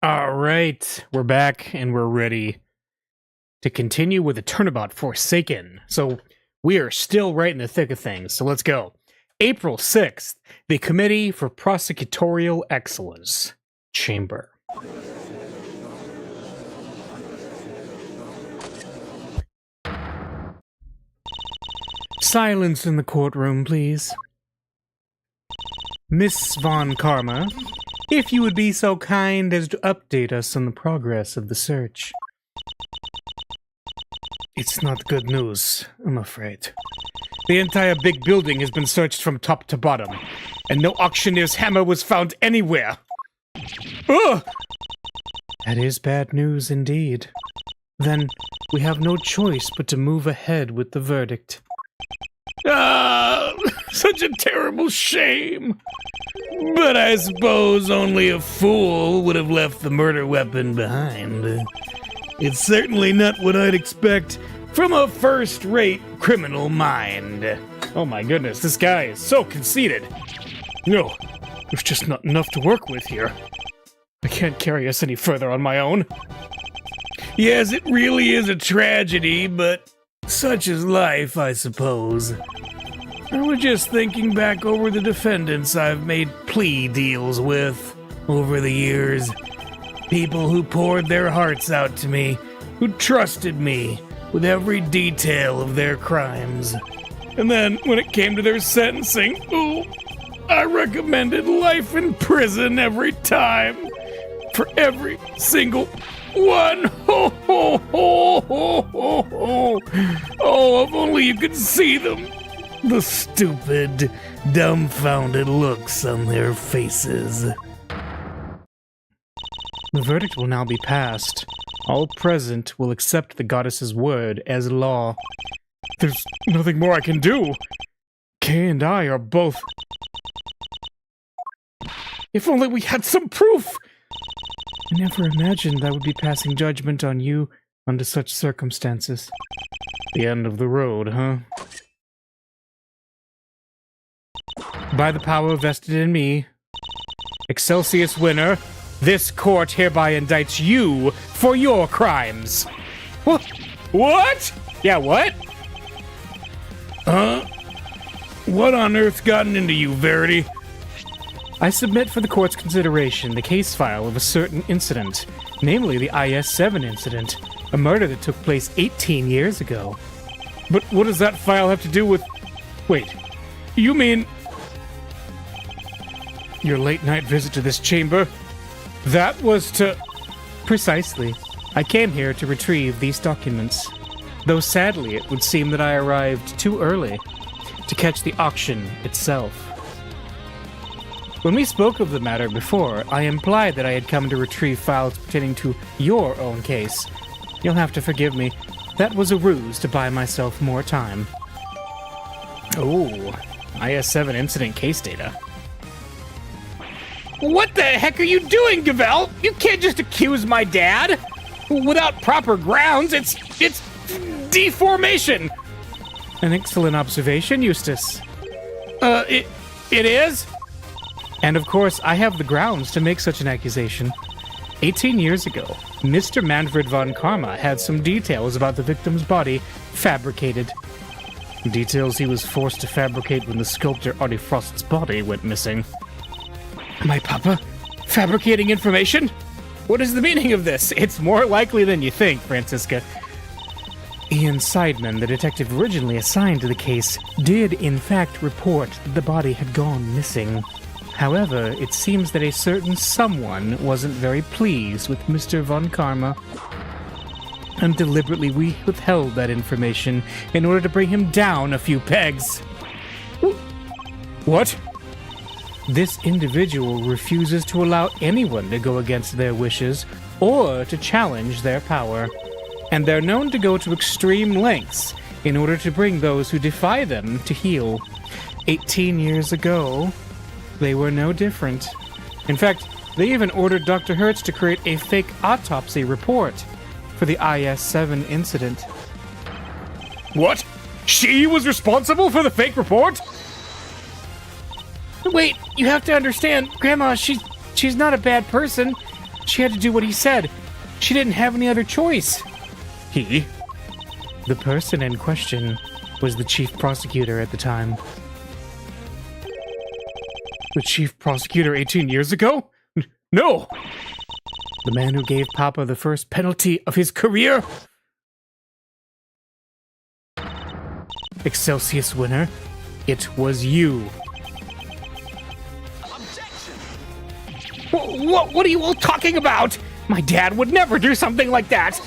All right, we're back and we're ready to continue with the Turnabout Forsaken. So we are still right in the thick of things, so let's go. April 6th, the Committee for Prosecutorial Excellence Chamber. Silence in the courtroom, please. Miss Von Karma, if you would be so kind as to update us on the progress of the search. It's not good news, I'm afraid. The entire big building has been searched from top to bottom, and no auctioneer's hammer was found anywhere. Ugh! That is bad news indeed. Then we have no choice but to move ahead with the verdict. Ah, such a terrible shame. But I suppose only a fool would have left the murder weapon behind. It's certainly not what I'd expect from a first-rate criminal mind. Oh my goodness, this guy is so conceited. No, there's just not enough to work with here. I can't carry us any further on my own. Yes, it really is a tragedy, but such is life, I suppose. I was just thinking back over the defendants I've made plea deals with over the years. People who poured their hearts out to me, who trusted me with every detail of their crimes. And then, when it came to their sentencing, I recommended life in prison every time. For every single one. Ho, ho, ho, ho, ho, ho. Oh, if only you could see them. The stupid, dumbfounded looks on their faces. The verdict will now be passed. All present will accept the goddess's word as law. There's nothing more I can do. Kay and I are both... If only we had some proof! I never imagined I would be passing judgment on you under such circumstances. The end of the road, huh? By the power vested in me, Excelsius winner, this court hereby indicts you for your crimes. What? What? Yeah, what? What on earth's gotten into you, Verity? I submit for the court's consideration the case file of a certain incident, namely the IS-7 incident, a murder that took place 18 years ago. But what does that file have to do with... Wait, you mean... Your late-night visit to this chamber? That was to... Precisely. I came here to retrieve these documents. Though sadly, it would seem that I arrived too early to catch the auction itself. When we spoke of the matter before, I implied that I had come to retrieve files pertaining to your own case. You'll have to forgive me. That was a ruse to buy myself more time. Oh, IS-7 incident case data. What the heck are you doing, Gavel? You can't just accuse my dad! Without proper grounds, it's deformation! An excellent observation, Eustace. It is? And of course, I have the grounds to make such an accusation. 18 years ago, Mr. Manfred von Karma had some details about the victim's body fabricated. Details he was forced to fabricate when the sculptor Artie Frost's body went missing. My papa? Fabricating information? What is the meaning of this? It's more likely than you think, Francisca. Ian Seidman, the detective originally assigned to the case, did in fact report that the body had gone missing. However, it seems that a certain someone wasn't very pleased with Mr. Von Karma and deliberately withheld that information in order to bring him down a few pegs. What? This individual refuses to allow anyone to go against their wishes or to challenge their power, and they're known to go to extreme lengths in order to bring those who defy them to heel. 18 years ago, they were no different. In fact, they even ordered Dr. Hertz to create a fake autopsy report for the IS-7 incident. What? She was responsible for the fake report? Wait, you have to understand, Grandma, she's not a bad person. She had to do what he said. She didn't have any other choice. He? The person in question was the chief prosecutor at the time. The chief prosecutor 18 years ago? No! The man who gave Papa the first penalty of his career? Excelsius winner, it was you. What are you all talking about? My dad would never do something like that!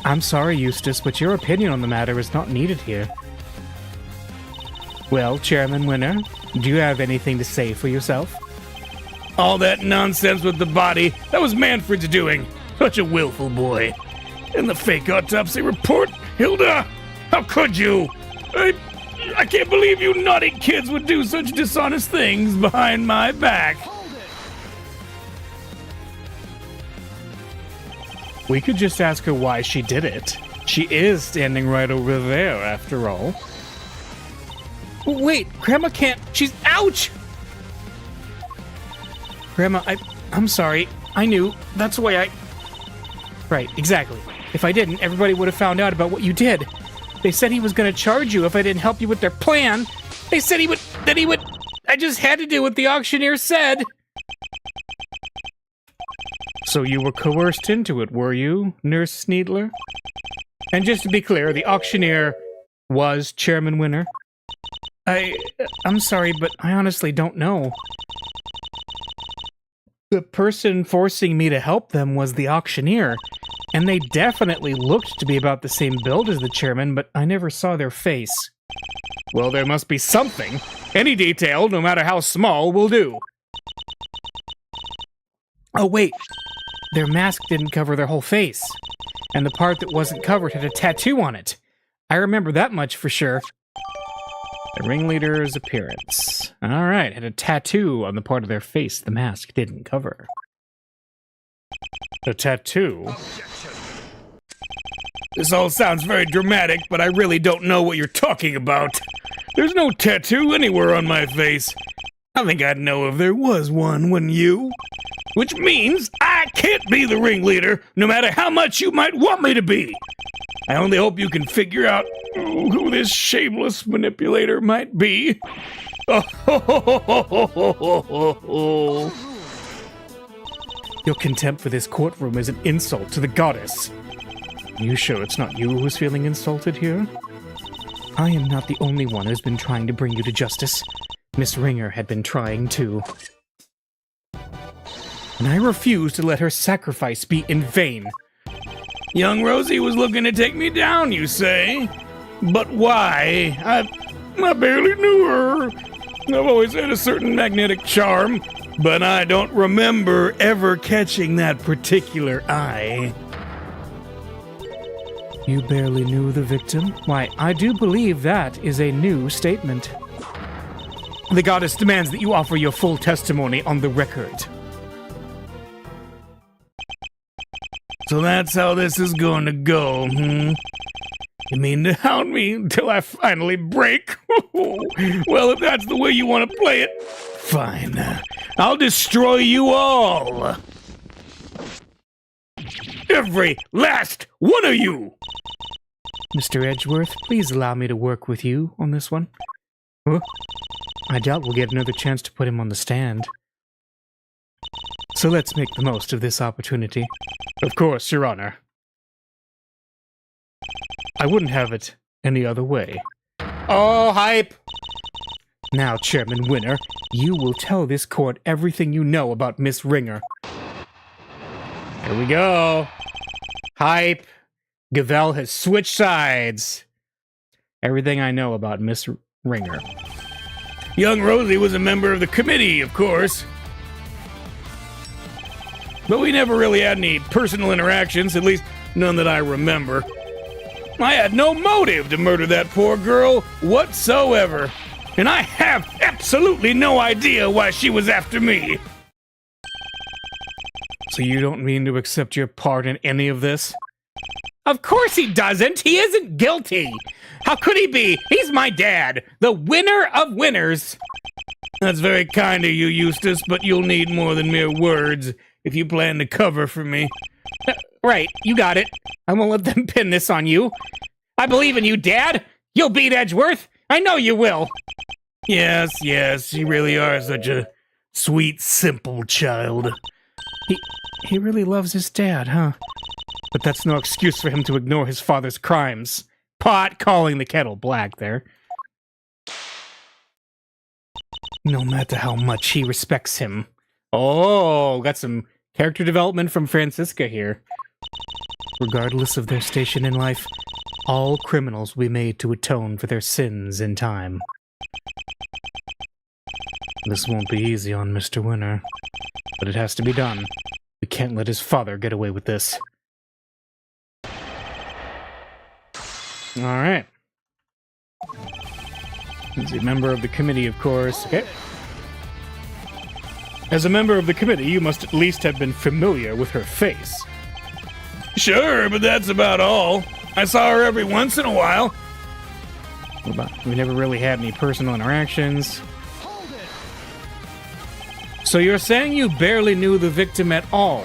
I'm sorry, Eustace, but your opinion on the matter is not needed here. Well, Chairman Winner, do you have anything to say for yourself? All that nonsense with the body, that was Manfred's doing. Such a willful boy. And the fake autopsy report, Hilda, how could you? I can't believe you naughty kids would do such dishonest things behind my back. We could just ask her why she did it. She is standing right over there, after all. Wait, Grandma can't... She's... Ouch! Grandma, I'm sorry. I knew. That's why I... Right, exactly. If I didn't, everybody would have found out about what you did. They said he was going to charge you if I didn't help you with their plan. They said he would... I just had to do what the auctioneer said. So you were coerced into it, were you, Nurse Sneedler? And just to be clear, the auctioneer was Chairman Winner. I'm sorry, but I honestly don't know. The person forcing me to help them was the auctioneer, and they definitely looked to be about the same build as the chairman, but I never saw their face. Well, there must be something. Any detail, no matter how small, will do. Oh, wait. Their mask didn't cover their whole face, and the part that wasn't covered had a tattoo on it. I remember that much for sure. The ringleader's appearance. Alright, had a tattoo on the part of their face the mask didn't cover. A tattoo? This all sounds very dramatic, but I really don't know what you're talking about. There's no tattoo anywhere on my face. I think I'd know if there was one, wouldn't you? Which means I can't be the ringleader, no matter how much you might want me to be. I only hope you can figure out who this shameless manipulator might be. Your contempt for this courtroom is an insult to the goddess. You sure it's not you who's feeling insulted here? I am not the only one who's been trying to bring you to justice. Miss Ringer had been trying too. And I refuse to let her sacrifice be in vain. Young Rosie was looking to take me down, you say? But why? I barely knew her. I've always had a certain magnetic charm, but I don't remember ever catching that particular eye. You barely knew the victim? Why, I do believe that is a new statement. The goddess demands that you offer your full testimony on the record. So that's how this is going to go, hmm? You mean to hound me until I finally break? Well, if that's the way you want to play it, fine. I'll destroy you all. Every last one of you! Mr. Edgeworth, please allow me to work with you on this one. Huh? I doubt we'll get another chance to put him on the stand. So let's make the most of this opportunity. Of course, Your Honor. I wouldn't have it any other way. Oh, hype! Now, Chairman Winner, you will tell this court everything you know about Miss Ringer. Here we go. Hype. Gavel has switched sides. Everything I know about Miss Ringer. Young Rosie was a member of the committee, of course. But we never really had any personal interactions, at least none that I remember. I had no motive to murder that poor girl whatsoever, and I have absolutely no idea why she was after me. So you don't mean to accept your part in any of this? Of course he doesn't! He isn't guilty! How could he be? He's my dad, the winner of winners! That's very kind of you, Eustace, but you'll need more than mere words. if you plan to cover for me. Right, you got it. I won't let them pin this on you. I believe in you, Dad. You'll beat Edgeworth. I know you will. Yes, you really are such a sweet, simple child. He really loves his dad, huh? But that's no excuse for him to ignore his father's crimes. Pot calling the kettle black there. No matter how much he respects him. Oh, got some character development from Francisca here. Regardless of their station in life, all criminals will be made to atone for their sins in time. This won't be easy on Mr. Winter, but it has to be done. We can't let his father get away with this. Alright. He's a member of the committee, of course. Okay. As a member of the committee, you must at least have been familiar with her face. Sure, but that's about all. I saw her every once in a while. We never really had any personal interactions. So you're saying you barely knew the victim at all?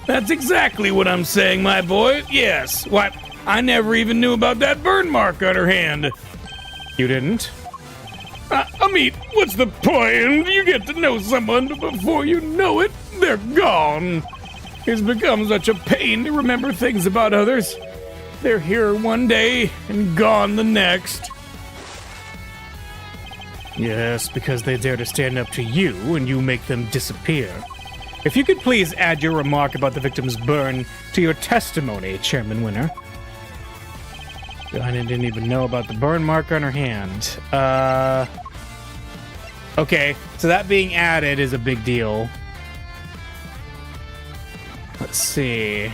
That's exactly what I'm saying, my boy. Yes. Why, I never even knew about that burn mark on her hand. You didn't? I mean, what's the point? You get to know someone, but before you know it, they're gone. It's become such a pain to remember things about others. They're here one day and gone the next. Yes, because they dare to stand up to you and you make them disappear. If you could please add your remark about the victim's burn to your testimony, Chairman Winter. I didn't even know about the burn mark on her hand. Okay, so that being added is a big deal. Let's see.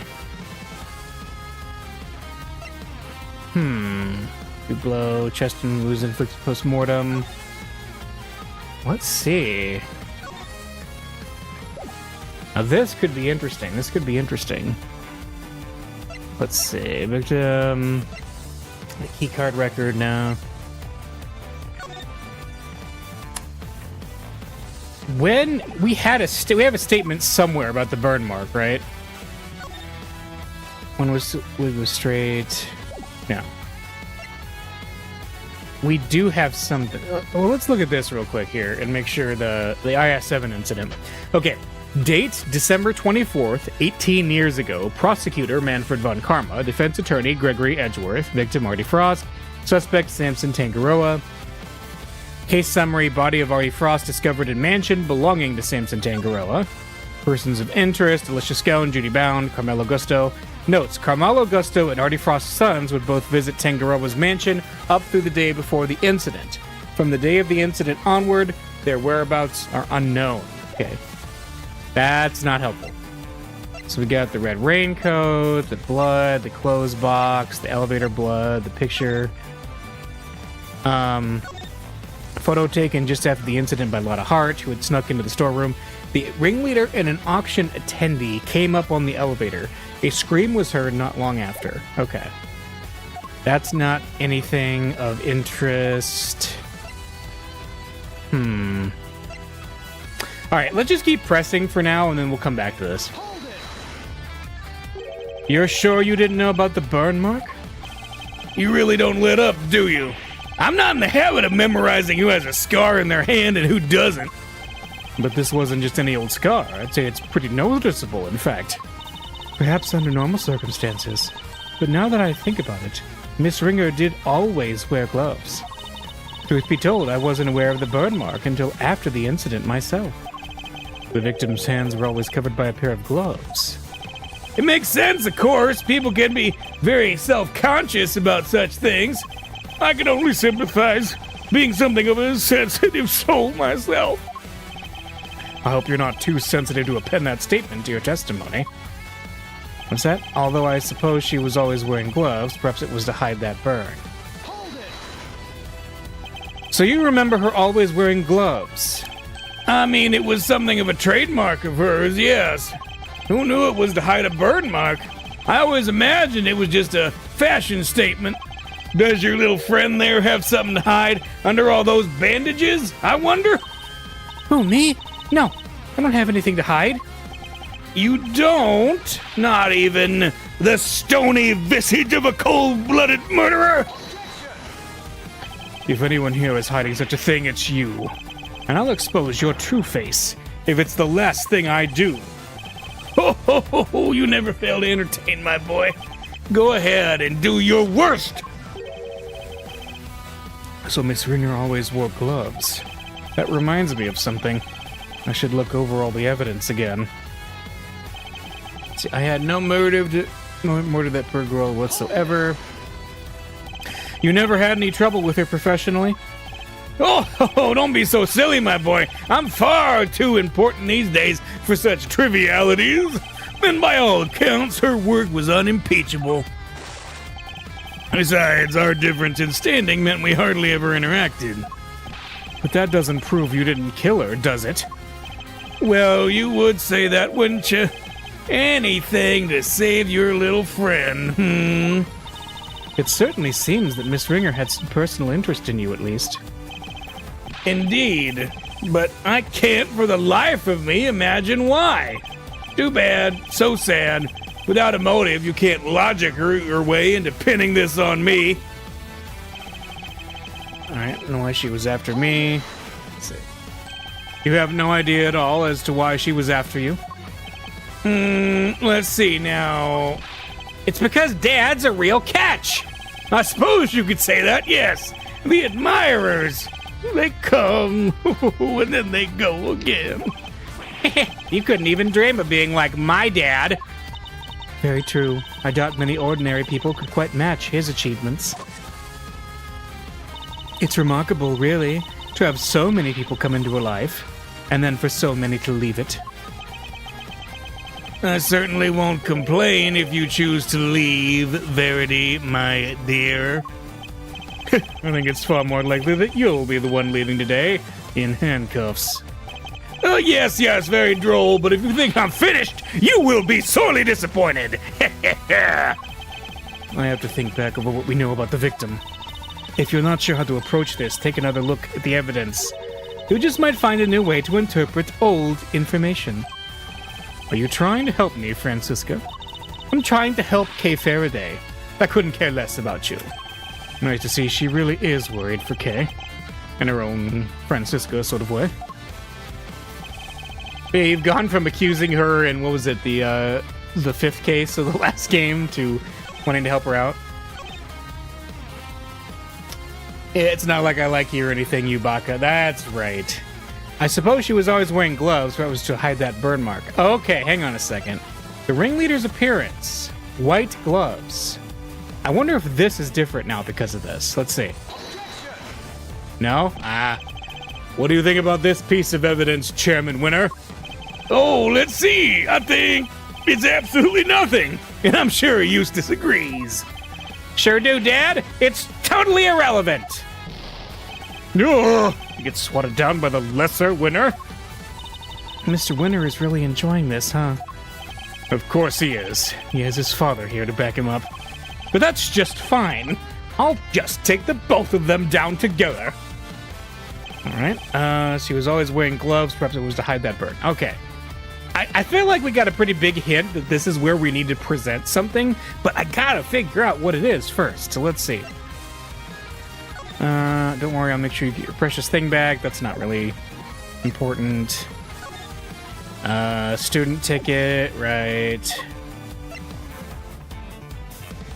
You blow, chest and wounds inflicted post-mortem. Let's see. Now this could be interesting. Let's see. Victim. The keycard record now. When we had we have a statement somewhere about the burn mark, right? One was straight. No. We do have something. Well, let's look at this real quick here and make sure the IS-7 incident. Okay. Date, December 24th, 18 years ago. Prosecutor, Manfred von Karma. Defense attorney, Gregory Edgeworth. Victim, Artie Frost. Suspect, Samson Tangaroa. Case summary, body of Artie Frost discovered in mansion belonging to Samson Tangaroa. Persons of interest, Alicia Scone, Judy Bound, Carmelo Gusto. Notes, Carmelo Gusto and Artie Frost's sons would both visit Tangaroa's mansion up through the day before the incident. From the day of the incident onward, their whereabouts are unknown. Okay. That's not helpful. So we got the red raincoat, the blood, the clothes box, the elevator blood, the picture. Photo taken just after the incident by Lotta Hart, who had snuck into the storeroom. The ringleader and an auction attendee came up on the elevator. A scream was heard not long after. Okay. That's not anything of interest. Alright, let's just keep pressing for now, and then we'll come back to this. You're sure you didn't know about the burn mark? You really don't let up, do you? I'm not in the habit of memorizing who has a scar in their hand and who doesn't. But this wasn't just any old scar. I'd say it's pretty noticeable, in fact. Perhaps under normal circumstances. But now that I think about it, Miss Ringer did always wear gloves. Truth be told, I wasn't aware of the burn mark until after the incident myself. The victim's hands were always covered by a pair of gloves. It makes sense, of course. People can be very self-conscious about such things. I can only sympathize, being something of a sensitive soul myself. I hope you're not too sensitive to append that statement to your testimony. What's that? Although I suppose she was always wearing gloves, perhaps it was to hide that burn. So you remember her always wearing gloves? I mean, it was something of a trademark of hers, yes. Who knew it was to hide a burn mark? I always imagined it was just a fashion statement. Does your little friend there have something to hide under all those bandages, I wonder? Who, me? No, I don't have anything to hide. You don't? Not even the stony visage of a cold-blooded murderer? If anyone here is hiding such a thing, it's you. And I'll expose your true face if it's the last thing I do. Ho ho ho ho, you never fail to entertain, my boy. Go ahead and do your worst. So Miss Ringer always wore gloves. That reminds me of something. I should look over all the evidence again. See, I had no motive that poor girl whatsoever. You never had any trouble with her professionally? Oh, don't be so silly, my boy. I'm far too important these days for such trivialities. And by all accounts, her work was unimpeachable. Besides, our difference in standing meant we hardly ever interacted. But that doesn't prove you didn't kill her, does it? Well, you would say that, wouldn't you? Anything to save your little friend, It certainly seems that Miss Ringer had some personal interest in you, at least. Indeed, but I can't for the life of me imagine why. Too bad, so sad. Without a motive, you can't logic your way into pinning this on me. Alright, I don't know why she was after me. Let's see. You have no idea at all as to why she was after you? Let's see now. It's because Dad's a real catch. I suppose you could say that, yes. The admirers. They come, and then they go again. You couldn't even dream of being like my dad. Very true. I doubt many ordinary people could quite match his achievements. It's remarkable, really, to have so many people come into a life, and then for so many to leave it. I certainly won't complain if you choose to leave, Verity, my dear. I think it's far more likely that you'll be the one leaving today, in handcuffs. Oh, yes, very droll, but if you think I'm finished, you will be sorely disappointed. I have to think back over what we know about the victim. If you're not sure how to approach this, take another look at the evidence. You just might find a new way to interpret old information. Are you trying to help me, Francisca? I'm trying to help Kay Faraday. I couldn't care less about you. Nice to see she really is worried for Kay. In her own Francisca sort of way. Yeah, you've gone from accusing her in, what was it, the fifth case of the last game to wanting to help her out. It's not like I like you or anything, Yubaka. That's right. I suppose she was always wearing gloves, but it was to hide that burn mark. Okay, hang on a second. The ringleader's appearance. White gloves. I wonder if this is different now because of this. Let's see. No? What do you think about this piece of evidence, Chairman Winner? Oh, let's see. I think it's absolutely nothing. And I'm sure Eustace agrees. Sure do, Dad. It's totally irrelevant. You get swatted down by the lesser Winner. Mr. Winner is really enjoying this, huh? Of course he is. He has his father here to back him up. But that's just fine. I'll just take the both of them down together. Alright, she was always wearing gloves. Perhaps it was to hide that burn. Okay. I feel like we got a pretty big hint that this is where we need to present something, but I gotta figure out what it is first. So let's see. Don't worry, I'll make sure you get your precious thing back. That's not really important. Student ticket, right.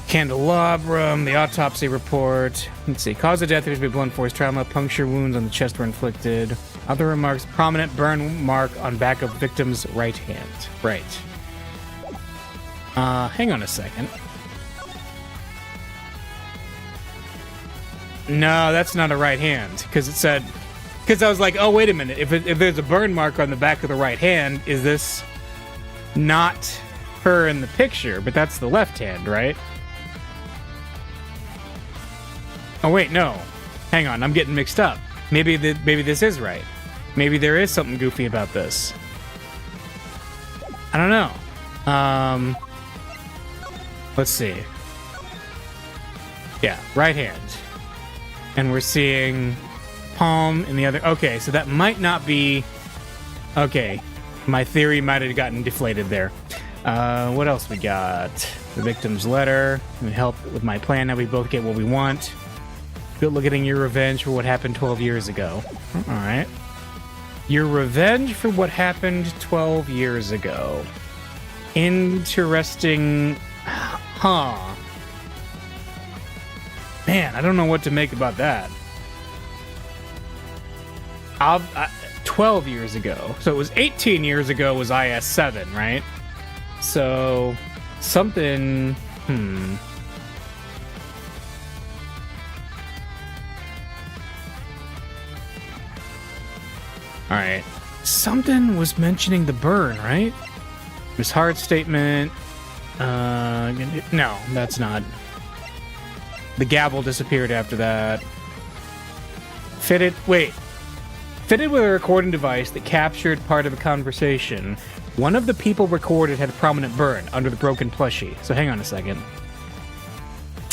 Candelabrum, the autopsy report. Let's see. Cause of death appears to be blunt force trauma. Puncture wounds on the chest were inflicted. Other remarks. Prominent burn mark on back of victim's right hand. Right. Hang on a second. No, that's not a right hand. Because it said... Because I was like, oh, wait a minute. If there's a burn mark on the back of the right hand, is this not her in the picture? But that's the left hand, right? Oh, wait, no. Hang on, I'm getting mixed up. Maybe this is right. Maybe there is something goofy about this. I don't know. Let's see. Yeah, right hand. And we're seeing palm in the other... Okay, so that might not be... Okay. My theory might have gotten deflated there. What else we got? The victim's letter. It helped with my plan. Now we both get what we want. Good luck getting your revenge for what happened 12 years ago. Alright. Your revenge for what happened 12 years ago. Interesting. Huh. Man, I don't know what to make about that. 12 years ago. So it was 18 years ago was IS-7, right? So something... Alright. Something was mentioning the burn, right? Miss Hart's statement... no, that's not. The gavel disappeared after that. Fitted with a recording device that captured part of a conversation. One of the people recorded had a prominent burn under the broken plushie. So hang on a second.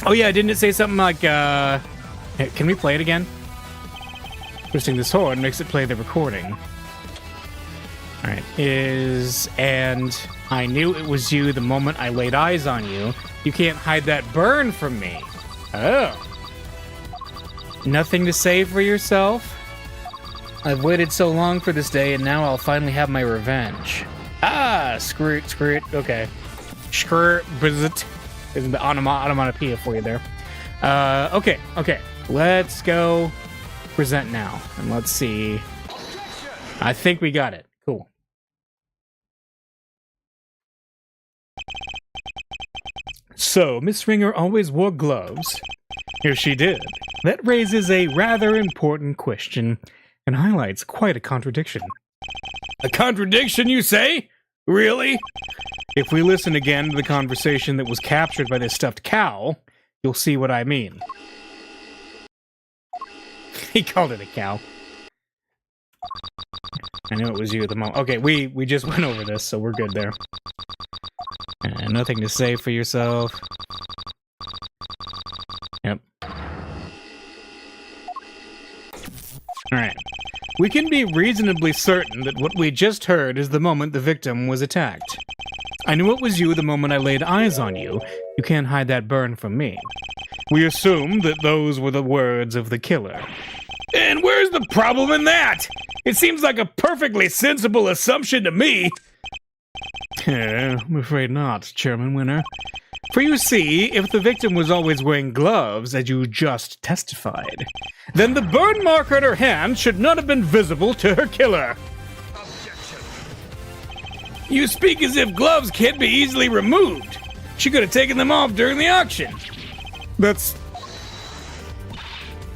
Oh yeah, didn't it say something like, hey, can we play it again? Twisting this horn makes it play the recording. Alright, and I knew it was you the moment I laid eyes on you. You can't hide that burn from me. Oh. Nothing to say for yourself? I've waited so long for this day, and now I'll finally have my revenge. Ah, screw it, okay. Screw it, isn't the onomatopoeia for you there. Okay, let's go present now, and let's see. I think we got it, cool. So, Miss Ringer always wore gloves. Here she did. That raises a rather important question, and highlights quite a contradiction. A contradiction, you say? Really? If we listen again to the conversation that was captured by this stuffed cow, you'll see what I mean. He called it a cow. I knew it was you at the moment. Okay, we just went over this, so we're good there. Nothing to say for yourself. Yep. Alright. We can be reasonably certain that what we just heard is the moment the victim was attacked. I knew it was you the moment I laid eyes on you. You can't hide that burn from me. We assume that those were the words of the killer. And where's the problem in that? It seems like a perfectly sensible assumption to me. I'm afraid not, Chairman Winner. For you see, if the victim was always wearing gloves, as you just testified, then the burn mark on her hand should not have been visible to her killer. Objection. You speak as if gloves can't be easily removed. She could have taken them off during the auction. But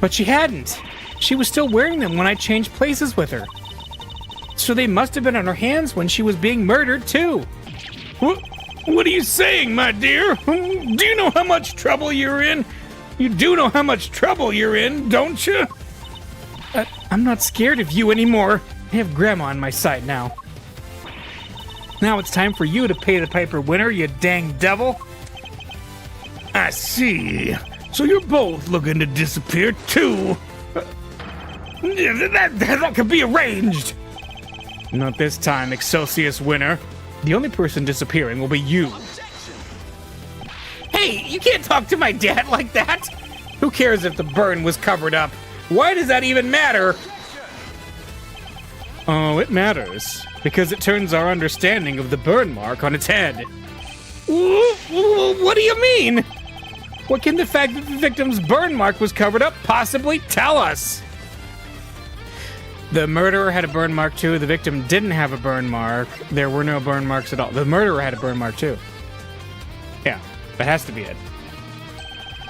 she hadn't. She was still wearing them when I changed places with her. So they must have been on her hands when she was being murdered, too. What are you saying, my dear? Do you know how much trouble you're in? You do know how much trouble you're in, don't you? I'm not scared of you anymore. I have Grandma on my side now. Now it's time for you to pay the piper, Winner, you dang devil. I see. So you're both looking to disappear, too. That could be arranged. Not this time, Excelsius, Winner. The only person disappearing will be you. Hey, you can't talk to my dad like that! Who cares if the burn was covered up? Why does that even matter? Oh, it matters. Because it turns our understanding of the burn mark on its head. What do you mean? What can the fact that the victim's burn mark was covered up possibly tell us? The murderer had a burn mark too. The victim didn't have a burn mark. There were no burn marks at all. The murderer had a burn mark too. Yeah, that has to be it.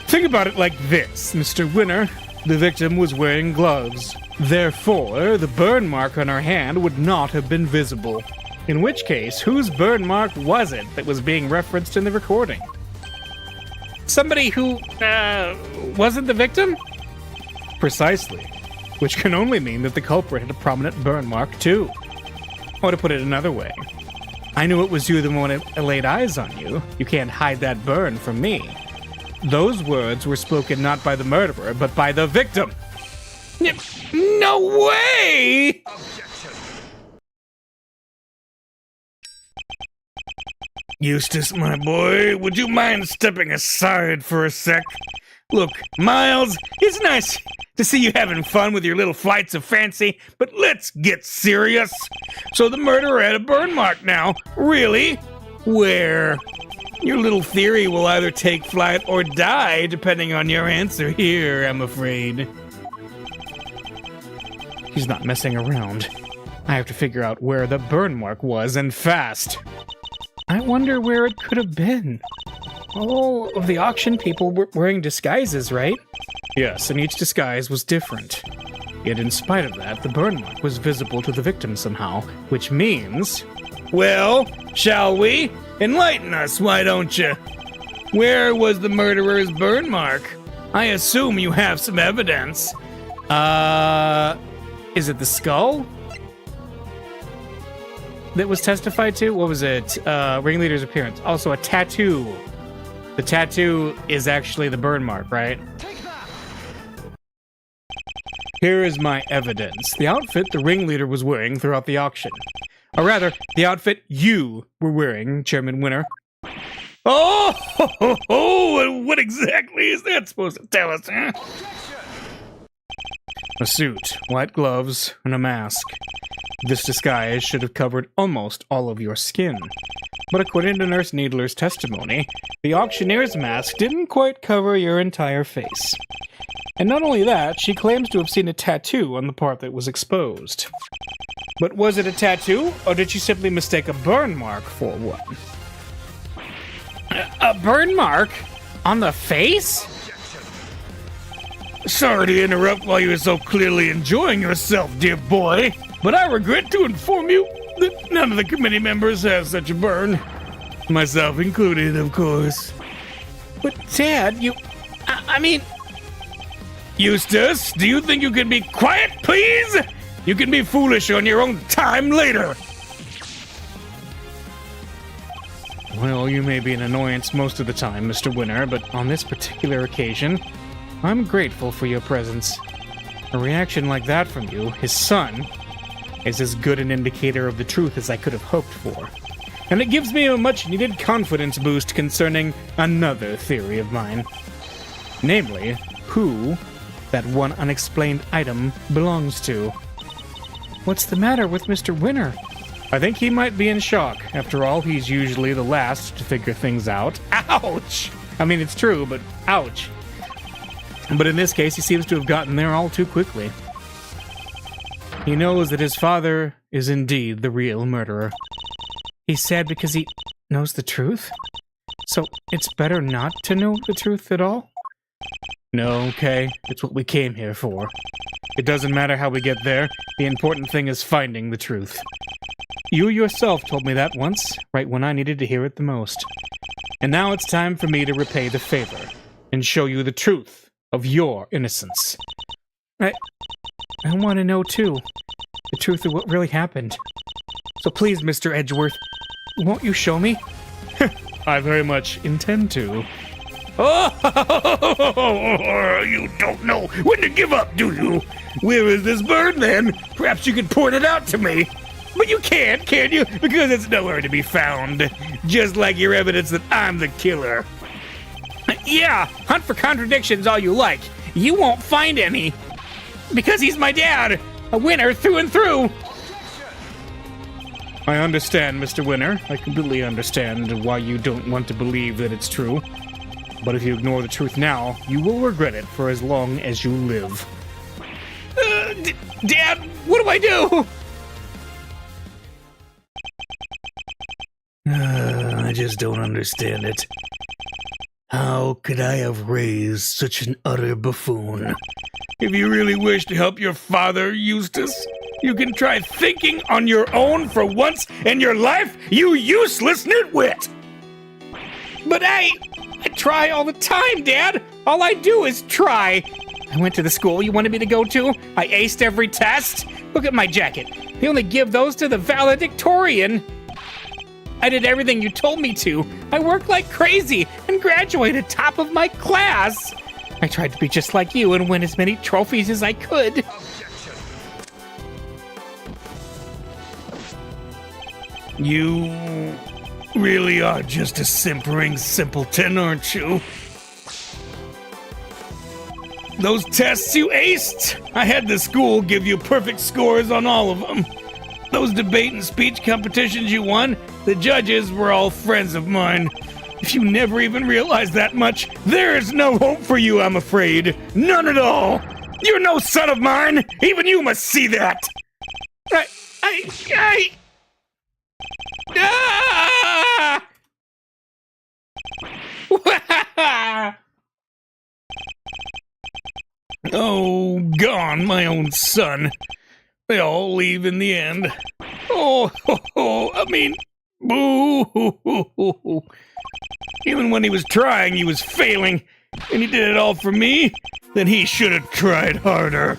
Think about it like this, Mr. Winner. The victim was wearing gloves. Therefore, the burn mark on her hand would not have been visible. In which case, whose burn mark was it that was being referenced in the recording? Somebody who, wasn't the victim? Precisely. Which can only mean that the culprit had a prominent burn mark, too. Or to put it another way, I knew it was you the moment I laid eyes on you. You can't hide that burn from me. Those words were spoken not by the murderer, but by the victim. No way! Eustace, my boy, would you mind stepping aside for a sec? Look, Miles, it's nice to see you having fun with your little flights of fancy, but let's get serious. So the murderer had a burn mark now. Really? Where? Your little theory will either take flight or die, depending on your answer here, I'm afraid. He's not messing around. I have to figure out where the burn mark was, and fast. I wonder where it could have been. All of the auction people were wearing disguises, right? Yes, and each disguise was different. Yet in spite of that, the burn mark was visible to the victim somehow, which means... Well, shall we? Enlighten us, why don't you? Where was the murderer's burn mark? I assume you have some evidence. Is it the skull that was testified to? What was it? Ringleader's appearance. Also a tattoo. The tattoo is actually the burn mark, right? Here is my evidence. The outfit the ringleader was wearing throughout the auction. Or rather, the outfit you were wearing, Chairman Winner. Oh, what exactly is that supposed to tell us, huh? A suit, white gloves, and a mask. This disguise should have covered almost all of your skin. But according to Nurse Needler's testimony, the auctioneer's mask didn't quite cover your entire face. And not only that, she claims to have seen a tattoo on the part that was exposed. But was it a tattoo, or did she simply mistake a burn mark for one? A burn mark? On the face? Sorry to interrupt while you were so clearly enjoying yourself, dear boy, but I regret to inform you that none of the committee members have such a burn. Myself included, of course. But Dad, I mean... Eustace, do you think you can be quiet, please? You can be foolish on your own time later. Well, you may be an annoyance most of the time, Mr. Winner, but on this particular occasion, I'm grateful for your presence. A reaction like that from you, his son, is as good an indicator of the truth as I could have hoped for. And it gives me a much-needed confidence boost concerning another theory of mine. Namely, who that one unexplained item belongs to. What's the matter with Mr. Winner? I think he might be in shock. After all, he's usually the last to figure things out. Ouch! I mean, it's true, but ouch. But in this case, he seems to have gotten there all too quickly. He knows that his father is indeed the real murderer. He's sad because he knows the truth? So it's better not to know the truth at all? No, Kay, it's what we came here for. It doesn't matter how we get there, the important thing is finding the truth. You yourself told me that once, right when I needed to hear it the most. And now it's time for me to repay the favor, and show you the truth of your innocence. I want to know, too, the truth of what really happened. So please, Mr. Edgeworth, won't you show me? I very much intend to. Oh, you don't know when to give up, do you? Where is this bird, then? Perhaps you could point it out to me. But you can't, can you? Because it's nowhere to be found. Just like your evidence that I'm the killer. Yeah, hunt for contradictions all you like. You won't find any. Because he's my dad. A winner through and through. I understand, Mr. Winner. I completely understand why you don't want to believe that it's true. But if you ignore the truth now, you will regret it for as long as you live. Dad, what do I do? I just don't understand it. How could I have raised such an utter buffoon? If you really wish to help your father, Eustace, you can try thinking on your own for once in your life, you useless nitwit! But I try all the time, Dad. All I do is try. I went to the school you wanted me to go to. I aced every test. Look at my jacket. They only give those to the valedictorian. I did everything you told me to. I worked like crazy and graduated top of my class. I tried to be just like you and win as many trophies as I could. You really are just a simpering simpleton, aren't you? Those tests you aced! I had the school give you perfect scores on all of them. Those debate and speech competitions you won, the judges were all friends of mine. If you never even realized that much, there is no hope for you, I'm afraid. None at all! You're no son of mine! Even you must see that! Ah! Oh, gone, my own son. They all leave in the end. I mean, boo. Even when he was trying, he was failing. And he did it all for me? Then he should have tried harder.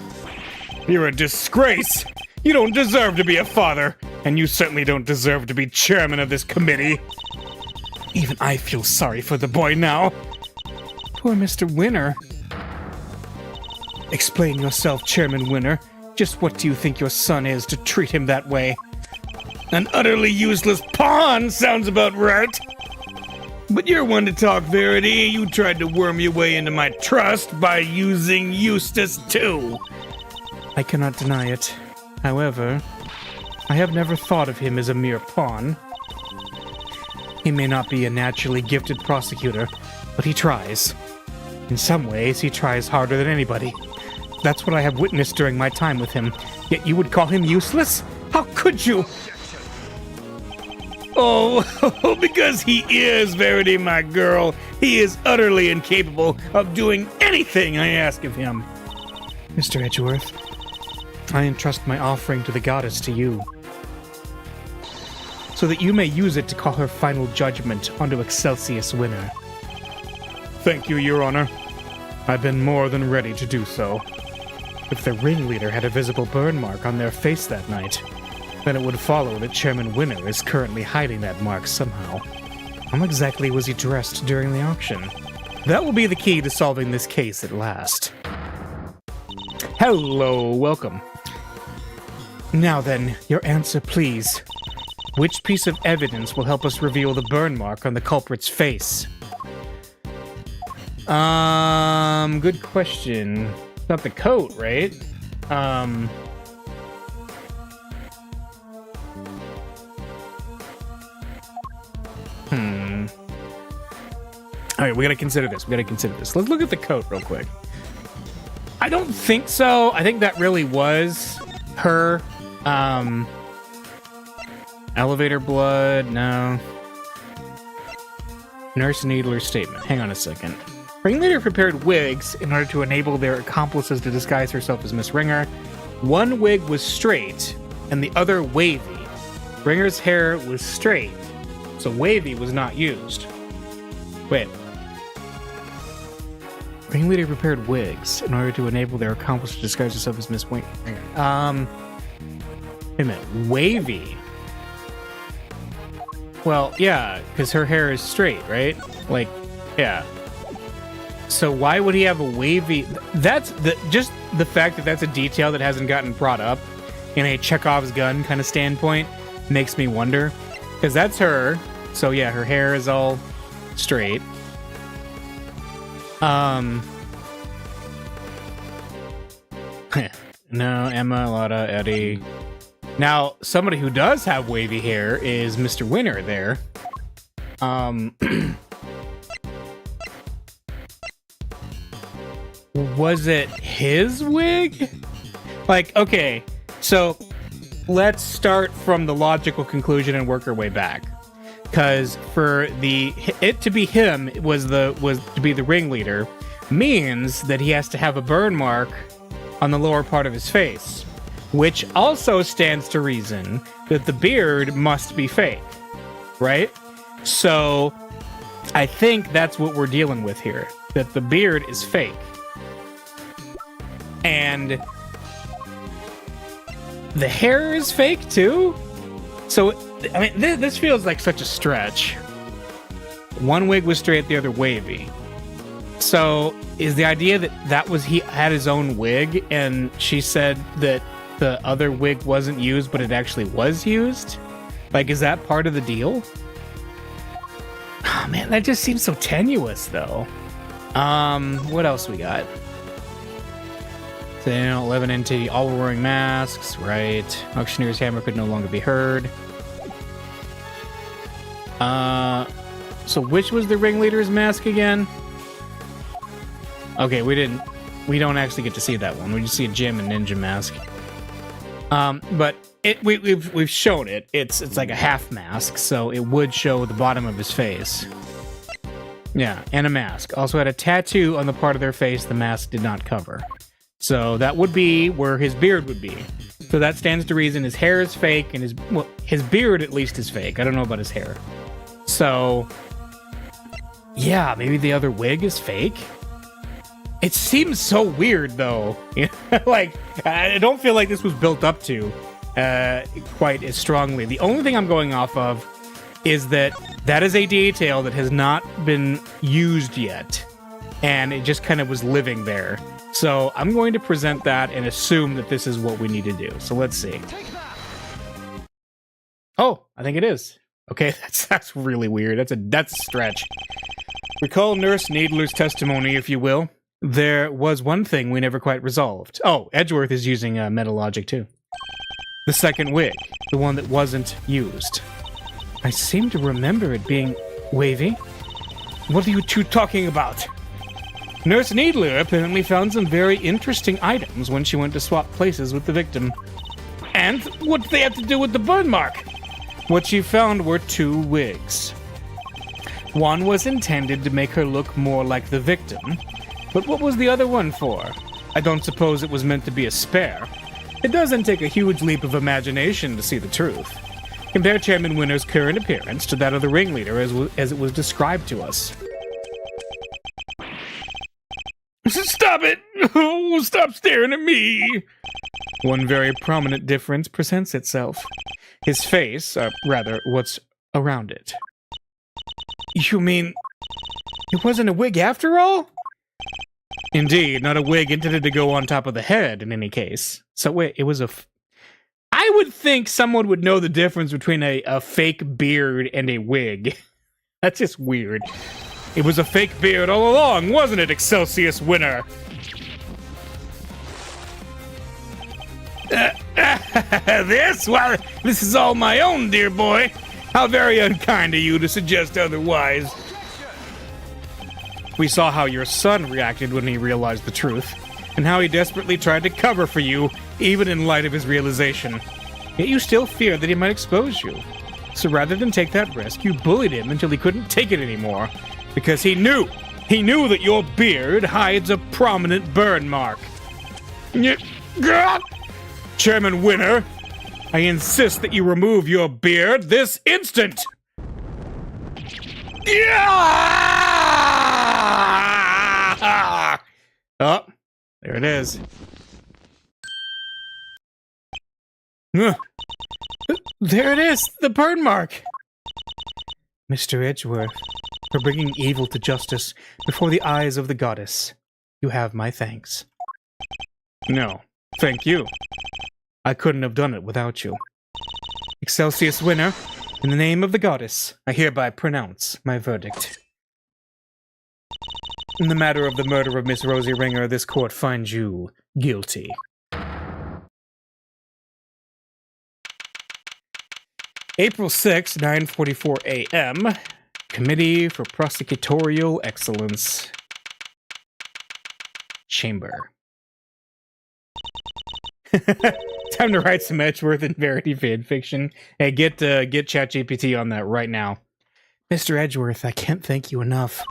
You're a disgrace. You don't deserve to be a father. And you certainly don't deserve to be chairman of this committee. Even I feel sorry for the boy now. Poor Mr. Winner. Explain yourself, Chairman Winner. Just what do you think your son is to treat him that way? An utterly useless pawn sounds about right. But you're one to talk, Verity. You tried to worm your way into my trust by using Eustace too. I cannot deny it. However, I have never thought of him as a mere pawn. He may not be a naturally gifted prosecutor, but he tries. In some ways, he tries harder than anybody. That's what I have witnessed during my time with him. Yet you would call him useless? How could you? Oh, because he is, Verity, my girl. He is utterly incapable of doing anything I ask of him. Mr. Edgeworth, I entrust my offering to the goddess to you, so that you may use it to call her final judgment onto Excelsius Winner. Thank you, Your Honor. I've been more than ready to do so. If the ringleader had a visible burn mark on their face that night, then it would follow that Chairman Winner is currently hiding that mark somehow. How exactly was he dressed during the auction? That will be the key to solving this case at last. Hello, welcome. Now then, your answer, please. Which piece of evidence will help us reveal the burn mark on the culprit's face? Good question. Not the coat, right? Alright, we gotta consider this. Let's look at the coat real quick. I don't think so. I think that really was her. Elevator blood, no. Nurse Needler statement. Hang on a second. Ringleader prepared wigs in order to enable their accomplices to disguise herself as Miss Ringer. One wig was straight, and the other wavy. Ringer's hair was straight, so wavy was not used. Wait. Ringleader prepared wigs in order to enable their accomplices to disguise herself as Miss Ringer. Wait a minute. Wavy. Well, yeah, because her hair is straight, right? Like, yeah. So why would he have a wavy? That's just the fact that that's a detail that hasn't gotten brought up in a Chekhov's gun kind of standpoint makes me wonder. Because that's her. So yeah, her hair is all straight. No, Emma, Lotta, Eddie. Now, somebody who does have wavy hair is Mr. Winner there. Was it his wig? Like, okay, so let's start from the logical conclusion and work our way back. Because for it to be him was to be the ringleader means that he has to have a burn mark on the lower part of his face, which also stands to reason that the beard must be fake, right? So I think that's what we're dealing with here, that the beard is fake. And the hair is fake too? So, I mean, this feels like such a stretch. One wig was straight, the other wavy. So, is the idea that he had his own wig and she said that the other wig wasn't used, but it actually was used? Like, is that part of the deal? Oh, man, that just seems so tenuous, though. What else we got? So they don't live into all wearing masks, right? Auctioneer's hammer could no longer be heard. So which was the ringleader's mask again? Okay, we don't actually get to see that one. We just see a gym and ninja mask. But we've shown it. It's like a half mask, so it would show the bottom of his face. Yeah, and a mask. Also had a tattoo on the part of their face the mask did not cover. So that would be where his beard would be. So that stands to reason his hair is fake and his beard at least is fake. I don't know about his hair. So yeah, maybe the other wig is fake. It seems so weird though. Like, I don't feel like this was built up to quite as strongly. The only thing I'm going off of is that is a detail that has not been used yet. And it just kind of was living there. So I'm going to present that and assume that this is what we need to do. So let's see. Oh, I think it is. Okay, that's really weird. That's a stretch. Recall Nurse Needler's testimony, if you will. There was one thing we never quite resolved. Oh, Edgeworth is using meta logic too. The second wig, the one that wasn't used. I seem to remember it being wavy. What are you two talking about? Nurse Needler apparently found some very interesting items when she went to swap places with the victim. And what do they have to do with the burn mark? What she found were two wigs. One was intended to make her look more like the victim, but what was the other one for? I don't suppose it was meant to be a spare. It doesn't take a huge leap of imagination to see the truth. Compare Chairman Winner's current appearance to that of the ringleader as it was described to us. Stop it! Oh, stop staring at me! One very prominent difference presents itself. His face, rather, what's around it. You mean it wasn't a wig after all? Indeed, not a wig intended to go on top of the head in any case. So wait, it was I would think someone would know the difference between a fake beard and a wig. That's just weird. It was a fake beard all along, wasn't it, Excelsius Winner? This? Well, this is all my own, dear boy. How very unkind of you to suggest otherwise. We saw how your son reacted when he realized the truth, and how he desperately tried to cover for you, even in light of his realization. Yet you still feared that he might expose you. So rather than take that risk, you bullied him until he couldn't take it anymore. Because he knew that your beard hides a prominent burn mark. Chairman Winner, I insist that you remove your beard this instant! Oh, there it is. There it is, the burn mark! Mr. Edgeworth, for bringing evil to justice before the eyes of the goddess, you have my thanks. No, thank you. I couldn't have done it without you. Excelsius Winner, in the name of the goddess, I hereby pronounce my verdict. In the matter of the murder of Miss Rosie Ringer, this court finds you guilty. April 6, 9:44 a.m. Committee for Prosecutorial Excellence. Chamber. Time to write some Edgeworth and Verity fanfiction. Hey, get ChatGPT on that right now. Mr. Edgeworth, I can't thank you enough.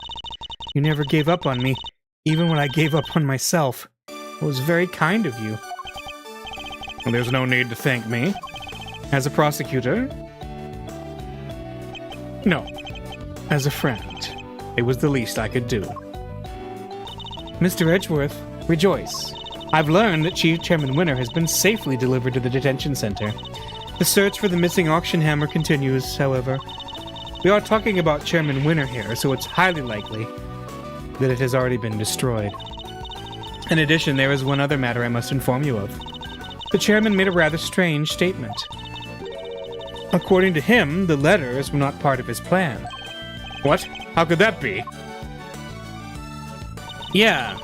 You never gave up on me, even when I gave up on myself. It was very kind of you. Well, there's no need to thank me. As a prosecutor? No. As a friend. It was the least I could do. Mr. Edgeworth, rejoice. I've learned that Chief Chairman Winner has been safely delivered to the detention center. The search for the missing auction hammer continues, however. We are talking about Chairman Winner here, so it's highly likely that it has already been destroyed. In addition, there is one other matter I must inform you of. The chairman made a rather strange statement. According to him, the letters were not part of his plan. What? How could that be? Yeah.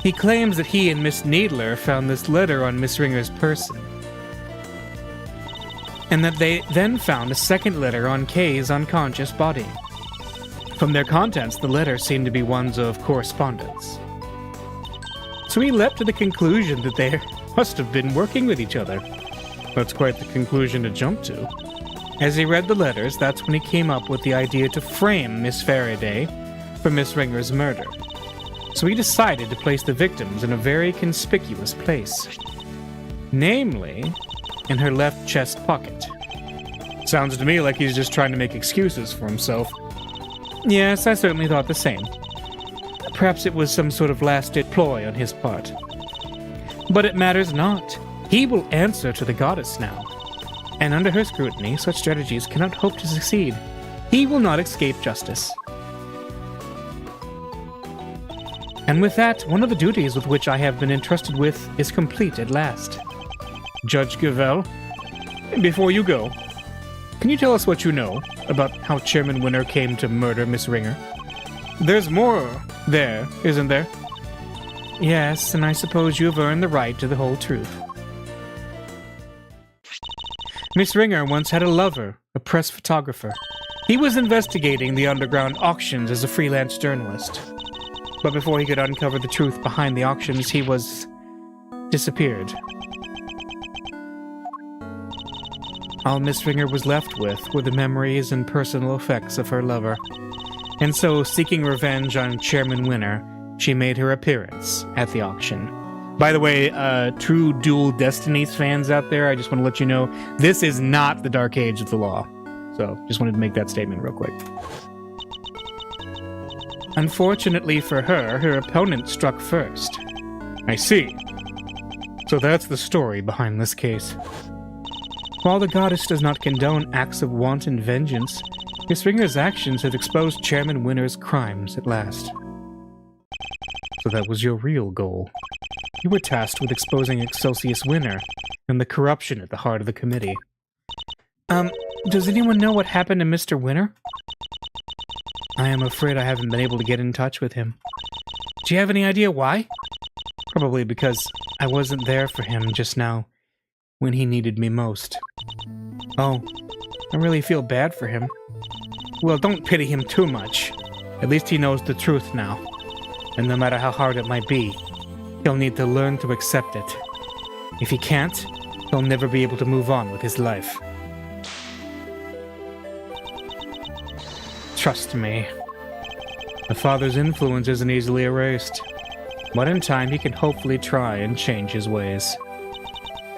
He claims that he and Miss Needler found this letter on Miss Ringer's person. And that they then found a second letter on Kay's unconscious body. From their contents, the letters seemed to be ones of correspondence. So he leapt to the conclusion that they must have been working with each other. That's quite the conclusion to jump to. As he read the letters, that's when he came up with the idea to frame Miss Faraday for Miss Ringer's murder. So he decided to place the victims in a very conspicuous place. Namely, in her left chest pocket. Sounds to me like he's just trying to make excuses for himself. Yes, I certainly thought the same. Perhaps it was some sort of last-ditch ploy on his part. But it matters not. He will answer to the goddess now. And under her scrutiny, such strategies cannot hope to succeed. He will not escape justice. And with that, one of the duties with which I have been entrusted with is complete at last. Judge Gavelle, before you go, can you tell us what you know about how Chairman Winner came to murder Miss Ringer? There's more there, isn't there? Yes, and I suppose you have earned the right to the whole truth. Miss Ringer once had a lover, a press photographer. He was investigating the underground auctions as a freelance journalist. But before he could uncover the truth behind the auctions, he was disappeared. All Miss Ringer was left with were the memories and personal effects of her lover. And so, seeking revenge on Chairman Winner, she made her appearance at the auction. By the way, true Dual Destinies fans out there, I just want to let you know, this is not the Dark Age of the Law. So, just wanted to make that statement real quick. Unfortunately for her, her opponent struck first. I see. So that's the story behind this case. While the goddess does not condone acts of wanton vengeance, Miss Ringer's actions have exposed Chairman Winner's crimes at last. So that was your real goal. You were tasked with exposing Excelsius Winner and the corruption at the heart of the committee. Does anyone know what happened to Mr. Winner? I am afraid I haven't been able to get in touch with him. Do you have any idea why? Probably because I wasn't there for him just now, when he needed me most. Oh, I really feel bad for him. Well, don't pity him too much. At least he knows the truth now. And no matter how hard it might be, he'll need to learn to accept it. If he can't, he'll never be able to move on with his life. Trust me. The father's influence isn't easily erased. But in time, he can hopefully try and change his ways.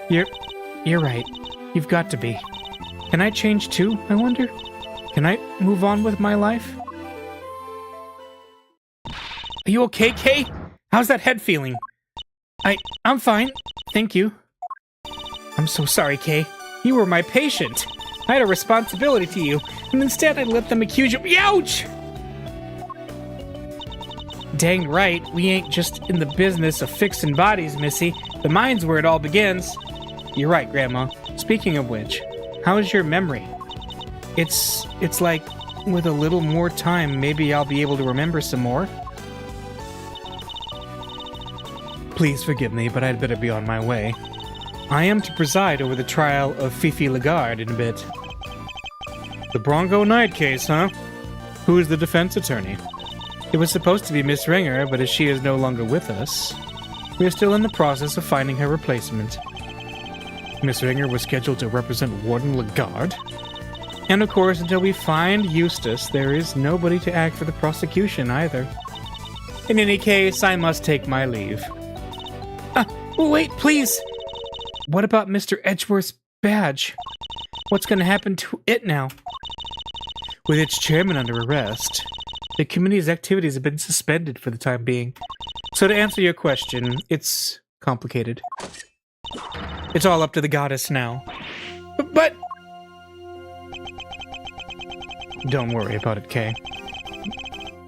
You're right. You've got to be. Can I change too, I wonder? Can I move on with my life? Are you okay, Kay? How's that head feeling? I'm fine. Thank you. I'm so sorry, Kay. You were my patient. I had a responsibility to you, and instead I let them accuse you. Ouch! Dang right, we ain't just in the business of fixing bodies, Missy. The mind's where it all begins. You're right, Grandma. Speaking of which, how's your memory? It's like, with a little more time, maybe I'll be able to remember some more. Please forgive me, but I'd better be on my way. I am to preside over the trial of Fifi Lagarde in a bit. The Bronco Knight case, huh? Who is the defense attorney? It was supposed to be Miss Ringer, but as she is no longer with us, we are still in the process of finding her replacement. Miss Ringer was scheduled to represent Warden Lagarde. And of course, until we find Eustace, there is nobody to act for the prosecution either. In any case, I must take my leave. Wait, please! What about Mr. Edgeworth's badge? What's going to happen to it now? With its chairman under arrest, the committee's activities have been suspended for the time being. So to answer your question, it's complicated. It's all up to the goddess now. But... Don't worry about it, Kay.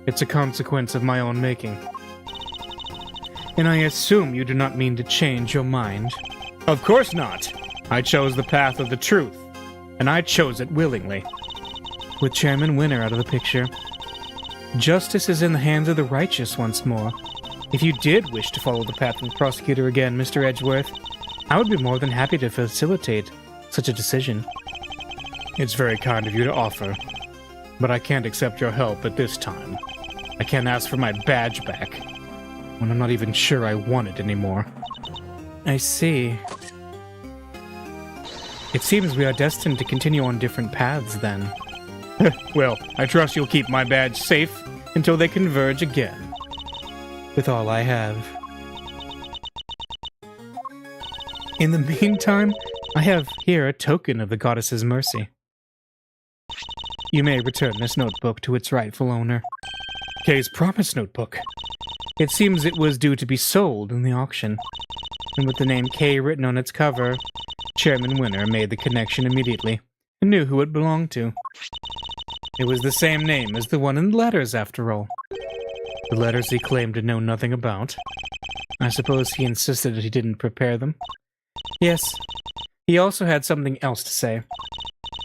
It's a consequence of my own making. And I assume you do not mean to change your mind. Of course not. I chose the path of the truth, and I chose it willingly. With Chairman Winner out of the picture, justice is in the hands of the righteous once more. If you did wish to follow the path of the prosecutor again, Mr. Edgeworth, I would be more than happy to facilitate such a decision. It's very kind of you to offer, but I can't accept your help at this time. I can't ask for my badge back, when I'm not even sure I want it anymore. I see. It seems we are destined to continue on different paths, then. Well, I trust you'll keep my badge safe until they converge again. With all I have. In the meantime, I have here a token of the goddess's mercy. You may return this notebook to its rightful owner. Kay's promise notebook. It seems it was due to be sold in the auction. And with the name Kay written on its cover, Chairman Winner made the connection immediately and knew who it belonged to. It was the same name as the one in the letters, after all. The letters he claimed to know nothing about. I suppose he insisted that he didn't prepare them. Yes, he also had something else to say.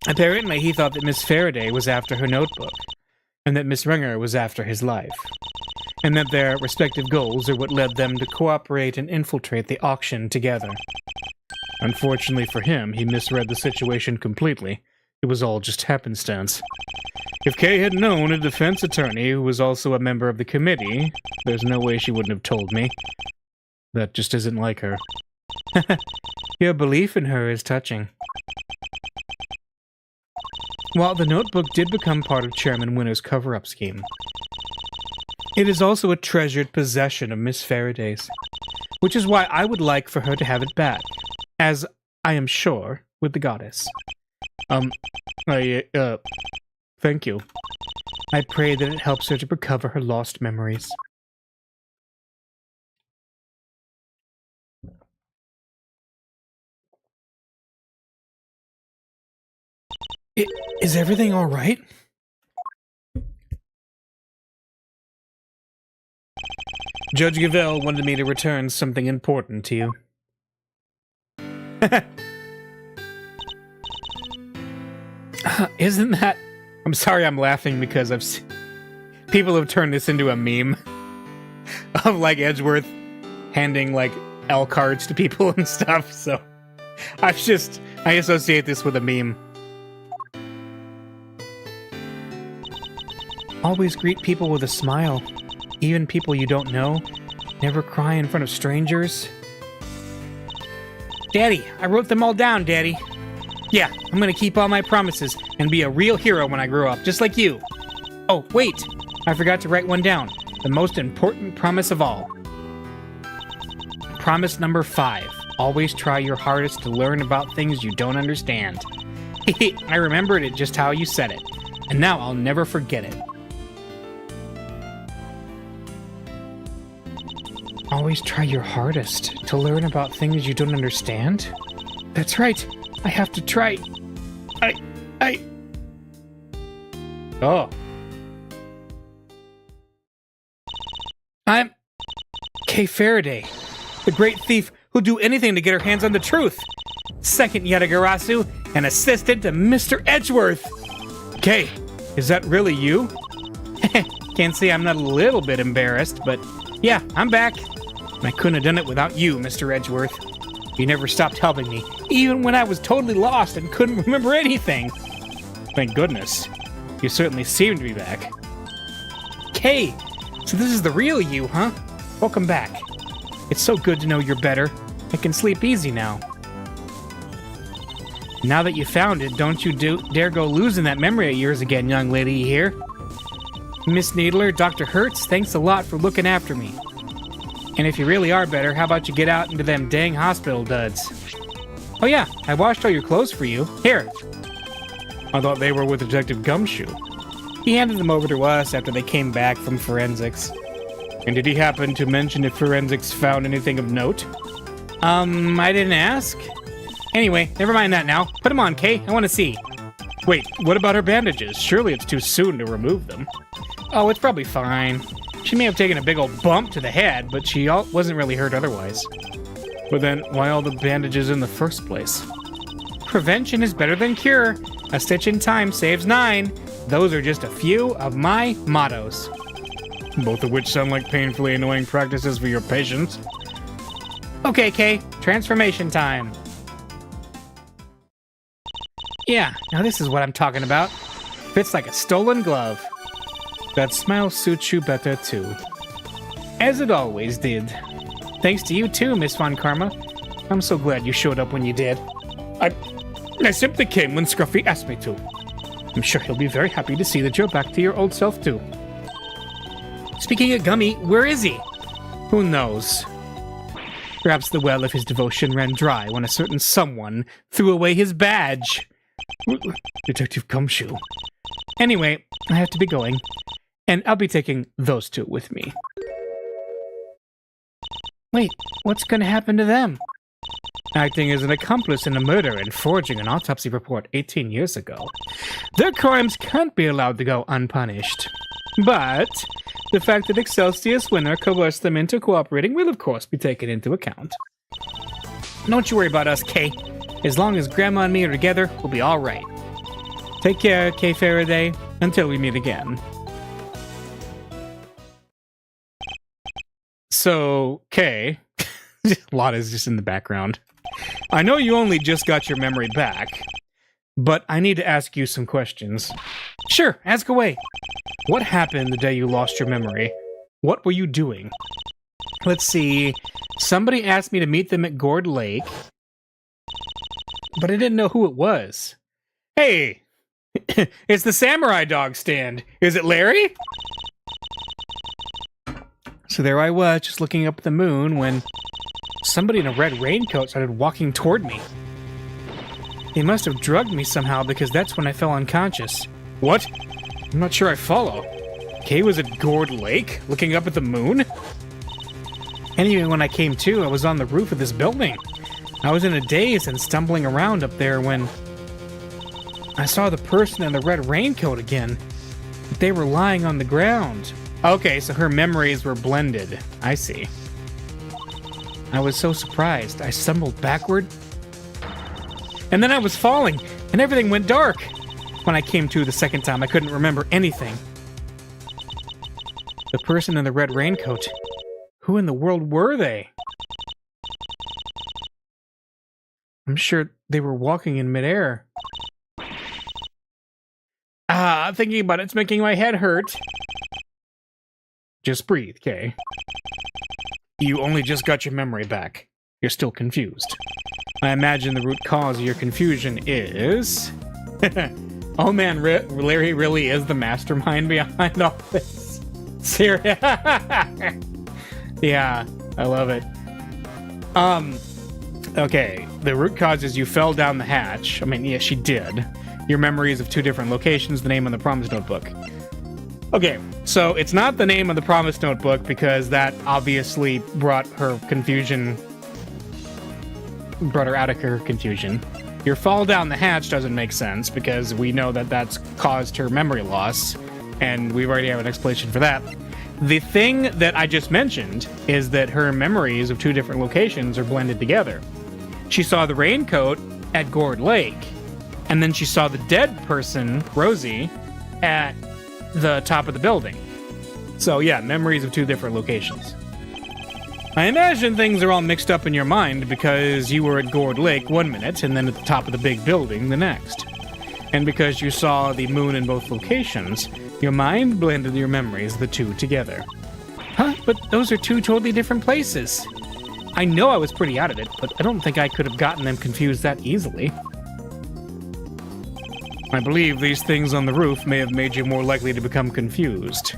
Apparently, he thought that Miss Faraday was after her notebook, and that Miss Ringer was after his life, and that their respective goals are what led them to cooperate and infiltrate the auction together. Unfortunately for him, he misread the situation completely. It was all just happenstance. If Kay had known a defense attorney who was also a member of the committee, there's no way she wouldn't have told me. That just isn't like her. Your belief in her is touching. While the notebook did become part of Chairman Winner's cover-up scheme, it is also a treasured possession of Miss Faraday's, which is why I would like for her to have it back, as I am sure with the goddess. Thank you. I pray that it helps her to recover her lost memories. Is everything all right? Judge Gavelle wanted me to return something important to you. Isn't that... I'm sorry I'm laughing because people have turned this into a meme of, like, Edgeworth handing, like, L cards to people and stuff, so... I associate this with a meme. Always greet people with a smile. Even people you don't know. Never cry in front of strangers. Daddy, I wrote them all down, Daddy. Yeah, I'm gonna keep all my promises and be a real hero when I grow up, just like you. Oh, wait! I forgot to write one down. The most important promise of all. Promise number 5. Always try your hardest to learn about things you don't understand. I remembered it just how you said it. And now I'll never forget it. Always try your hardest to learn about things you don't understand? That's right. I have to try. Oh. I'm Kay Faraday, the great thief who'll do anything to get her hands on the truth. Second Yatagarasu, and assistant to Mr. Edgeworth. Kay, is that really you? Can't say I'm not a little bit embarrassed, but yeah, I'm back. I couldn't have done it without you, Mr. Edgeworth. You never stopped helping me, even when I was totally lost and couldn't remember anything. Thank goodness. You certainly seem to be back. Kay, so this is the real you, huh? Welcome back. It's so good to know you're better. I can sleep easy now. Now that you found it, don't you dare go losing that memory of yours again, young lady, you hear? Miss Needler, Dr. Hertz, thanks a lot for looking after me. And if you really are better, how about you get out into them dang hospital duds? Oh yeah, I washed all your clothes for you. Here. I thought they were with Detective Gumshoe. He handed them over to us after they came back from forensics. And did he happen to mention if forensics found anything of note? I didn't ask. Anyway, never mind that now. Put them on, Kay. I want to see. Wait, what about her bandages? Surely it's too soon to remove them. Oh, it's probably fine. She may have taken a big old bump to the head, but she wasn't really hurt otherwise. But then, why all the bandages in the first place? Prevention is better than cure. A stitch in time saves 9. Those are just a few of my mottos. Both of which sound like painfully annoying practices for your patients. Okay, Kay. Transformation time. Yeah, now this is what I'm talking about. Fits like a stolen glove. That smile suits you better, too. As it always did. Thanks to you, too, Miss Von Karma. I'm so glad you showed up when you did. I simply came when Scruffy asked me to. I'm sure he'll be very happy to see that you're back to your old self, too. Speaking of Gummy, where is he? Who knows? Perhaps the well of his devotion ran dry when a certain someone threw away his badge. Detective Gumshoe. Anyway, I have to be going, and I'll be taking those two with me. Wait, what's going to happen to them? Acting as an accomplice in a murder and forging an autopsy report 18 years ago. Their crimes can't be allowed to go unpunished. But the fact that Excelsius Winner coerced them into cooperating will, of course, be taken into account. Don't you worry about us, Kay. As long as Grandma and me are together, we'll be all right. Take care, Kay Faraday, until we meet again. So, Kay, Lotta's just in the background. I know you only just got your memory back, but I need to ask you some questions. Sure, ask away. What happened the day you lost your memory? What were you doing? Let's see. Somebody asked me to meet them at Gourd Lake, but I didn't know who it was. Hey, it's the Samurai Dog stand. Is it Larry? So there I was, just looking up at the moon when somebody in a red raincoat started walking toward me. He must have drugged me somehow because that's when I fell unconscious. What? I'm not sure I follow. Kay was at Gourd Lake, looking up at the moon? Anyway, when I came to, I was on the roof of this building. I was in a daze and stumbling around up there when I saw the person in the red raincoat again. They were lying on the ground. Okay, so her memories were blended. I see. I was so surprised. I stumbled backward. And then I was falling, and everything went dark. When I came to the second time, I couldn't remember anything. The person in the red raincoat. Who in the world were they? I'm sure they were walking in midair. Thinking about it's making my head hurt. Just breathe, Kay. You only just got your memory back. You're still confused. I imagine the root cause of your confusion is... Oh man, Larry really is the mastermind behind all this. Seriously? Yeah, I love it. Okay, the root cause is you fell down the hatch. I mean, yes, she did. Your memories of two different locations, the name on the promise notebook. Okay, so it's not the name of the promise notebook because that obviously brought her confusion... brought her out of her confusion. Your fall down the hatch doesn't make sense because we know that that's caused her memory loss, and we already have an explanation for that. The thing that I just mentioned is that her memories of two different locations are blended together. She saw the raincoat at Gourd Lake, and then she saw the dead person, Rosie, at the top of the building. So yeah, memories of two different locations. I imagine things are all mixed up in your mind because you were at Gourd Lake one minute and then at the top of the big building the next. And because you saw the moon in both locations, your mind blended your memories of the two together. Huh? But those are two totally different places. I know I was pretty out of it, but I don't think I could have gotten them confused that easily. I believe these things on the roof may have made you more likely to become confused.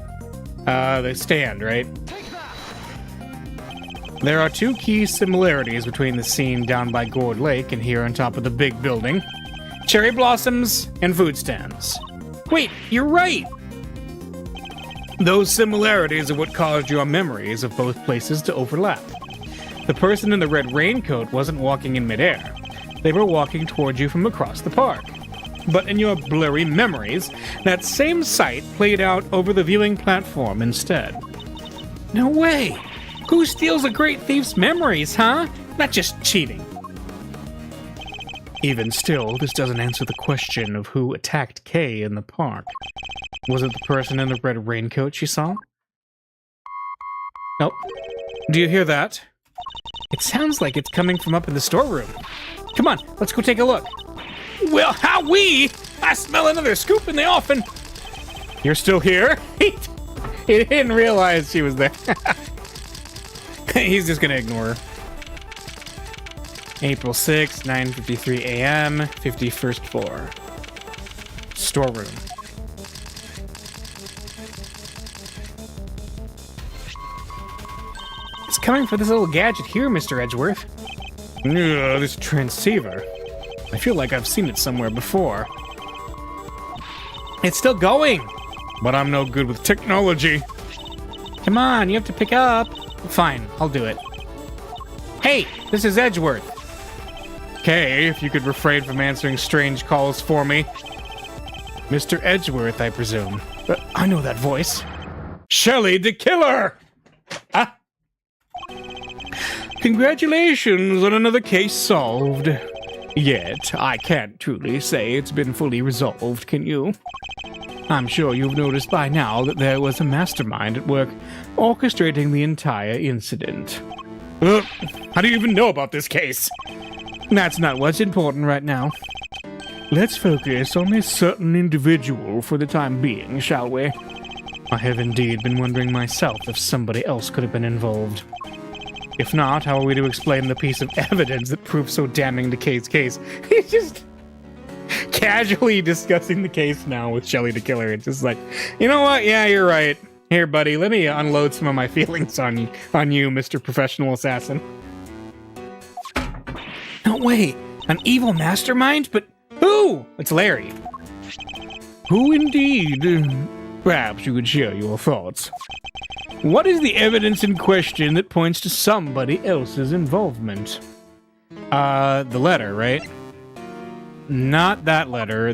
They stand, right? There are two key similarities between the scene down by Gourd Lake and here on top of the big building. Cherry blossoms and food stands. Wait, you're right! Those similarities are what caused your memories of both places to overlap. The person in the red raincoat wasn't walking in midair. They were walking towards you from across the park. But in your blurry memories, that same sight played out over the viewing platform instead. No way! Who steals a great thief's memories, huh? Not just cheating. Even still, this doesn't answer the question of who attacked Kay in the park. Was it the person in the red raincoat she saw? Nope. Do you hear that? It sounds like it's coming from up in the storeroom. Come on, let's go take a look. Well, howee! I smell another scoop in the offing. You're still here? He didn't realize she was there. He's just gonna ignore her. April 6th, 9:53 a.m., 51st floor. Storeroom. It's coming for this little gadget here, Mr. Edgeworth. Ugh, this transceiver. I feel like I've seen it somewhere before. It's still going! But I'm no good with technology. Come on, you have to pick up. Fine, I'll do it. Hey, this is Edgeworth. Okay, if you could refrain from answering strange calls for me. Mr. Edgeworth, I presume. I know that voice. Shelly the Killer! Ah. Congratulations on another case solved. Yet, I can't truly say it's been fully resolved, can you? I'm sure you've noticed by now that there was a mastermind at work orchestrating the entire incident. How do you even know about this case? That's not what's important right now. Let's focus on this certain individual for the time being, shall we? I have indeed been wondering myself if somebody else could have been involved. If not, how are we to explain the piece of evidence that proved so damning to Kay's case? He's just casually discussing the case now with Shelly the Killer. It's just like, you know what? Yeah, you're right. Here, buddy, let me unload some of my feelings on you, Mr. Professional Assassin. No way! An evil mastermind? But who? It's Larry. Who indeed? Perhaps you could share your thoughts. What is the evidence in question that points to somebody else's involvement? The letter, right? Not that letter,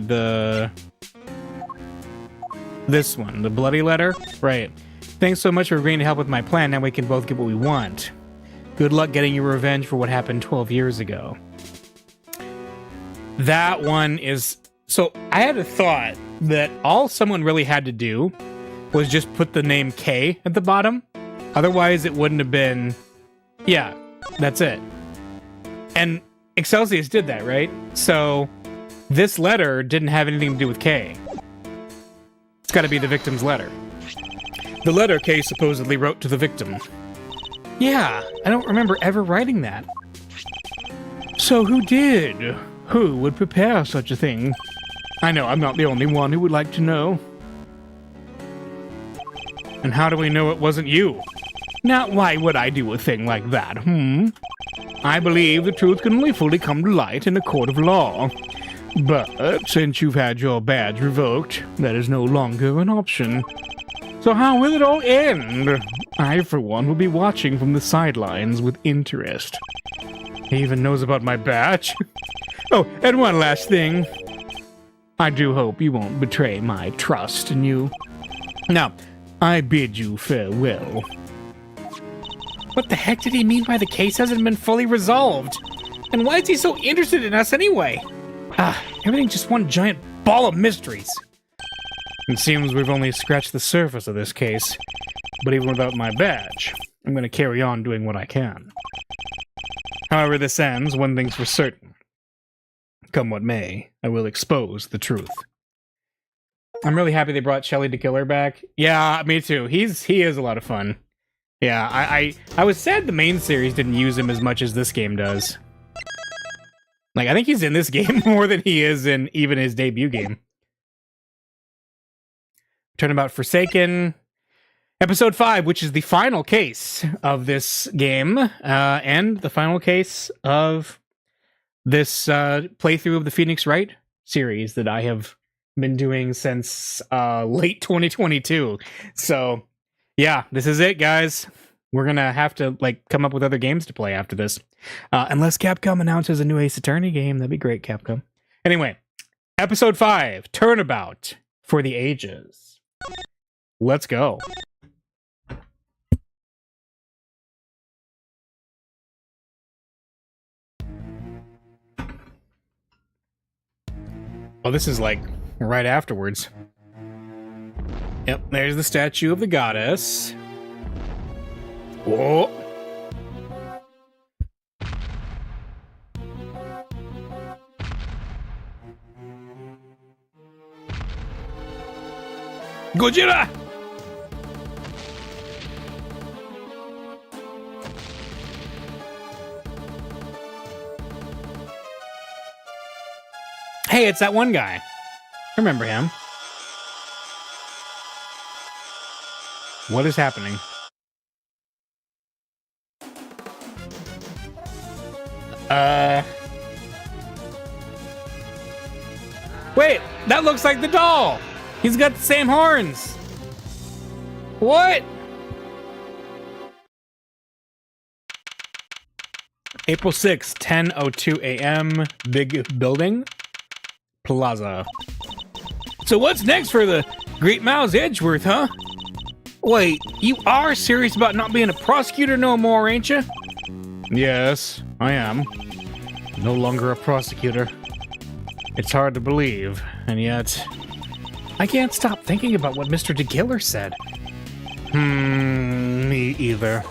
this one, the bloody letter? Right. Thanks so much for agreeing to help with my plan, now we can both get what we want. Good luck getting your revenge for what happened 12 years ago. That one is... So, I had a thought that all someone really had to do was just put the name K at the bottom. Otherwise, it wouldn't have been... Yeah, that's it. And Excelsius did that, right? So, this letter didn't have anything to do with K. It's gotta be the victim's letter. The letter K supposedly wrote to the victim. Yeah, I don't remember ever writing that. So who did? Who would prepare such a thing? I know I'm not the only one who would like to know. And how do we know it wasn't you? Now, why would I do a thing like that, I believe the truth can only fully come to light in a court of law. But since you've had your badge revoked, that is no longer an option. So how will it all end? I, for one, will be watching from the sidelines with interest. He even knows about my badge. Oh, and one last thing. I do hope you won't betray my trust in you. Now, I bid you farewell. What the heck did he mean by the case hasn't been fully resolved? And why is he so interested in us anyway? Everything's just one giant ball of mysteries. It seems we've only scratched the surface of this case. But even without my badge, I'm going to carry on doing what I can. However this ends, one thing's for certain. Come what may, I will expose the truth. I'm really happy they brought Shelly the Killer back. Yeah, me too. He is a lot of fun. Yeah, I was sad the main series didn't use him as much as this game does. Like, I think he's in this game more than he is in even his debut game. Turnabout Forsaken. Episode 5, which is the final case of this game, and the final case of this playthrough of the Phoenix Wright series that I have been doing since late 2022. So, yeah, this is it, guys. We're gonna have to come up with other games to play after this. Unless Capcom announces a new Ace Attorney game, that'd be great, Capcom. Anyway, episode 5, Turnabout for the ages. Let's go. Oh, this is like right afterwards. Yep, there's the statue of the goddess. Whoa. Gojira! Hey, it's that one guy. Remember him. What is happening? Wait, that looks like the doll. He's got the same horns. What? April 6th, 10:02 a.m. Big building. Plaza. So what's next for the Great Mouse Edgeworth, huh? Wait, you are serious about not being a prosecutor no more, ain't you? Yes, I am. No longer a prosecutor. It's hard to believe, and yet I can't stop thinking about what Mr. DeGiller said. Me either.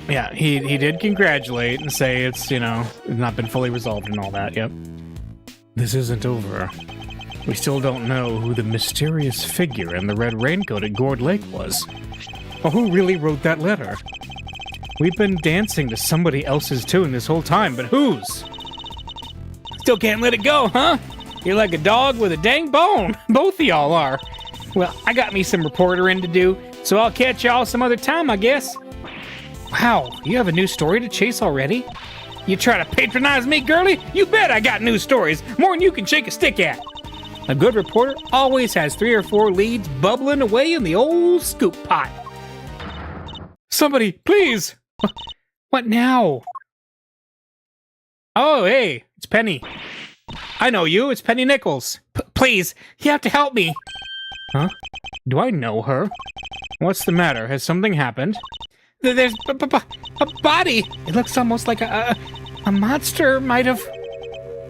Yeah, he did congratulate and say it's, you know, not been fully resolved and all that, yep. This isn't over. We still don't know who the mysterious figure in the red raincoat at Gourd Lake was. Or who really wrote that letter. We've been dancing to somebody else's tune this whole time, but whose? Still can't let it go, huh? You're like a dog with a dang bone. Both of y'all are. Well, I got me some reportering to do, so I'll catch y'all some other time, I guess. Wow, you have a new story to chase already? You try to patronize me, girlie? You bet I got news stories, more than you can shake a stick at. A good reporter always has 3 or 4 leads bubbling away in the old scoop pot. Somebody, please! What now? Oh, hey, it's Penny. I know you, it's Penny Nichols. Please, you have to help me. Huh? Do I know her? What's the matter? Has something happened? There's a body. It looks almost like a monster might have...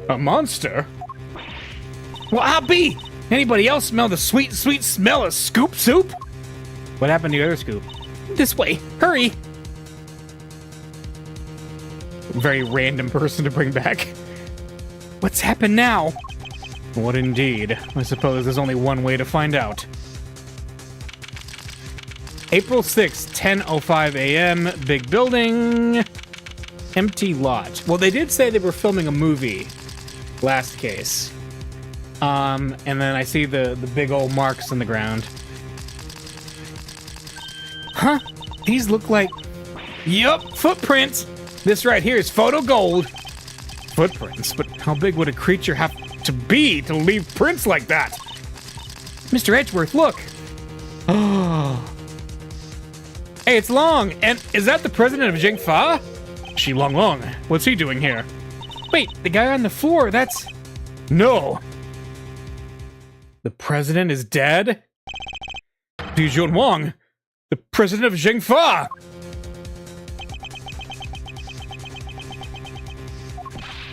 A monster? Well, I'll be. Anybody else smell the sweet, sweet smell of scoop soup? What happened to your other scoop? This way. Hurry. Very random person to bring back. What's happened now? What indeed? I suppose there's only one way to find out. April 6th, 10:05 a.m. Big building. Empty lot. Well, they did say they were filming a movie. Last case. And then I see the big old marks in the ground. Huh? These look like... Yup, footprints! This right here is photo gold. Footprints? But how big would a creature have to be to leave prints like that? Mr. Edgeworth, look! Oh... Hey, it's Long, and is that the president of TftA? Shi Long Long. What's he doing here? Wait, the guy on the floor, that's... No. The president is dead? Dijun Wang, the president of TftA.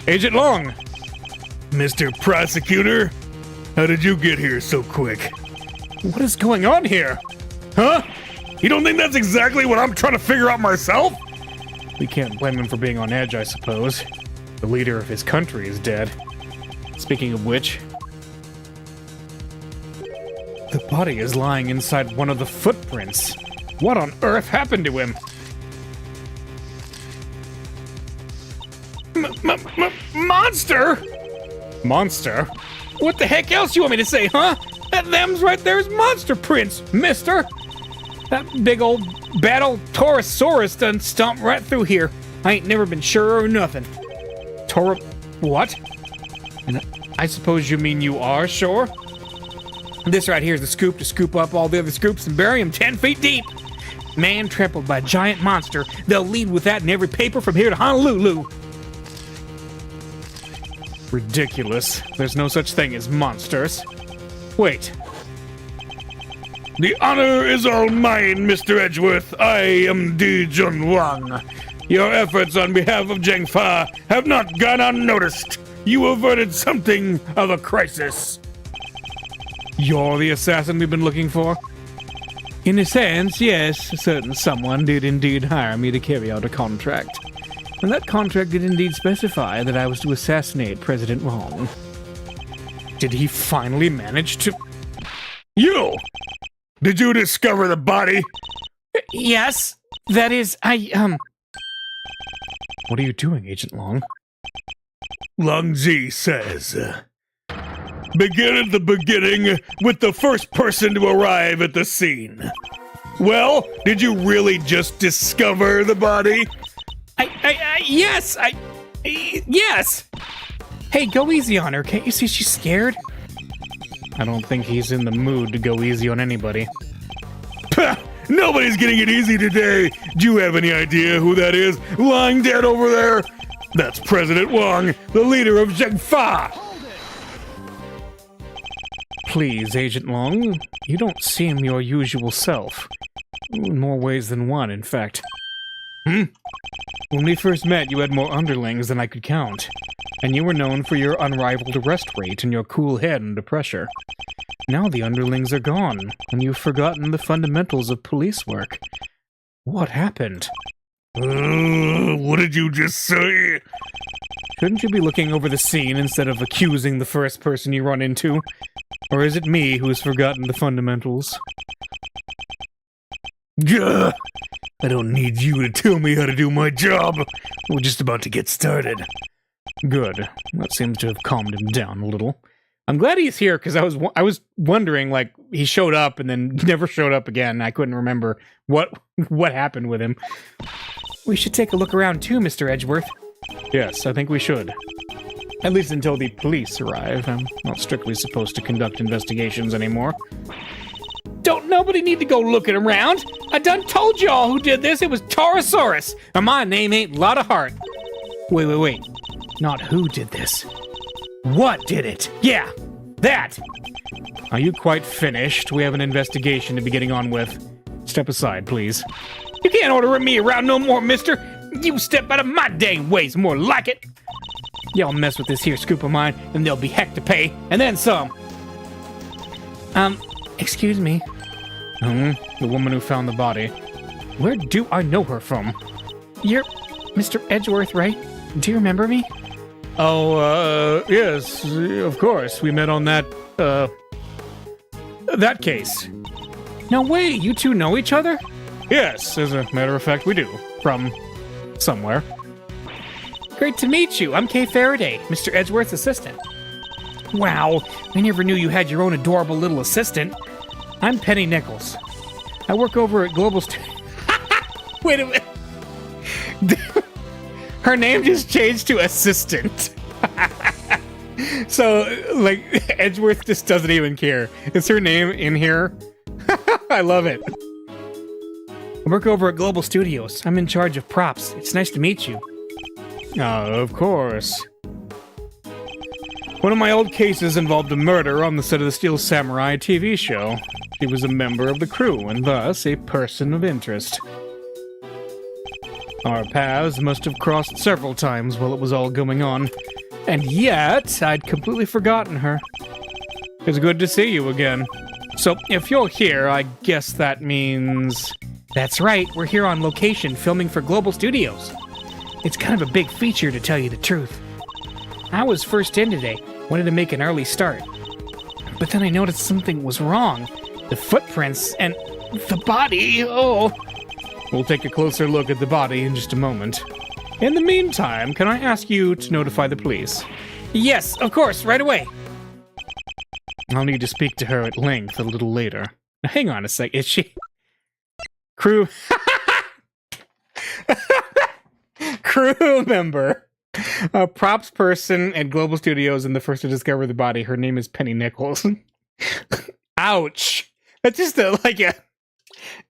Agent Long. Mr. Prosecutor, how did you get here so quick? What is going on here? Huh? You don't think that's exactly what I'm trying to figure out myself? We can't blame him for being on edge, I suppose. The leader of his country is dead. Speaking of which... The body is lying inside one of the footprints. What on earth happened to him? Monster? Monster? What the heck else you want me to say, huh? That them's right there is monster prints, mister! That big old bad old Taurosaurus done stomped right through here. I ain't never been sure or nothing. What? And I suppose you mean you are sure? This right here is the scoop to scoop up all the other scoops and bury them 10 feet deep. Man trampled by a giant monster. They'll lead with that in every paper from here to Honolulu. Ridiculous. There's no such thing as monsters. Wait. The honor is all mine, Mr. Edgeworth. I am Dijun Wang. Your efforts on behalf of TftA have not gone unnoticed. You averted something of a crisis. You're the assassin we've been looking for? In a sense, yes. A certain someone did indeed hire me to carry out a contract. And that contract did indeed specify that I was to assassinate President Wong. Did he finally manage to... You! Did you discover the body? Yes. That is, What are you doing, Agent Long? Long Ji says, begin at the beginning with the first person to arrive at the scene. Well, did you really just discover the body? Yes, yes! Hey, go easy on her, can't you see she's scared? I don't think he's in the mood to go easy on anybody. Pah! Nobody's getting it easy today! Do you have any idea who that is lying dead over there? That's President Wong, the leader of TftA! Please, Agent Long, you don't seem your usual self. In more ways than one, in fact. When we first met, you had more underlings than I could count. And you were known for your unrivaled arrest rate and your cool head under pressure. Now the underlings are gone, and you've forgotten the fundamentals of police work. What happened? What did you just say? Shouldn't you be looking over the scene instead of accusing the first person you run into? Or is it me who's forgotten the fundamentals? Gah! I don't need you to tell me how to do my job. We're just about to get started. Good. That seems to have calmed him down a little. I'm glad he's here, because I was wondering, like, he showed up and then never showed up again. I couldn't remember what happened with him. We should take a look around too, Mr. Edgeworth. Yes, I think we should. At least until the police arrive. I'm not strictly supposed to conduct investigations anymore. Don't nobody need to go looking around. I done told y'all who did this. It was Taurosaurus. And my name ain't Lotta Hart. Wait. Not who did this. What did it? Yeah, that! Are you quite finished? We have an investigation to be getting on with. Step aside, please. You can't order me around no more, mister! You step out of my dang ways, more like it! Y'all mess with this here scoop of mine, and there'll be heck to pay, and then some! Excuse me? The woman who found the body. Where do I know her from? You're Mr. Edgeworth, right? Do you remember me? Oh, yes, of course. We met on that case. No way, you two know each other? Yes, as a matter of fact, we do. From somewhere. Great to meet you. I'm Kay Faraday, Mr. Edgeworth's assistant. Wow, I never knew you had your own adorable little assistant. I'm Penny Nichols. I work over at Global Wait a minute. Her name just changed to assistant. So, like, Edgeworth just doesn't even care. Is her name in here? I love it. I work over at Global Studios. I'm in charge of props. It's nice to meet you. Of course. One of my old cases involved a murder on the set of the Steel Samurai TV show. She was a member of the crew, and thus a person of interest. Our paths must have crossed several times while it was all going on. And yet, I'd completely forgotten her. It's good to see you again. So, if you're here, I guess that means... That's right, we're here on location filming for Global Studios. It's kind of a big feature, to tell you the truth. I was first in today, wanted to make an early start. But then I noticed something was wrong. The footprints and the body, oh... We'll take a closer look at the body in just a moment. In the meantime, can I ask you to notify the police? Yes, of course, right away. I'll need to speak to her at length a little later. Now, hang on a sec, is she... Crew... Crew member. A props person at Global Studios and the first to discover the body. Her name is Penny Nichols. Ouch. That's just like a...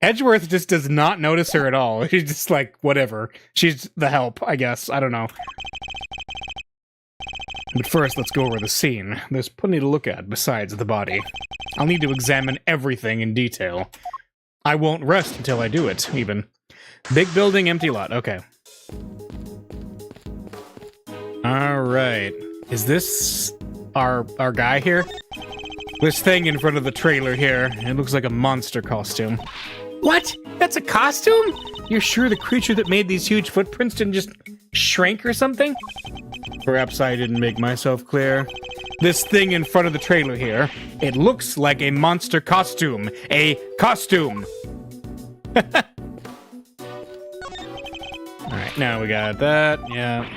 Edgeworth just does not notice her at all. He's just like, whatever. She's the help, I guess. I don't know. But first, let's go over the scene. There's plenty to look at besides the body. I'll need to examine everything in detail. I won't rest until I do it, even. Big building, empty lot. Okay. Alright. is this our guy here? This thing in front of the trailer here, it looks like a monster costume. What? That's a costume? You're sure the creature that made these huge footprints didn't just shrink or something? Perhaps I didn't make myself clear. This thing in front of the trailer here, it looks like a monster costume. A costume! Alright, now we got that, yeah.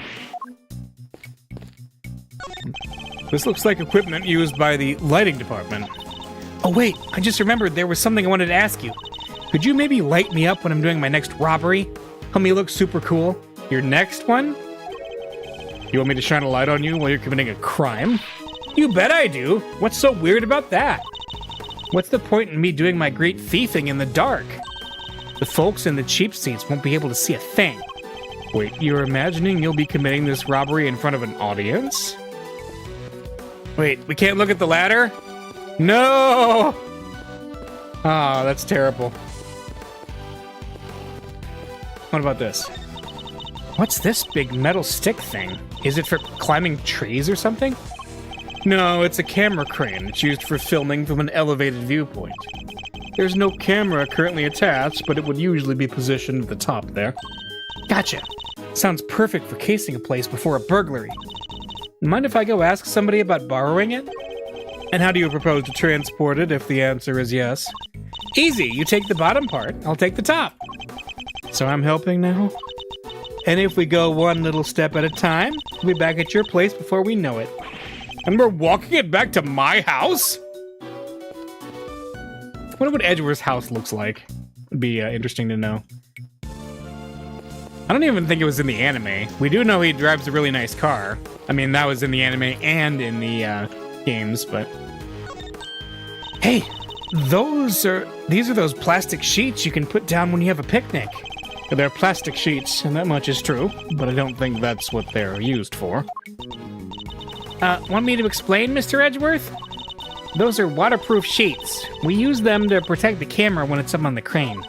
This looks like equipment used by the lighting department. Oh wait, I just remembered there was something I wanted to ask you. Could you maybe light me up when I'm doing my next robbery? Help me look super cool. Your next one? You want me to shine a light on you while you're committing a crime? You bet I do. What's so weird about that? What's the point in me doing my great thieving in the dark? The folks in the cheap seats won't be able to see a thing. Wait, you're imagining you'll be committing this robbery in front of an audience? Wait, we can't look at the ladder? No! Ah, that's terrible. What about this? What's this big metal stick thing? Is it for climbing trees or something? No, it's a camera crane. It's used for filming from an elevated viewpoint. There's no camera currently attached, but it would usually be positioned at the top there. Gotcha. Sounds perfect for casing a place before a burglary. Mind if I go ask somebody about borrowing it? And how do you propose to transport it if the answer is yes? Easy, you take the bottom part, I'll take the top. So I'm helping now? And if we go one little step at a time, we'll be back at your place before we know it. And we're walking it back to my house? I wonder what Edgeworth's house looks like. It'd be interesting to know. I don't even think it was in the anime. We do know he drives a really nice car. I mean, that was in the anime and in the games, but... Hey, these are those plastic sheets you can put down when you have a picnic. They're plastic sheets, and that much is true, but I don't think that's what they're used for. Want me to explain, Mr. Edgeworth? Those are waterproof sheets. We use them to protect the camera when it's up on the crane.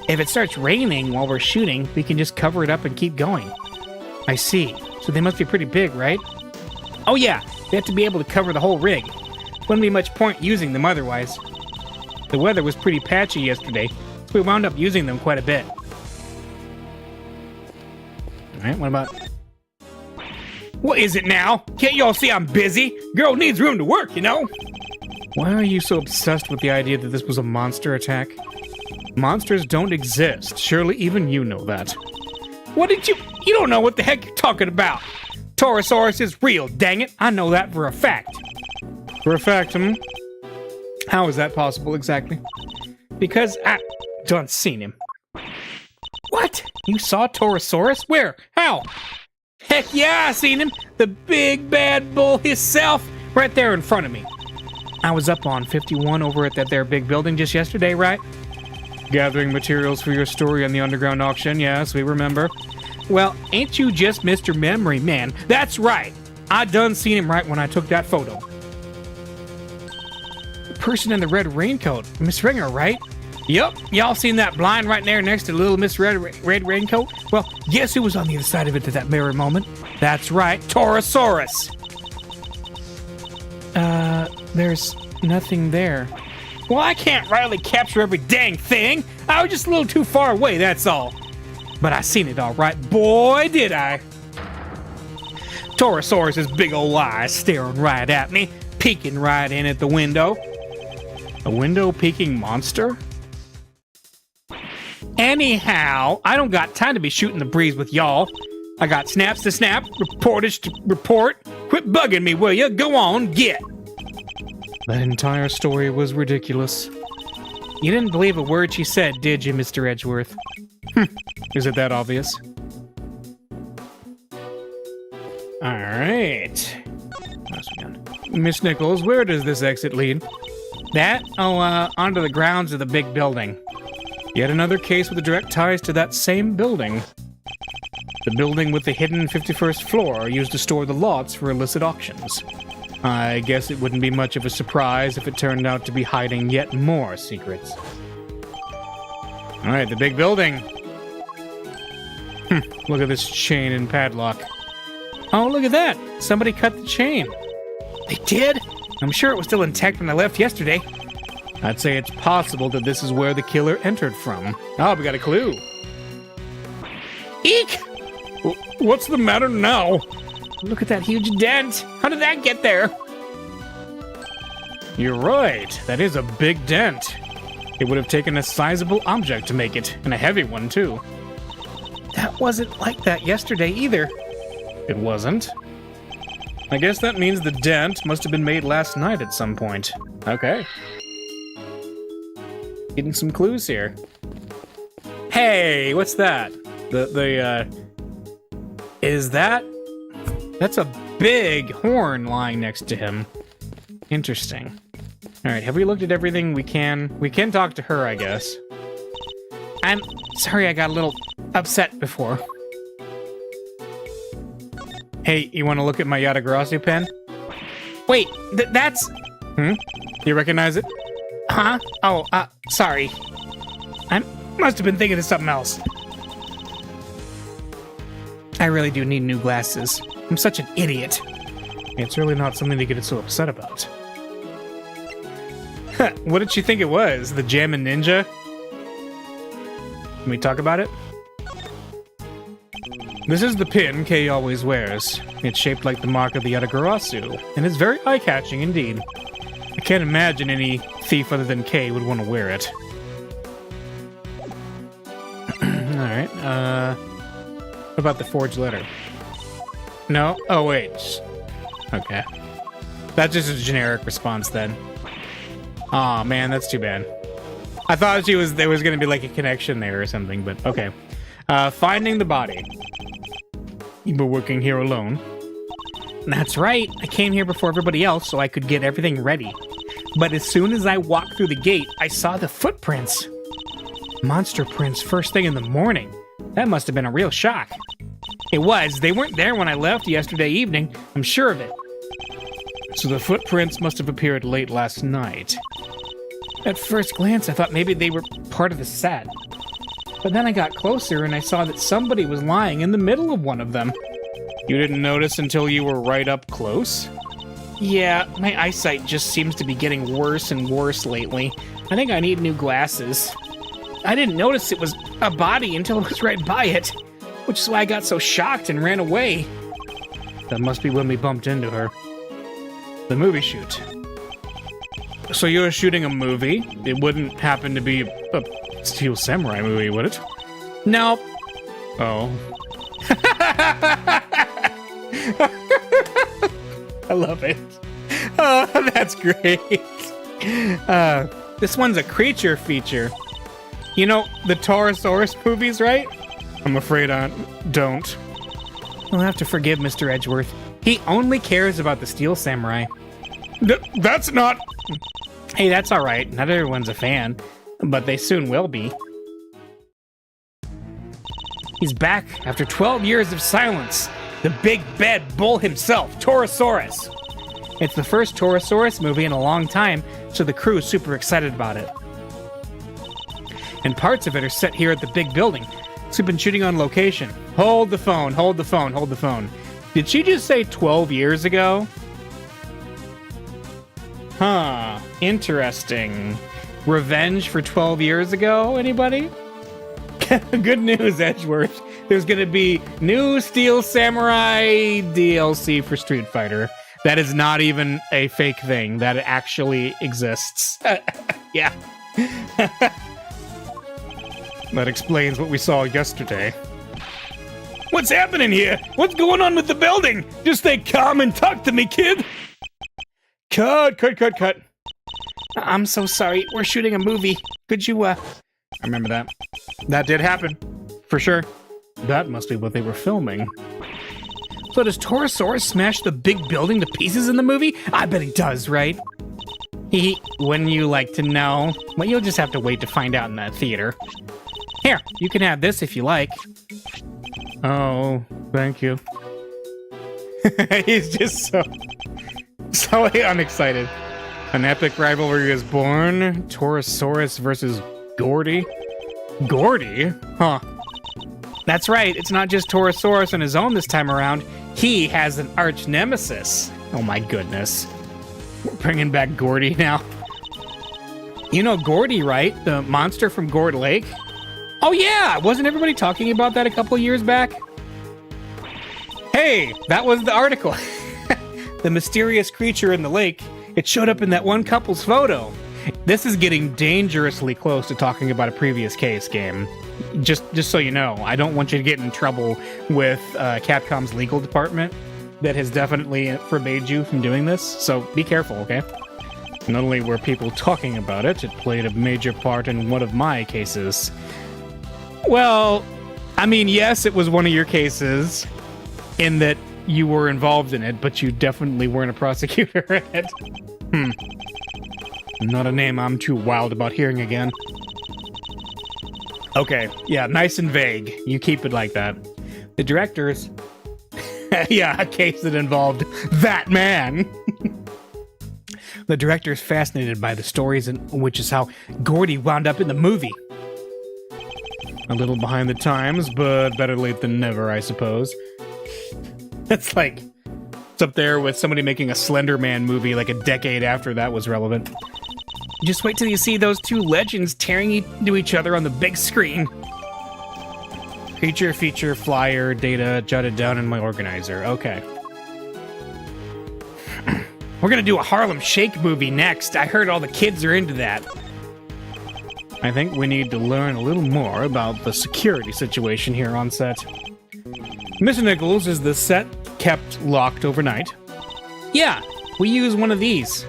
If it starts raining while we're shooting, we can just cover it up and keep going. I see. So they must be pretty big, right? Oh yeah, they have to be able to cover the whole rig. Wouldn't be much point using them otherwise. The weather was pretty patchy yesterday, so we wound up using them quite a bit. Alright, what about... What is it now? Can't y'all see I'm busy? Girl needs room to work, you know? Why are you so obsessed with the idea that this was a monster attack? Monsters don't exist. Surely even you know that. What did you... You don't know what the heck you're talking about. Torosaurus is real, dang it. I know that for a fact. For a fact, How is that possible exactly? Because I done seen him. What? You saw Torosaurus? Where? How? Heck yeah, I seen him. The big bad bull himself. Right there in front of me. I was up on 51 over at that there big building just yesterday, right? Gathering materials for your story on the underground auction, yes, we remember. Well, ain't you just Mr. Memory Man? That's right. I done seen him right when I took that photo. The person in the red raincoat, Miss Ringer, right? Yup, y'all seen that blind right there next to little Miss Red Raincoat? Well, guess who was on the other side of it at that very moment? That's right, Torosaurus. There's nothing there. Well, I can't rightly capture every dang thing. I was just a little too far away, that's all. But I seen it all right. Boy, did I. Torosaurus's big old eyes staring right at me, peeking right in at the window. A window-peeking monster? Anyhow, I don't got time to be shooting the breeze with y'all. I got snaps to snap, reportage to report. Quit bugging me, will ya? Go on, get. That entire story was ridiculous. You didn't believe a word she said, did you, Mr. Edgeworth? Is it that obvious? Alright. Miss Nichols, where does this exit lead? That? Oh, onto the grounds of the big building. Yet another case with direct ties to that same building. The building with the hidden 51st floor used to store the lots for illicit auctions. I guess it wouldn't be much of a surprise if it turned out to be hiding yet more secrets. Alright, the big building. Look at this chain and padlock. Oh, look at that. Somebody cut the chain. They did? I'm sure it was still intact when I left yesterday. I'd say it's possible that this is where the killer entered from. Oh, we got a clue. Eek! What's the matter now? Look at that huge dent. How did that get there? You're right. That is a big dent. It would have taken a sizable object to make it, and a heavy one, too. That wasn't like that yesterday, either. It wasn't? I guess that means the dent must have been made last night at some point. Okay. Getting some clues here. Hey, what's that? Is that? That's a big horn lying next to him. Interesting. Alright, have we looked at everything we can? We can talk to her, I guess. I'm sorry I got a little upset before. Hey, you want to look at my Yatagarasu pen? Wait, that's... You recognize it? Huh? Oh, sorry. I must have been thinking of something else. I really do need new glasses. I'm such an idiot. It's really not something to get so upset about. What did she think it was? The Jammin' Ninja? Can we talk about it? This is the pin Kei always wears. It's shaped like the mark of the Yatagarasu, and it's very eye-catching indeed. I can't imagine any thief other than Kei would want to wear it. Alright, what about the forged letter? No? Oh, wait. Okay. That's just a generic response then. Aw, man, that's too bad. I thought there was gonna be like a connection there or something, but okay. Finding the body. You were working here alone? That's right. I came here before everybody else so I could get everything ready. But as soon as I walked through the gate, I saw the footprints. Monster prints first thing in the morning. That must have been a real shock. It was. They weren't there when I left yesterday evening. I'm sure of it. So the footprints must have appeared late last night. At first glance, I thought maybe they were part of the set. But then I got closer and I saw that somebody was lying in the middle of one of them. You didn't notice until you were right up close? Yeah, my eyesight just seems to be getting worse and worse lately. I think I need new glasses. I didn't notice it was a body until I was right by it, which is why I got so shocked and ran away. That must be when we bumped into her. The movie shoot. So you're shooting a movie? It wouldn't happen to be a Steel Samurai movie, would it? No. Oh. I love it. Oh, that's great. This one's a creature feature. You know the Taurosaurus movies, right? I'm afraid I don't. You'll have to forgive Mr. Edgeworth. He only cares about the Steel Samurai. That's not... Hey, that's alright. Not everyone's a fan, but they soon will be. He's back after 12 years of silence. The big bad bull himself, Taurosaurus. It's the first Taurosaurus movie in a long time, so the crew's super excited about it. And parts of it are set here at the big building, so we've been shooting on location. Hold the phone, hold the phone, hold the phone. Did she just say 12 years ago? Huh, interesting. Revenge for 12 years ago, anybody? Good news, Edgeworth. There's gonna be new Steel Samurai DLC for Street Fighter. That is not even a fake thing. That actually exists. Yeah. That explains what we saw yesterday. What's happening here? What's going on with the building? Just stay calm and talk to me, kid. Cut. I'm so sorry. We're shooting a movie. Could you, I remember that. That did happen. For sure. That must be what they were filming. So does Taurosaurus smash the big building to pieces in the movie? I bet he does, right? Wouldn't you like to know? Well, you'll just have to wait to find out in that theater. Here, you can have this if you like. Oh, thank you. He's just so unexcited. An epic rivalry is born. Taurosaurus versus Gordy. Gordy? Huh. That's right, it's not just Taurosaurus on his own this time around. he has an arch nemesis. Oh my goodness. We're bringing back Gordy now. You know Gordy, right? The monster from Gourd Lake? Oh yeah! Wasn't everybody talking about that a couple of years back? Hey, that was the article. The mysterious creature in the lake. It showed up in that one couple's photo. This is getting dangerously close to talking about a previous case, game. Just so you know, I don't want you to get in trouble with Capcom's legal department that has definitely forbade you from doing this, so be careful, okay? Not only were people talking about it, it played a major part in one of my cases. Well, I mean, yes, it was one of your cases, in that you were involved in it, but you definitely weren't a prosecutor in it. Not a name I'm too wild about hearing again. Okay, yeah, nice and vague. You keep it like that. The directors... yeah, a case that involved that man. The director's fascinated by the stories, which is how Gordy wound up in the movie. A little behind the times, but better late than never, I suppose. It's like... It's up there with somebody making a Slender Man movie like a decade after that was relevant. Just wait till you see those two legends tearing into each other on the big screen. Creature, feature, flyer, data, jotted down in my organizer. Okay. We're gonna do a Harlem Shake movie next. I heard all the kids are into that. I think we need to learn a little more about the security situation here on set. Mr. Nichols, is the set kept locked overnight? Yeah, we use one of these.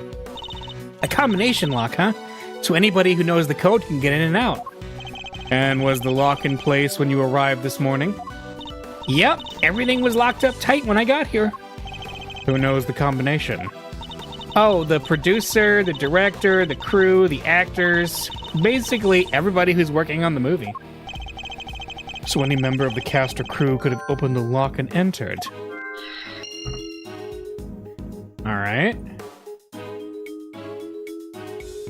A combination lock, huh? So anybody who knows the code can get in and out. And was the lock in place when you arrived this morning? Yep, everything was locked up tight when I got here. Who knows the combination? Oh, the producer, the director, the crew, the actors. Basically, everybody who's working on the movie. So any member of the cast or crew could have opened the lock and entered. Alright.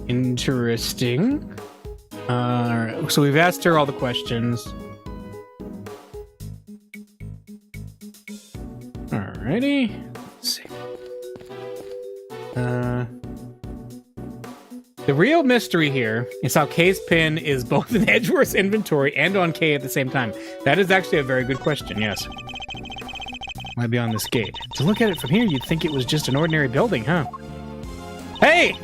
Interesting. Alright, so we've asked her all the questions. Alrighty. Let's see. The real mystery here is how K's pin is both in Edgeworth's inventory and on K at the same time. That is actually a very good question, yes. Might be on this gate. To look at it from here, you'd think it was just an ordinary building, huh? Hey!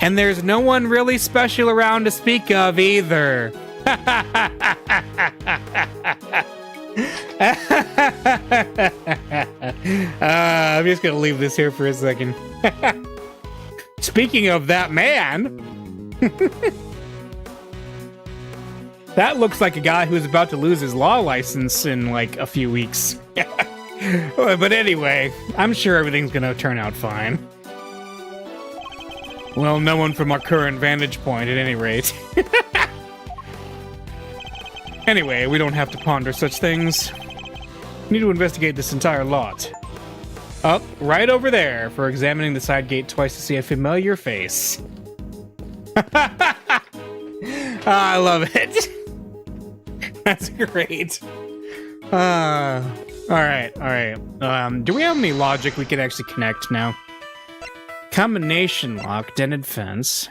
And there's no one really special around to speak of either. I'm just gonna leave this here for a second. Speaking of that man, that looks like a guy who's about to lose his law license in like a few weeks. But anyway, I'm sure everything's gonna turn out fine. Well, no one from our current vantage point at any rate. Anyway, we don't have to ponder such things. We need to investigate this entire lot. Up, right over there, for examining the side gate twice to see a familiar face. I love it. That's great. Alright. Do we have any logic we can actually connect now? Combination lock, dented fence,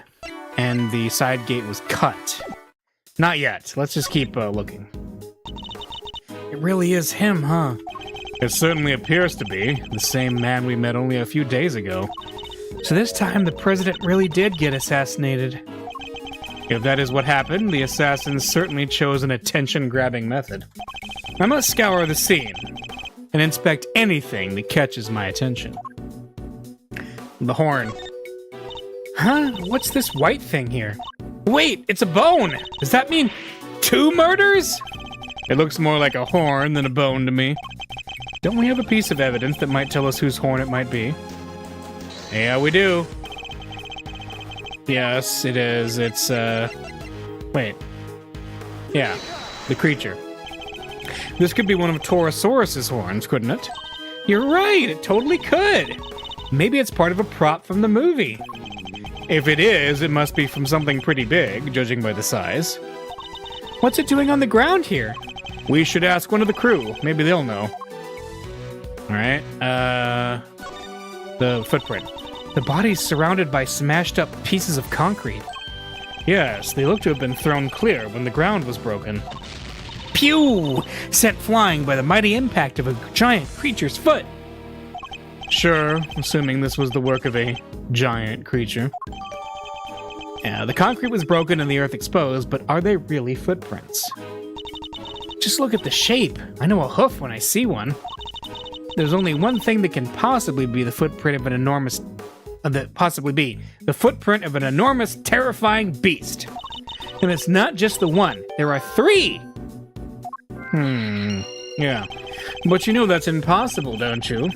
and the side gate was cut. Not yet. Let's just keep looking. It really is him, huh? It certainly appears to be. The same man we met only a few days ago. So this time the president really did get assassinated. If that is what happened, the assassins certainly chose an attention-grabbing method. I must scour the scene and inspect anything that catches my attention. The horn. Huh? What's this white thing here? Wait, it's a bone! Does that mean 2 murders? It looks more like a horn than a bone to me. Don't we have a piece of evidence that might tell us whose horn it might be? Yeah, we do. Yes, it is. It's, wait. Yeah, the creature. This could be one of Torosaurus's horns, couldn't it? You're right, it totally could. Maybe it's part of a prop from the movie. If it is, it must be from something pretty big, judging by the size. What's it doing on the ground here? We should ask one of the crew. Maybe they'll know. Alright, the footprint. The body's surrounded by smashed up pieces of concrete. Yes, they look to have been thrown clear when the ground was broken. Pew! Sent flying by the mighty impact of a giant creature's foot. Sure, assuming this was the work of a giant creature. Yeah, the concrete was broken and the earth exposed, but are they really footprints? Just look at the shape. I know a hoof when I see one. There's only one thing that can possibly be the footprint of an enormous... the footprint of an enormous, terrifying beast. And it's not just the one. There are 3! Yeah. But you know that's impossible, don't you?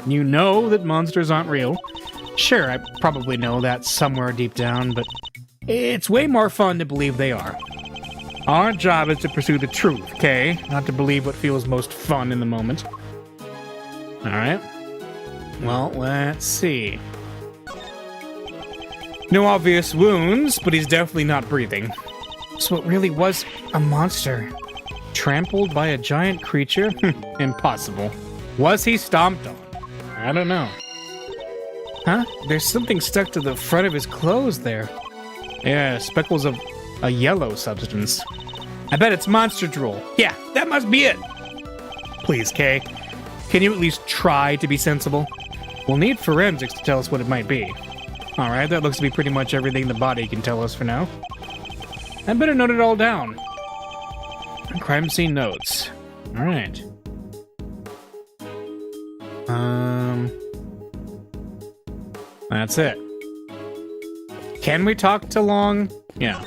You know that monsters aren't real. Sure, I probably know that somewhere deep down, but it's way more fun to believe they are. Our job is to pursue the truth, okay? Not to believe what feels most fun in the moment. Alright. Well, let's see. No obvious wounds, but he's definitely not breathing. So it really was a monster. Trampled by a giant creature? Impossible. Was he stomped on? I don't know. Huh? There's something stuck to the front of his clothes there. Yeah, speckles of a yellow substance. I bet it's monster drool. Yeah, that must be it. Please, Kay. Can you at least try to be sensible? We'll need forensics to tell us what it might be. Alright, that looks to be pretty much everything the body can tell us for now. I better note it all down. Crime scene notes. Alright. That's it. Can we talk to Long? Yeah.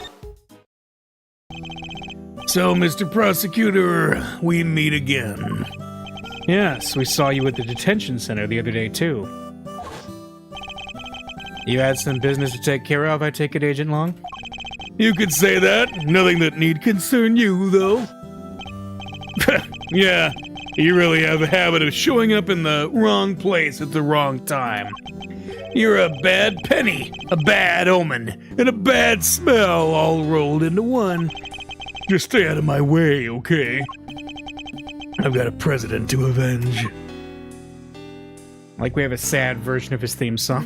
So, Mr. Prosecutor, we meet again. Yes, we saw you at the detention center the other day, too. You had some business to take care of, I take it, Agent Long? You could say that. Nothing that need concern you, though. Yeah, you really have a habit of showing up in the wrong place at the wrong time. You're a bad penny, a bad omen, and a bad smell all rolled into one. Just stay out of my way, okay? I've got a president to avenge. Like we have a sad version of his theme song.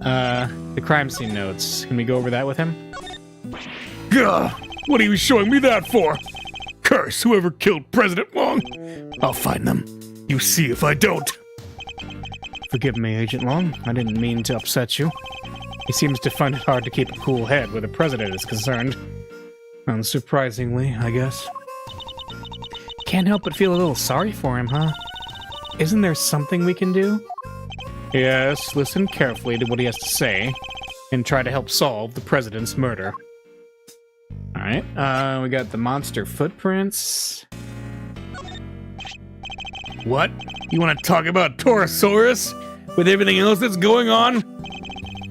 The crime scene notes. Can we go over that with him? Gah! What are you showing me that for? Curse whoever killed President Long. I'll find them. You see if I don't. Forgive me, Agent Long. I didn't mean to upset you. He seems to find it hard to keep a cool head where the president is concerned. Unsurprisingly, I guess. Can't help but feel a little sorry for him, huh? Isn't there something we can do? Yes, listen carefully to what he has to say, and try to help solve the president's murder. Alright, we got the monster footprints. What? You want to talk about Torosaurus? With everything else that's going on?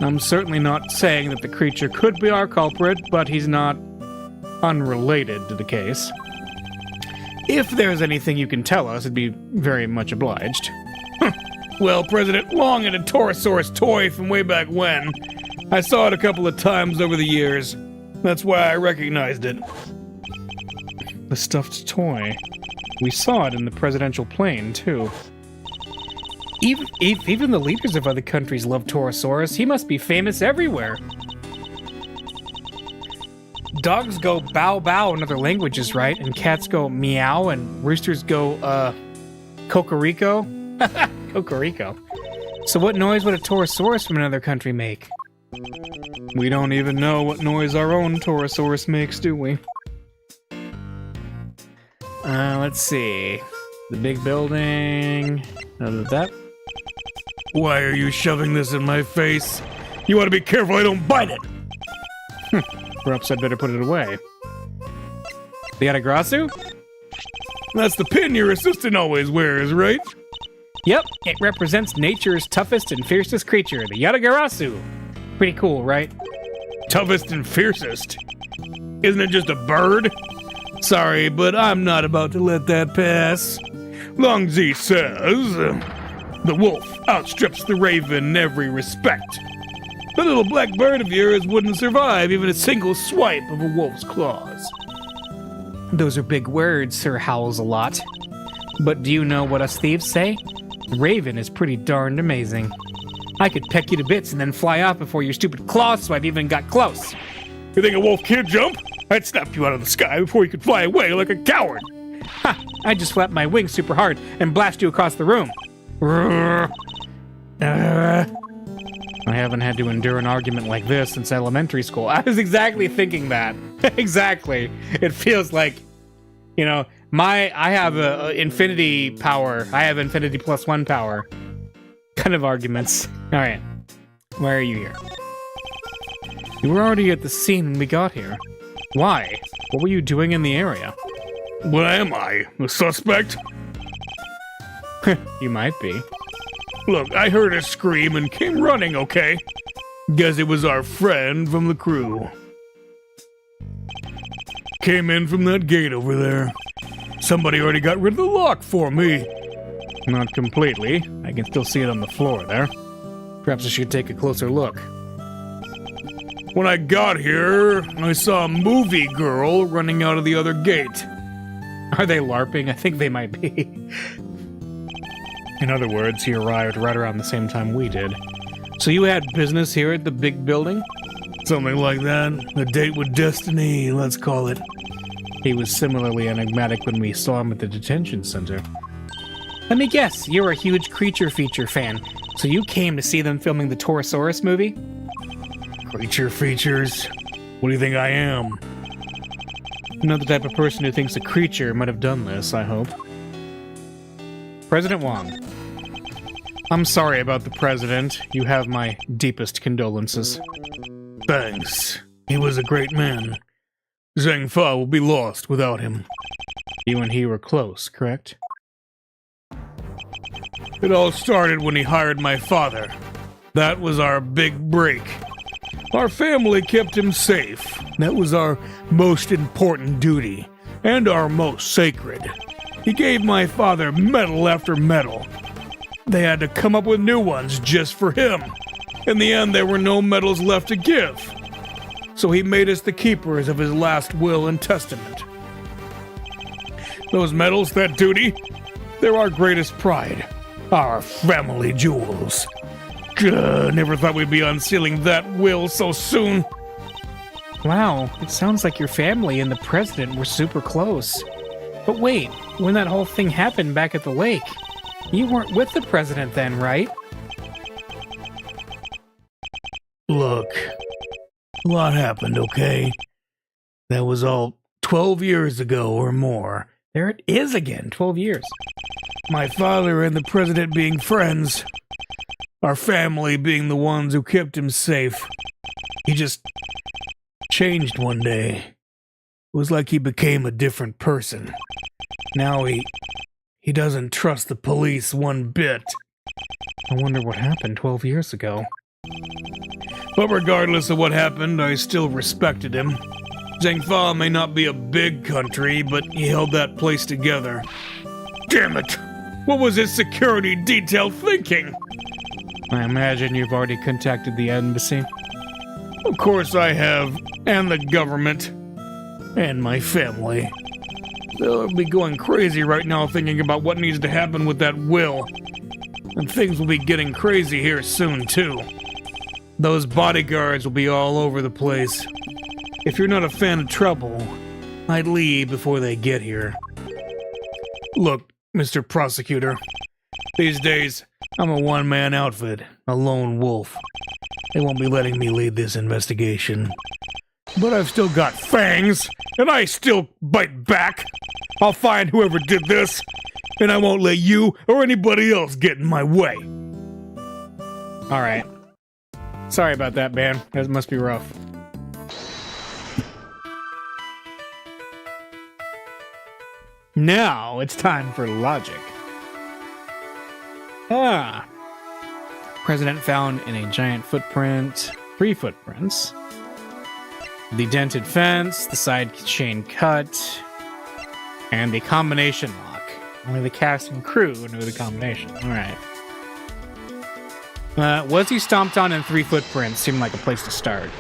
I'm certainly not saying that the creature could be our culprit, but he's not unrelated to the case. If there's anything you can tell us, it'd be very much obliged. Well, President Long had a Torosaurus toy from way back when. I saw it a couple of times over the years. That's why I recognized it. The stuffed toy. We saw it in the presidential plane, too. Even the leaders of other countries love Torosaurus. He must be famous everywhere. Dogs go bow bow in other languages, right? And cats go meow, and roosters go, cocorico? Cocorico. So what noise would a Torosaurus from another country make? We don't even know what noise our own Torosaurus makes, do we? Let's see. The big building. That. Why are you shoving this in my face? You want to be careful I don't bite it! Perhaps I'd better put it away. The Yatagrasu? That's the pin your assistant always wears, right? Yep, it represents nature's toughest and fiercest creature, the Yatagarasu. Pretty cool, right? Toughest and fiercest? Isn't it just a bird? Sorry, but I'm not about to let that pass. Longzi says, the wolf outstrips the raven in every respect. The little black bird of yours wouldn't survive even a single swipe of a wolf's claws. Those are big words, Sir Howls a lot. But do you know what us thieves say? Raven is pretty darned amazing. I could peck you to bits and then fly off before your stupid claws so I've even got close. You think a wolf can't jump? I'd snap you out of the sky before you could fly away like a coward. Ha! I just flap my wings super hard and blast you across the room. I haven't had to endure an argument like this since elementary school. I was exactly thinking that. Exactly. It feels like, you know, I have a infinity power. I have infinity +1 power. Kind of arguments. All right. Why are you here? You were already at the scene when we got here. Why? What were you doing in the area? What am I? A suspect? You might be. Look, I heard a scream and came running, okay? Guess it was our friend from the crew. Came in from that gate over there. Somebody already got rid of the lock for me. Not completely. I can still see it on the floor there. Perhaps I should take a closer look. When I got here, I saw a movie girl running out of the other gate. Are they LARPing? I think they might be. In other words, he arrived right around the same time we did. So you had business here at the big building? Something like that. A date with destiny, let's call it. He was similarly enigmatic when we saw him at the detention center. Let me guess, you're a huge creature feature fan, so you came to see them filming the Torosaurus movie? Creature features? What do you think I am? You're not the type of person who thinks a creature might have done this, I hope. President Wong. I'm sorry about the president. You have my deepest condolences. Thanks. He was a great man. Zhang Fa will be lost without him. You and he were close, correct? It all started when he hired my father. That was our big break. Our family kept him safe. That was our most important duty, and our most sacred. He gave my father medal after medal. They had to come up with new ones just for him. In the end, there were no medals left to give. So he made us the keepers of his last will and testament. Those medals, that duty, they're our greatest pride. Our family jewels. Never thought we'd be unsealing that will so soon. Wow, it sounds like your family and the president were super close. But wait, when that whole thing happened back at the lake, you weren't with the president then, right? Look, a lot happened, okay? That was all 12 years ago or more. There it is again, 12 years. My father and the president being friends. Our family being the ones who kept him safe. He just changed one day. It was like he became a different person. Now he doesn't trust the police one bit. I wonder what happened 12 years ago. But regardless of what happened, I still respected him. Zhang Fa may not be a big country, but he held that place together. Damn it! What was his security detail thinking? I imagine you've already contacted the embassy. Of course I have, and the government, and my family. They'll be going crazy right now thinking about what needs to happen with that will. And things will be getting crazy here soon, too. Those bodyguards will be all over the place. If you're not a fan of trouble, I'd leave before they get here. Look, Mr. Prosecutor, these days, I'm a one-man outfit, a lone wolf. They won't be letting me lead this investigation. But I've still got fangs, and I still bite back. I'll find whoever did this, and I won't let you or anybody else get in my way. Alright. Sorry about that, man. That must be rough. Now it's time for logic. President found in a giant footprint, 3 footprints. The dented fence, the side chain cut, and the combination lock. Only the cast and crew knew the combination. Alright. Was he stomped on in 3 footprints? Seemed like a place to start.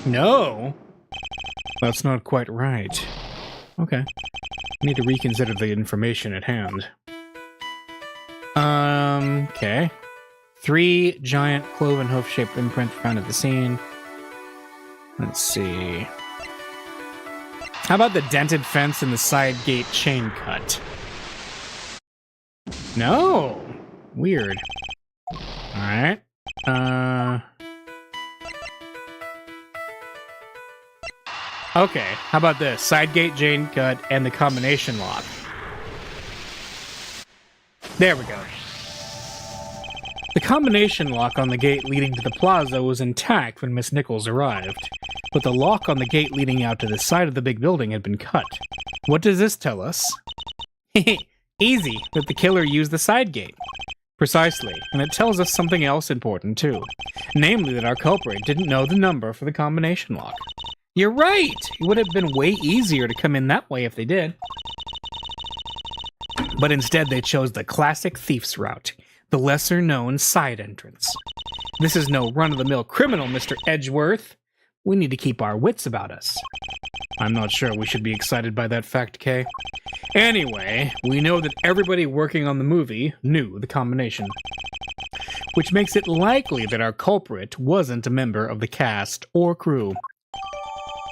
No. That's not quite right. Okay. Need to reconsider the information at hand. Okay. 3 giant cloven hoof-shaped imprints found at the scene. Let's see. How about the dented fence and the side gate chain cut? No! Weird. Alright. Okay, how about this? Side gate chain cut and the combination lock. There we go. The combination lock on the gate leading to the plaza was intact when Miss Nichols arrived, but the lock on the gate leading out to the side of the big building had been cut. What does this tell us? Easy, that the killer used the side gate. Precisely, and it tells us something else important too. Namely that our culprit didn't know the number for the combination lock. You're right! It would have been way easier to come in that way if they did. But instead they chose the classic thief's route, the lesser-known side entrance. This is no run-of-the-mill criminal, Mr. Edgeworth. We need to keep our wits about us. I'm not sure we should be excited by that fact, Kay. Anyway, we know that everybody working on the movie knew the combination, which makes it likely that our culprit wasn't a member of the cast or crew.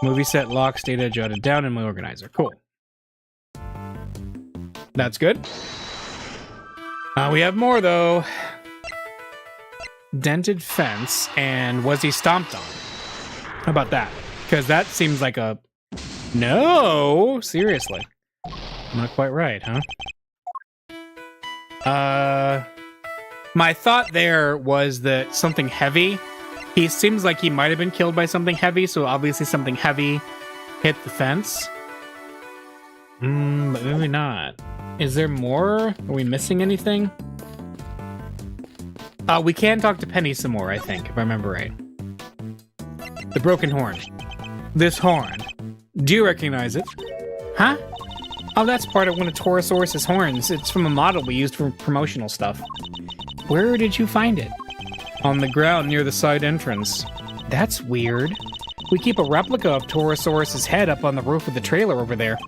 Movie set locks data jotted down in my organizer. Cool. That's good. We have more, though. Dented fence, and was he stomped on? How about that? Because that seems like a... No! Seriously. Not quite right, huh? My thought there was that something heavy... He seems like he might have been killed by something heavy, so obviously something heavy hit the fence. But maybe not. Is there more? Are we missing anything? We can talk to Penny some more, I think, if I remember right. The broken horn. This horn. Do you recognize it? Huh? Oh, that's part of one of Torosaurus's horns. It's from a model we used for promotional stuff. Where did you find it? On the ground near the side entrance. That's weird. We keep a replica of Torosaurus's head up on the roof of the trailer over there.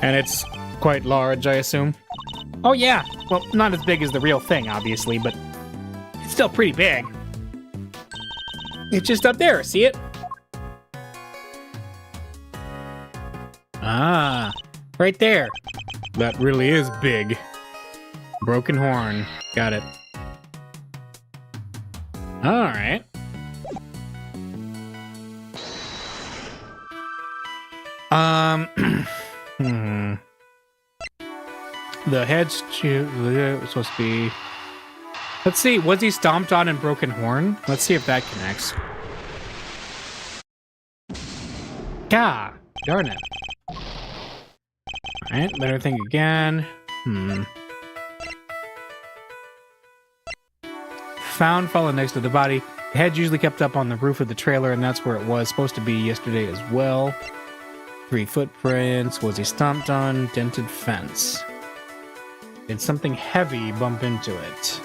And it's quite large, I assume? Oh yeah. Well, not as big as the real thing, obviously, but it's still pretty big. It's just up there, see it? Ah, right there. That really is big. Broken horn. Got it. Alright. The head's supposed to be... Let's see, was he stomped on and broken horn? Let's see if that connects. Gah! Darn it. Alright, better think again. Found fallen next to the body. The head's usually kept up on the roof of the trailer, and that's where it was supposed to be yesterday as well. 3 footprints. Was he stomped on? Dented fence. Did something heavy bump into it?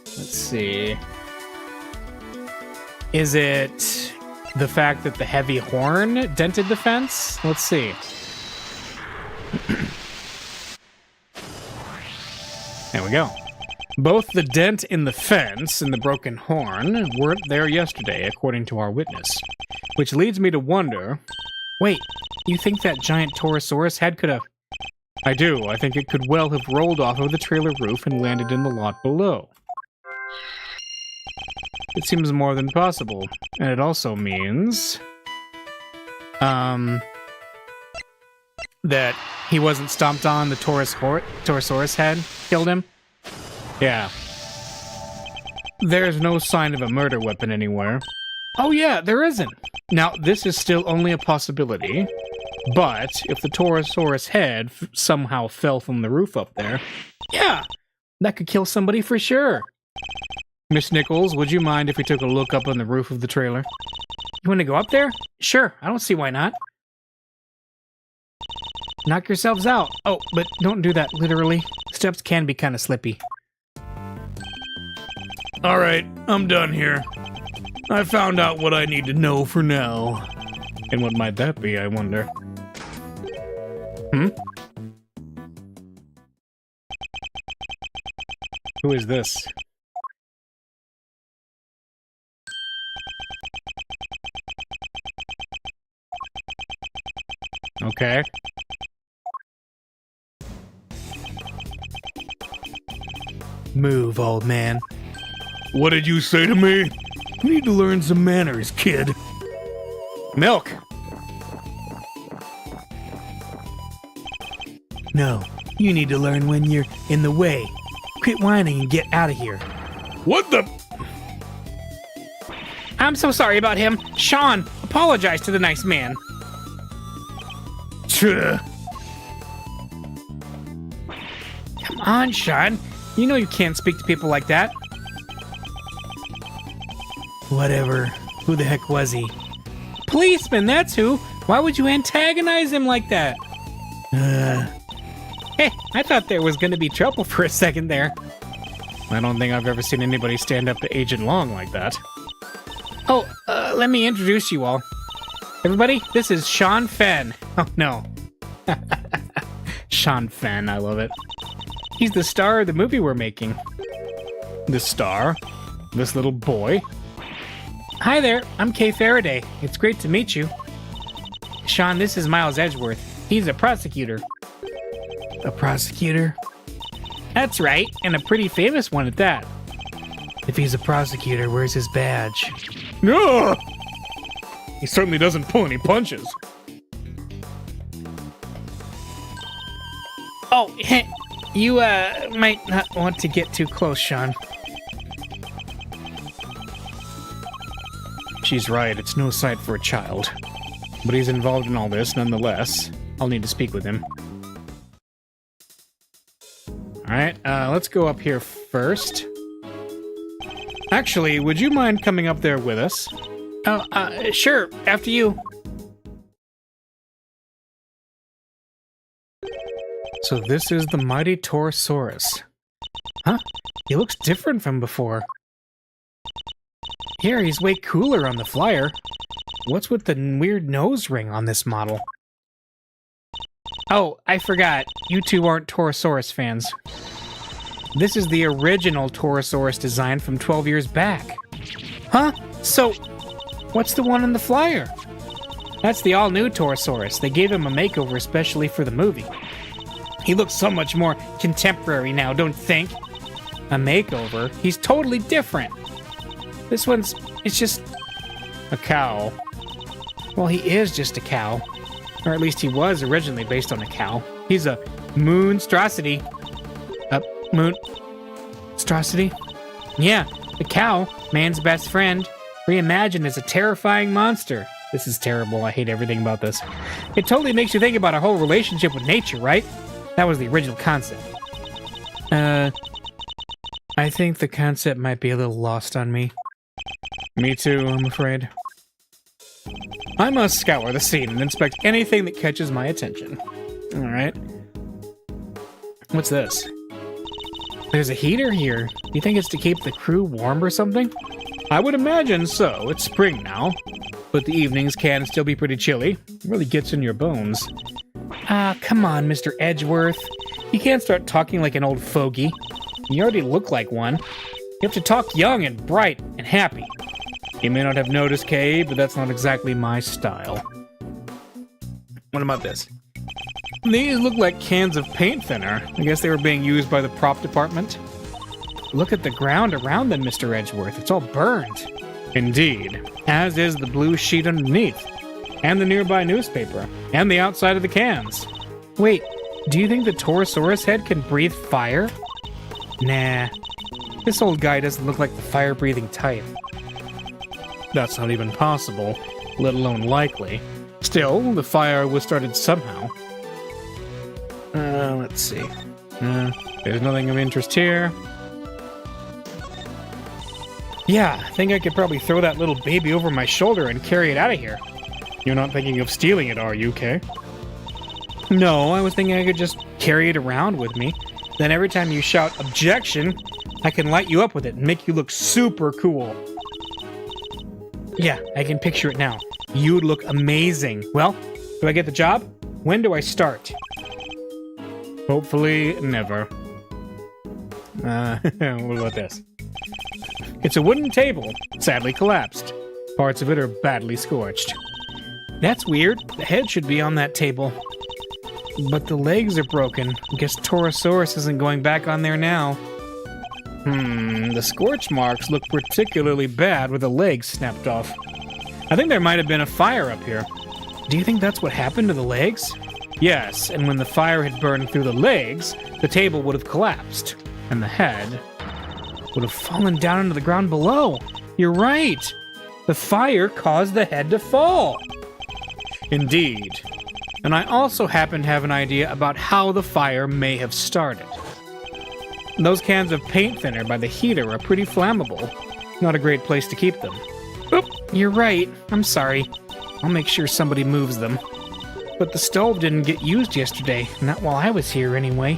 Let's see. Is it the fact that the heavy horn dented the fence? Let's see. There we go. Both the dent in the fence and the broken horn weren't there yesterday, according to our witness. Which leads me to wonder... Wait, you think that giant Torosaurus head could have... I do. I think it could well have rolled off of the trailer roof and landed in the lot below. It seems more than possible. And it also means... that he wasn't stomped on, the Torosaurus head killed him. Yeah. There's no sign of a murder weapon anywhere. Oh yeah, there isn't. Now, this is still only a possibility, but if the Torosaurus head somehow fell from the roof up there, yeah, that could kill somebody for sure. Miss Nichols, would you mind if we took a look up on the roof of the trailer? You want to go up there? Sure, I don't see why not. Knock yourselves out. Oh, but don't do that, literally. Steps can be kind of slippy. Alright, I'm done here. I found out what I need to know for now. And what might that be, I wonder? Hmm? Who is this? Okay. Move, old man. What did you say to me? You need to learn some manners, kid. Milk! No, you need to learn when you're in the way. Quit whining and get out of here. What the? I'm so sorry about him. Sean, apologize to the nice man. Tch. Come on, Sean. You know you can't speak to people like that. Whatever. Who the heck was he? Policeman, that's who. Why would you antagonize him like that? Hey, I thought there was going to be trouble for a second there. I don't think I've ever seen anybody stand up to Agent Long like that. Oh, let me introduce you all. Everybody, this is Sean Fenn. Oh, no. Sean Fenn, I love it. He's the star of the movie we're making. The star? This little boy? Hi there, I'm Kay Faraday. It's great to meet you. Sean, this is Miles Edgeworth. He's a prosecutor. A prosecutor? That's right, and a pretty famous one at that. If he's a prosecutor, where's his badge? No! He certainly doesn't pull any punches. Oh, you, might not want to get too close, Sean. She's right, it's no sight for a child. But he's involved in all this nonetheless. I'll need to speak with him. Alright, let's go up here first. Actually, would you mind coming up there with us? Oh, sure, after you. So this is the mighty Torosaurus. Huh? He looks different from before. Here, he's way cooler on the flyer. What's with the weird nose ring on this model? Oh, I forgot. You two aren't Torosaurus fans. This is the original Torosaurus design from 12 years back. Huh? So, what's the one on the flyer? That's the all-new Torosaurus. They gave him a makeover especially for the movie. He looks so much more contemporary now, don't think? A makeover? He's totally different. This one's... it's just... a cow. Well, he is just a cow. Or at least he was originally based on a cow. He's a moonstrosity. Moonstrosity? Yeah, the cow, man's best friend, reimagined as a terrifying monster. This is terrible. I hate everything about this. It totally makes you think about a whole relationship with nature, right? That was the original concept. I think the concept might be a little lost on me. Me too, I'm afraid. I must scour the scene and inspect anything that catches my attention. Alright. What's this? There's a heater here. Do you think it's to keep the crew warm or something? I would imagine so. It's spring now. But the evenings can still be pretty chilly. It really gets in your bones. Ah, come on, Mr. Edgeworth. You can't start talking like an old fogey. You already look like one. You have to talk young and bright and happy. You may not have noticed, Kay, but that's not exactly my style. What about this? These look like cans of paint thinner. I guess they were being used by the prop department. Look at the ground around them, Mr. Edgeworth. It's all burned. Indeed. As is the blue sheet underneath. And the nearby newspaper. And the outside of the cans. Wait, do you think the Torosaurus head can breathe fire? Nah. This old guy doesn't look like the fire-breathing type. That's not even possible, let alone likely. Still, the fire was started somehow. Let's see. There's nothing of interest here. Yeah, I think I could probably throw that little baby over my shoulder and carry it out of here. You're not thinking of stealing it, are you, Kay? No, I was thinking I could just carry it around with me. Then every time you shout objection, I can light you up with it and make you look super cool. Yeah, I can picture it now. You'd look amazing. Well, do I get the job? When do I start? Hopefully, never. What about this? It's a wooden table, sadly collapsed. Parts of it are badly scorched. That's weird. The head should be on that table. But the legs are broken. I guess Torosaurus isn't going back on there now. The scorch marks look particularly bad with the legs snapped off. I think there might have been a fire up here. Do you think that's what happened to the legs? Yes, and when the fire had burned through the legs, the table would have collapsed, and the head would have fallen down into the ground below. You're right. The fire caused the head to fall. Indeed. And I also happen to have an idea about how the fire may have started. Those cans of paint thinner by the heater are pretty flammable. Not a great place to keep them. Oop, you're right. I'm sorry. I'll make sure somebody moves them. But the stove didn't get used yesterday, not while I was here anyway.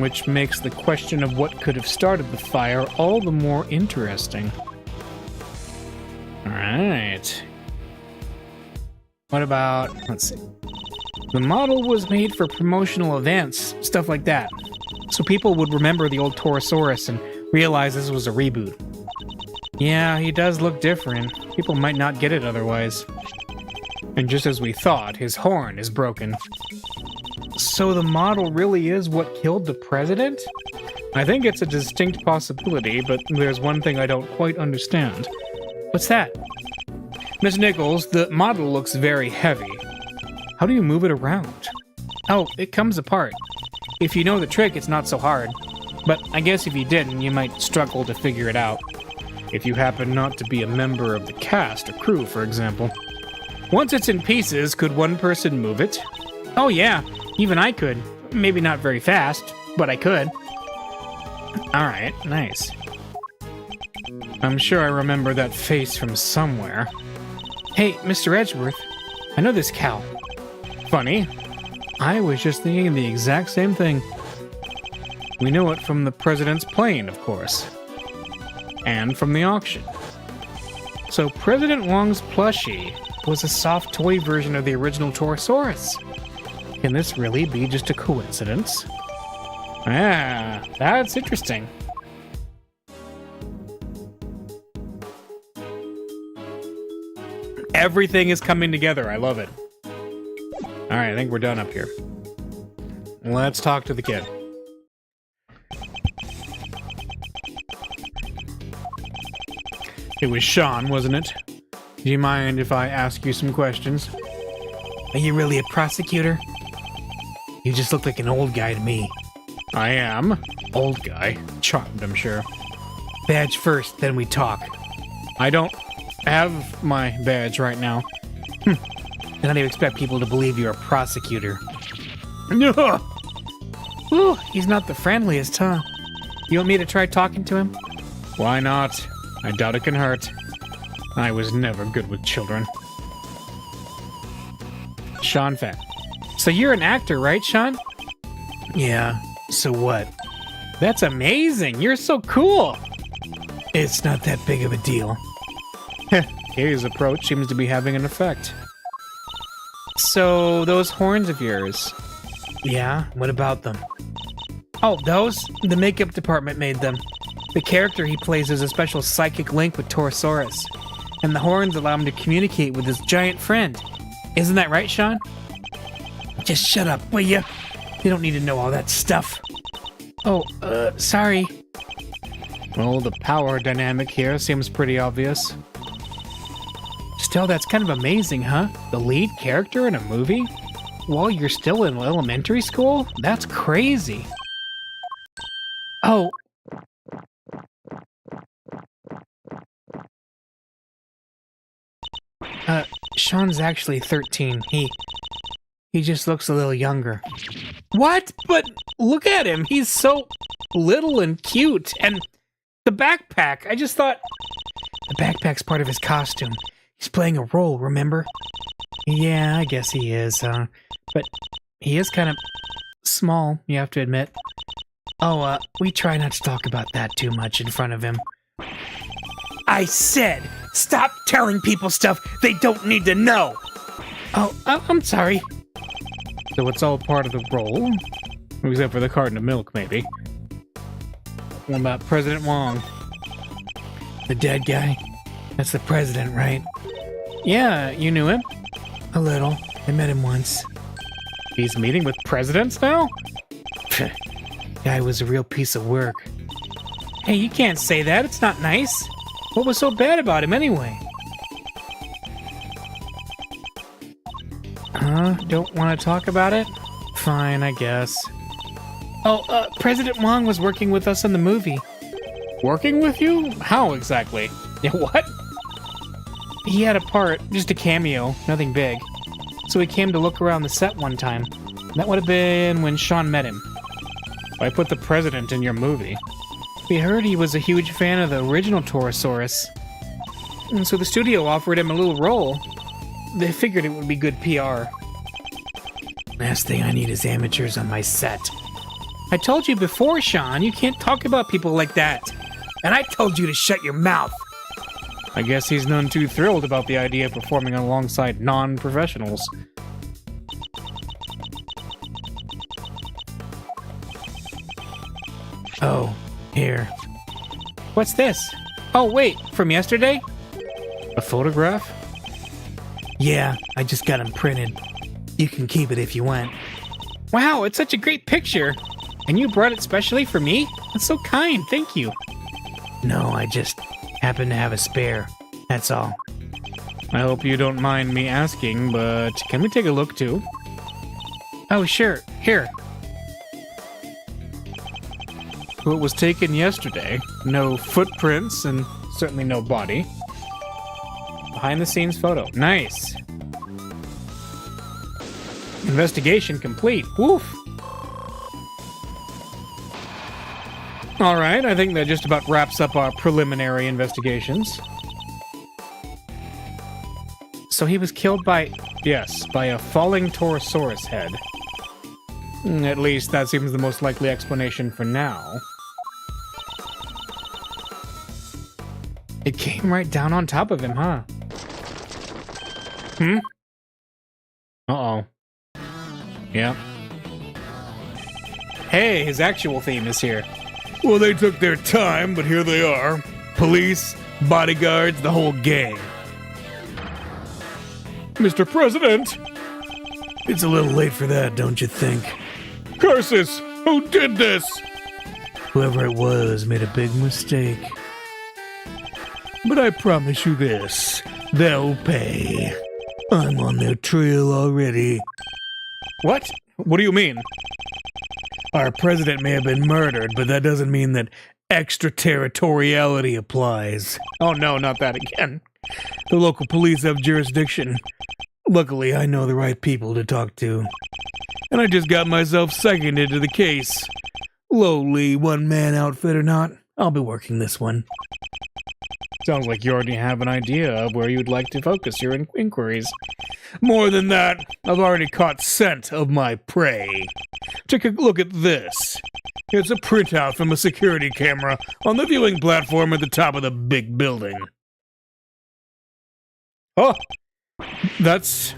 Which makes the question of what could have started the fire all the more interesting. Alright. What about, let's see. The model was made for promotional events, stuff like that. So people would remember the old Torosaurus and realize this was a reboot. Yeah, he does look different. People might not get it otherwise. And just as we thought, his horn is broken. So the model really is what killed the president? I think it's a distinct possibility, but there's one thing I don't quite understand. What's that? Miss Nichols, the model looks very heavy. How do you move it around? Oh, it comes apart. If you know the trick, it's not so hard. But I guess if you didn't, you might struggle to figure it out. If you happen not to be a member of the cast or crew, for example. Once it's in pieces, could one person move it? Oh yeah, even I could. Maybe not very fast, but I could. Alright, nice. I'm sure I remember that face from somewhere. Hey, Mr. Edgeworth, I know this cow. Funny. I was just thinking the exact same thing. We know it from the president's plane, of course. And from the auction. So President Wong's plushie was a soft toy version of the original Torosaurus. Can this really be just a coincidence? Ah, that's interesting. Everything is coming together. I love it. Alright, I think we're done up here. Let's talk to the kid. It was Sean, wasn't it? Do you mind if I ask you some questions? Are you really a prosecutor? You just look like an old guy to me. I am. Old guy. Charmed, I'm sure. Badge first, then we talk. I don't have my badge right now. And how do you expect people to believe you're a prosecutor? Ooh, he's not the friendliest, huh? You want me to try talking to him? Why not? I doubt it can hurt. I was never good with children. Sean Fett. So you're an actor, right, Sean? Yeah, so what? That's amazing! You're so cool! It's not that big of a deal. His approach seems to be having an effect. So, those horns of yours. Yeah, what about them? Oh, those? The makeup department made them. The character he plays is a special psychic link with Torosaurus. And the horns allow him to communicate with his giant friend. Isn't that right, Sean? Just shut up, will you? You don't need to know all that stuff. Oh, sorry. Well, the power dynamic here seems pretty obvious. Still, that's kind of amazing, huh? The lead character in a movie? While you're still in elementary school? That's crazy. Oh. Sean's actually 13. He just looks a little younger. What? But look at him. He's so little and cute. And the backpack. I just thought... The backpack's part of his costume. He's playing a role, remember? Yeah, I guess he is, but he is kind of small, you have to admit. Oh, we try not to talk about that too much in front of him. I said, Stop telling people stuff they don't need to know! Oh, I'm sorry. So it's all part of the role? Except for the carton of milk, maybe. What about President Wong? The dead guy? That's the president, right? Yeah, you knew him? A little. I met him once. He's meeting with presidents now? Guy was a real piece of work. Hey, you can't say that. It's not nice. What was so bad about him anyway? Don't want to talk about it? Fine, I guess. Oh, President Wong was working with us in the movie. Working with you? How exactly? Yeah, what? He had a part, just a cameo, nothing big. So he came to look around the set one time. That would have been when Sean met him. Why put the president in your movie? We heard he was a huge fan of the original Torosaurus. And so the studio offered him a little role. They figured it would be good PR. Last thing I need is amateurs on my set. I told you before, Sean, you can't talk about people like that. And I told you to shut your mouth. I guess he's none too thrilled about the idea of performing alongside non-professionals. Oh, here. What's this? Oh, wait, from yesterday? A photograph? Yeah, I just got them printed. You can keep it if you want. Wow, it's such a great picture. And you brought it specially for me? That's so kind, thank you. No, I just happen to have a spare. That's all. I hope you don't mind me asking, but can we take a look too? Oh, sure. Here. Well, it was taken yesterday. No footprints and certainly no body. Behind the scenes photo. Nice. Investigation complete. Woof. Alright, I think that just about wraps up our preliminary investigations. So he was killed by... Yes, by a falling Torosaurus head. At least that seems the most likely explanation for now. It came right down on top of him, huh? Uh-oh. Yeah. Hey, his actual theme is here. Well, they took their time, but here they are. Police, bodyguards, the whole gang. Mr. President! It's a little late for that, don't you think? Curses! Who did this? Whoever it was made a big mistake. But I promise you this, they'll pay. I'm on their trail already. What? What do you mean? Our president may have been murdered, but that doesn't mean that extraterritoriality applies. Oh no, not that again. The local police have jurisdiction. Luckily, I know the right people to talk to. And I just got myself seconded to the case. Lowly one-man outfit or not, I'll be working this one. Sounds like you already have an idea of where you'd like to focus your inquiries. More than that, I've already caught scent of my prey. Take a look at this. It's a printout from a security camera on the viewing platform at the top of the big building. Oh! It's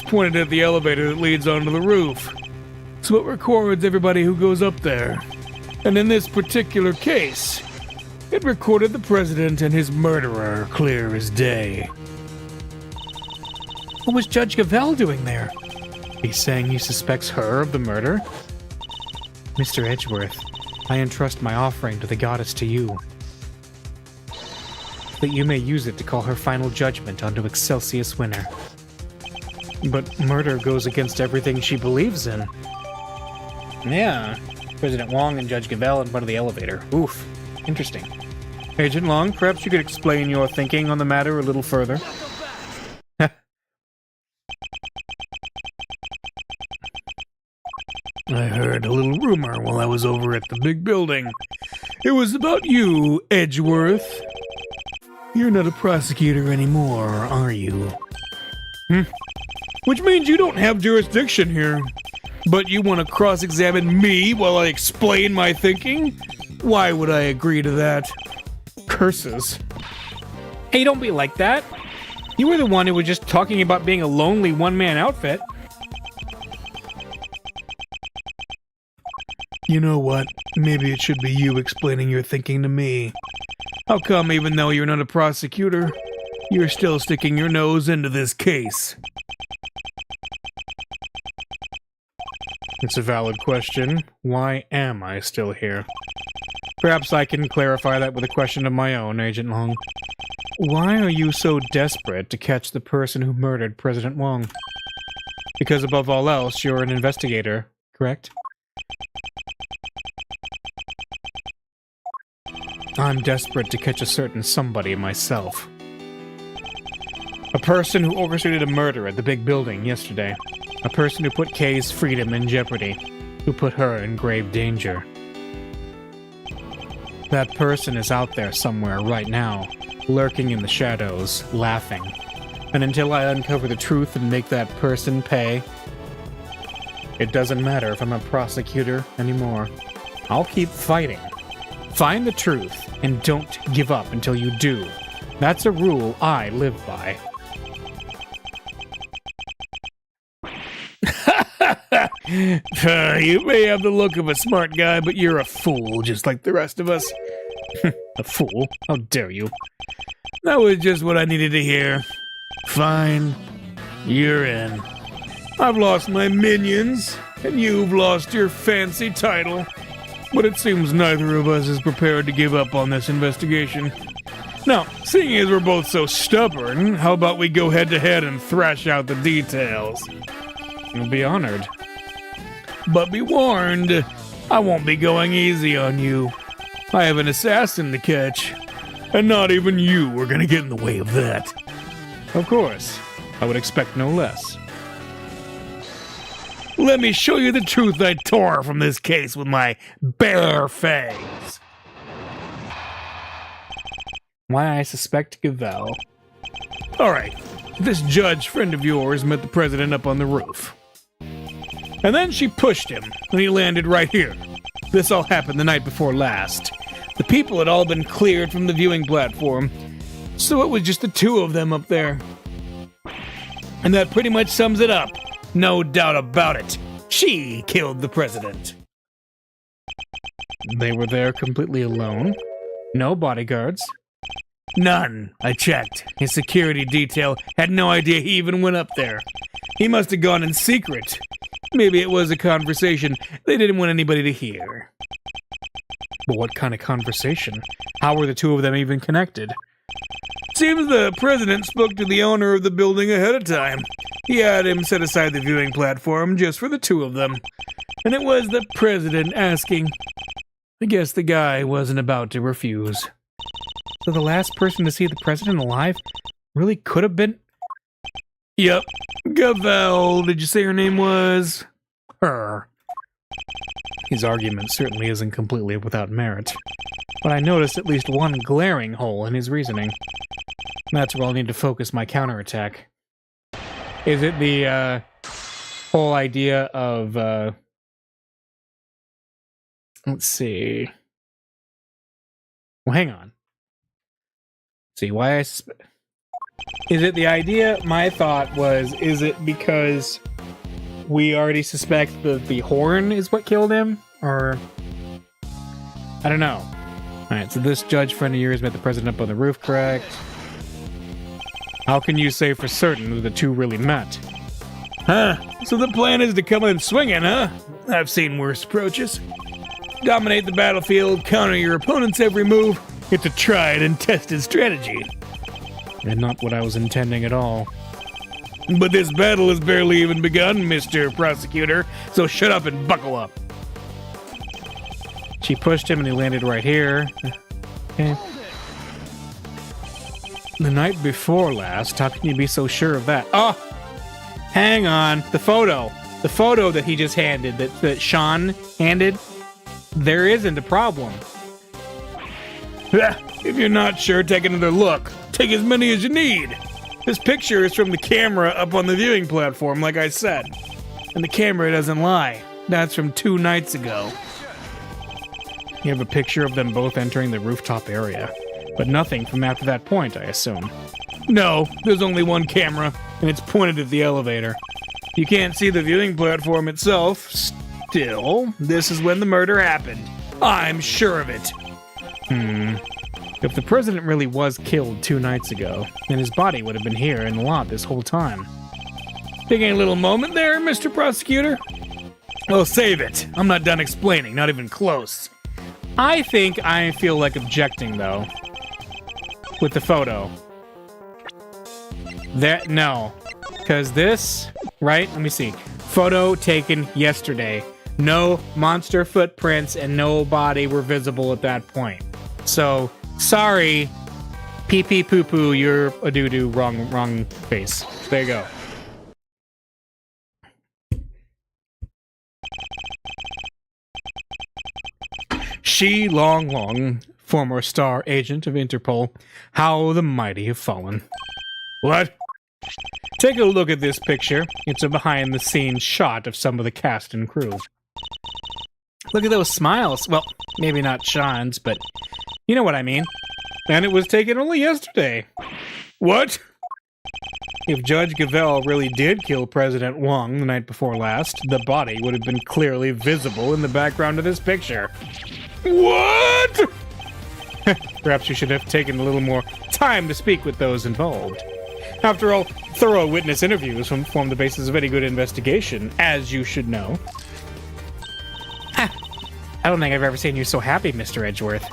pointed at the elevator that leads onto the roof. So it records everybody who goes up there. And in this particular case, it recorded the president and his murderer clear as day. What was Judge Gavelle doing there? He's saying he suspects her of the murder? Mr. Edgeworth, I entrust my offering to the goddess to you, that you may use it to call her final judgment onto Excelsius winner. But murder goes against everything she believes in. Yeah, President Wong and Judge Gavelle in front of the elevator. Oof, interesting. Agent Long, perhaps you could explain your thinking on the matter a little further? I heard a little rumor while I was over at the big building. It was about you, Edgeworth. You're not a prosecutor anymore, are you? Which means you don't have jurisdiction here. But you want to cross-examine me while I explain my thinking? Why would I agree to that? Curses. Hey, don't be like that. You were the one who was just talking about being a lonely one-man outfit. You know what? Maybe it should be you explaining your thinking to me. How come, even though you're not a prosecutor, you're still sticking your nose into this case? It's a valid question. Why am I still here? Perhaps I can clarify that with a question of my own, Agent Long. Why are you so desperate to catch the person who murdered President Wong? Because above all else, you're an investigator, correct? I'm desperate to catch a certain somebody myself. A person who orchestrated a murder at the big building yesterday. A person who put Kay's freedom in jeopardy. Who put her in grave danger. That person is out there somewhere right now, lurking in the shadows, laughing. And until I uncover the truth and make that person pay, it doesn't matter if I'm a prosecutor anymore. I'll keep fighting. Find the truth, and don't give up until you do. That's a rule I live by. You may have the look of a smart guy, but you're a fool, just like the rest of us. A fool? How dare you? That was just what I needed to hear. Fine. You're in. I've lost my minions, and you've lost your fancy title. But it seems neither of us is prepared to give up on this investigation. Now, seeing as we're both so stubborn, how about we go head-to-head and thrash out the details? You'll be honored. But be warned, I won't be going easy on you. I have an assassin to catch, and not even you are gonna get in the way of that. Of course. I would expect no less. Let me show you the truth I tore from this case with my bare fangs. Why I suspect Gavel. Alright, this judge friend of yours met the president up on the roof. And then she pushed him, and he landed right here. This all happened the night before last. The people had all been cleared from the viewing platform, so it was just the two of them up there. And that pretty much sums it up. No doubt about it. She killed the president. They were there completely alone? No bodyguards? None. I checked. His security detail had no idea he even went up there. He must have gone in secret. Maybe it was a conversation they didn't want anybody to hear. But what kind of conversation? How were the two of them even connected? Seems the president spoke to the owner of the building ahead of time. He had him set aside the viewing platform just for the two of them. And it was the president asking. I guess the guy wasn't about to refuse. So the last person to see the president alive really could have been... Yep. Gavel, did you say her name was? Her. His argument certainly isn't completely without merit. But I noticed at least one glaring hole in his reasoning. That's where I'll need to focus my counterattack. Is it the, whole idea of, let's see. Well, hang on. Let's see, why I... Is it the idea, my thought was, is it because we already suspect that the horn is what killed him? Or... I don't know. Alright, so this judge friend of yours met the president up on the roof, correct? How can you say for certain who the two really met? Huh? So the plan is to come in swinging, huh? I've seen worse approaches. Dominate the battlefield, counter your opponent's every move, it's a tried and tested strategy. And not what I was intending at all. But this battle has barely even begun, Mr. Prosecutor, so shut up and buckle up. She pushed him and he landed right here. Okay. The night before last, how can you be so sure of that? Oh! Hang on. The photo. The photo that he just handed, that Sean handed, there isn't a problem. If you're not sure, take another look. Take as many as you need. This picture is from the camera up on the viewing platform, like I said. And the camera doesn't lie. That's from 2 nights ago. You have a picture of them both entering the rooftop area. But nothing from after that point, I assume. No, there's only one camera, and it's pointed at the elevator. You can't see the viewing platform itself. Still, this is when the murder happened. I'm sure of it. If the president really was killed 2 nights ago, then his body would have been here in the lot this whole time. Taking a little moment there, Mr. Prosecutor? Well, save it. I'm not done explaining, not even close. I think I feel like objecting, though. With the photo. No. Because this, right? Let me see. Photo taken yesterday. No monster footprints and no body were visible at that point. So, sorry. Pee pee poo poo, you're a doo doo, wrong face. There you go. Shi Long Long, former star agent of Interpol. How the mighty have fallen. What? Take a look at this picture. It's a behind-the-scenes shot of some of the cast and crew. Look at those smiles. Well, maybe not Sean's, but you know what I mean. And it was taken only yesterday. What? If Judge Gavelle really did kill President Wong the night before last, the body would have been clearly visible in the background of this picture. What? Perhaps you should have taken a little more time to speak with those involved. After all, thorough witness interviews form the basis of any good investigation, as you should know. I don't think I've ever seen you so happy, Mr. Edgeworth.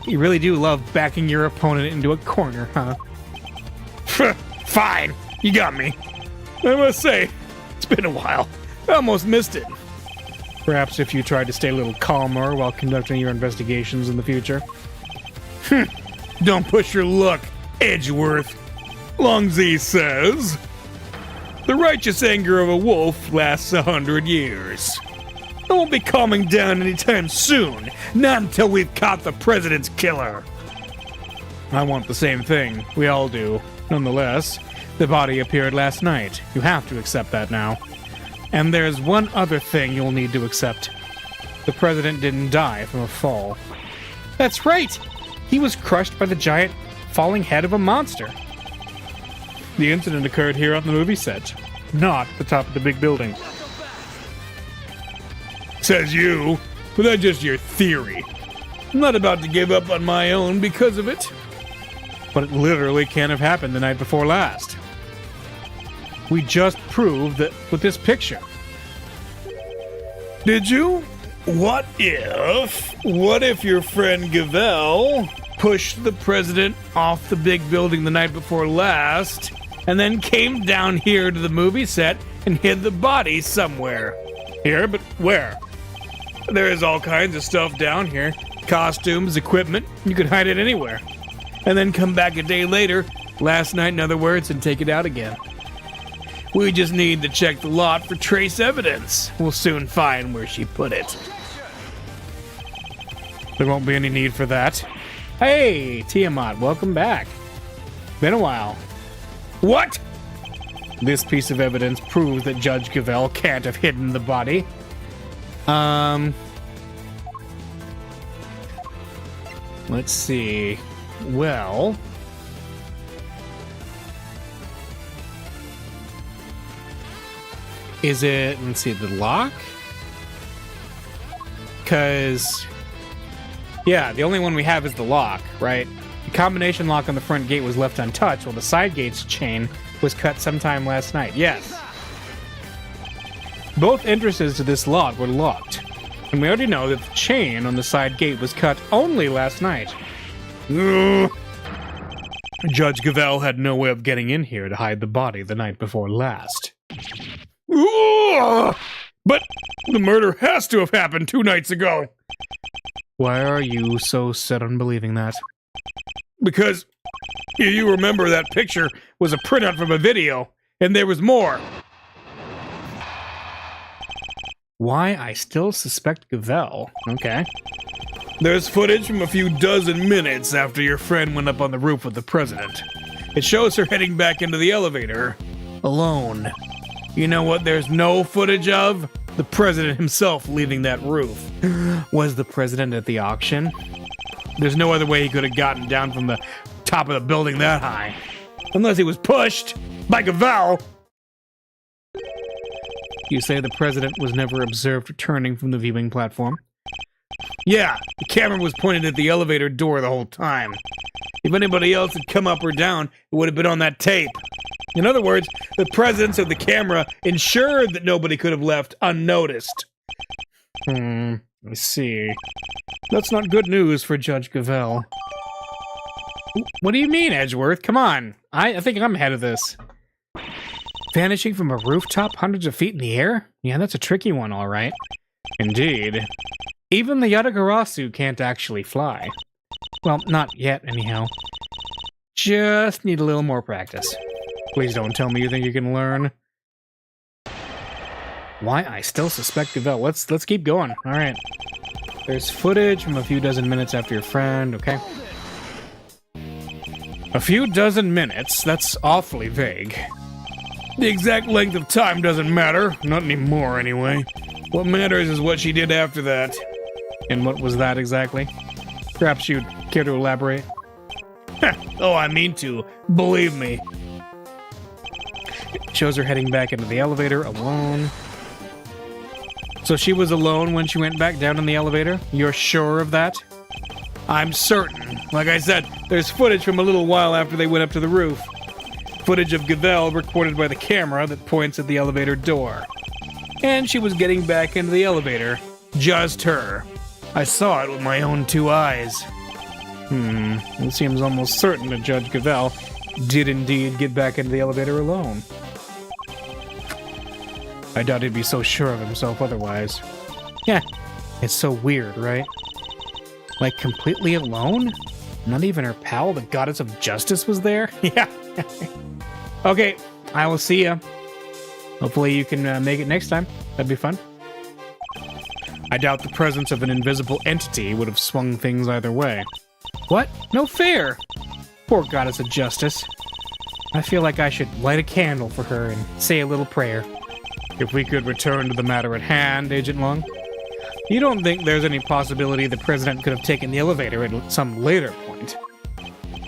You really do love backing your opponent into a corner, huh? Fine, you got me. I must say, it's been a while. I almost missed it. Perhaps if you tried to stay a little calmer while conducting your investigations in the future. Don't push your luck, Edgeworth. Longzee says, the righteous anger of a wolf lasts 100 years. I won't be calming down anytime soon, not until we've caught the president's killer. I want the same thing. We all do. Nonetheless, the body appeared last night. You have to accept that now. And there's one other thing you'll need to accept. The president didn't die from a fall. That's right! He was crushed by the giant falling head of a monster. The incident occurred here on the movie set, not the top of the big building. Says you, but that's just your theory. I'm not about to give up on my own because of it. But it literally can't have happened the night before last. We just proved that with this picture. Did you? What if your friend Gavelle pushed the president off the big building the night before last and then came down here to the movie set and hid the body somewhere? Here, but where? There is all kinds of stuff down here. Costumes, equipment, you could hide it anywhere. And then come back a day later, last night in other words, and take it out again. We just need to check the lot for trace evidence. We'll soon find where she put it. There won't be any need for that. Hey, Tiamat, welcome back. Been a while. What? This piece of evidence proves that Judge Gavelle can't have hidden the body. Let's see. Well, is it, let's see, the lock? Because, yeah, the only one we have is the lock, right? The combination lock on the front gate was left untouched, while the side gate's chain was cut sometime last night. Yes. Both entrances to this lot were locked, and we already know that the chain on the side gate was cut only last night. Judge Gavelle had no way of getting in here to hide the body the night before last. But the murder has to have happened 2 nights ago. Why are you so set on believing that? Because you remember that picture was a printout from a video, and there was more. Why I still suspect Gavelle. Okay. There's footage from a few dozen minutes after your friend went up on the roof with the president. It shows her heading back into the elevator, alone. You know what there's no footage of? The president himself leaving that roof. Was the president at the auction? There's no other way he could have gotten down from the top of the building that high. Unless he was pushed by Gavel. You say the president was never observed returning from the viewing platform? Yeah, the camera was pointed at the elevator door the whole time. If anybody else had come up or down, it would have been on that tape. In other words, the presence of the camera ensured that nobody could have left unnoticed. I see. That's not good news for Judge Gavel. What do you mean, Edgeworth? Come on. I think I'm ahead of this. Vanishing from a rooftop hundreds of feet in the air? Yeah, that's a tricky one, all right. Indeed. Even the Yatagarasu can't actually fly. Well, not yet, anyhow. Just need a little more practice. Please don't tell me you think you can learn. Why? I still suspect Gavel. Let's keep going. All right. There's footage from a few dozen minutes after your friend, okay? A few dozen minutes? That's awfully vague. The exact length of time doesn't matter. Not anymore, anyway. What matters is what she did after that. And what was that exactly? Perhaps you'd care to elaborate? Oh, I mean to. Believe me. It shows her heading back into the elevator alone. So she was alone when she went back down in the elevator? You're sure of that? I'm certain. Like I said, there's footage from a little while after they went up to the roof. Footage of Gavel recorded by the camera that points at the elevator door. And she was getting back into the elevator. Just her. I saw it with my own 2 eyes. It seems almost certain that Judge Gavel did indeed get back into the elevator alone. I doubt he'd be so sure of himself otherwise. Yeah, it's so weird, right? Like, completely alone? Not even her pal, the goddess of justice, was there? Yeah. Okay, I will see ya. Hopefully you can make it next time. That'd be fun. I doubt the presence of an invisible entity would have swung things either way. What? No fair! Poor goddess of justice. I feel like I should light a candle for her and say a little prayer. If we could return to the matter at hand, Agent Long. You don't think there's any possibility the president could have taken the elevator at some later point?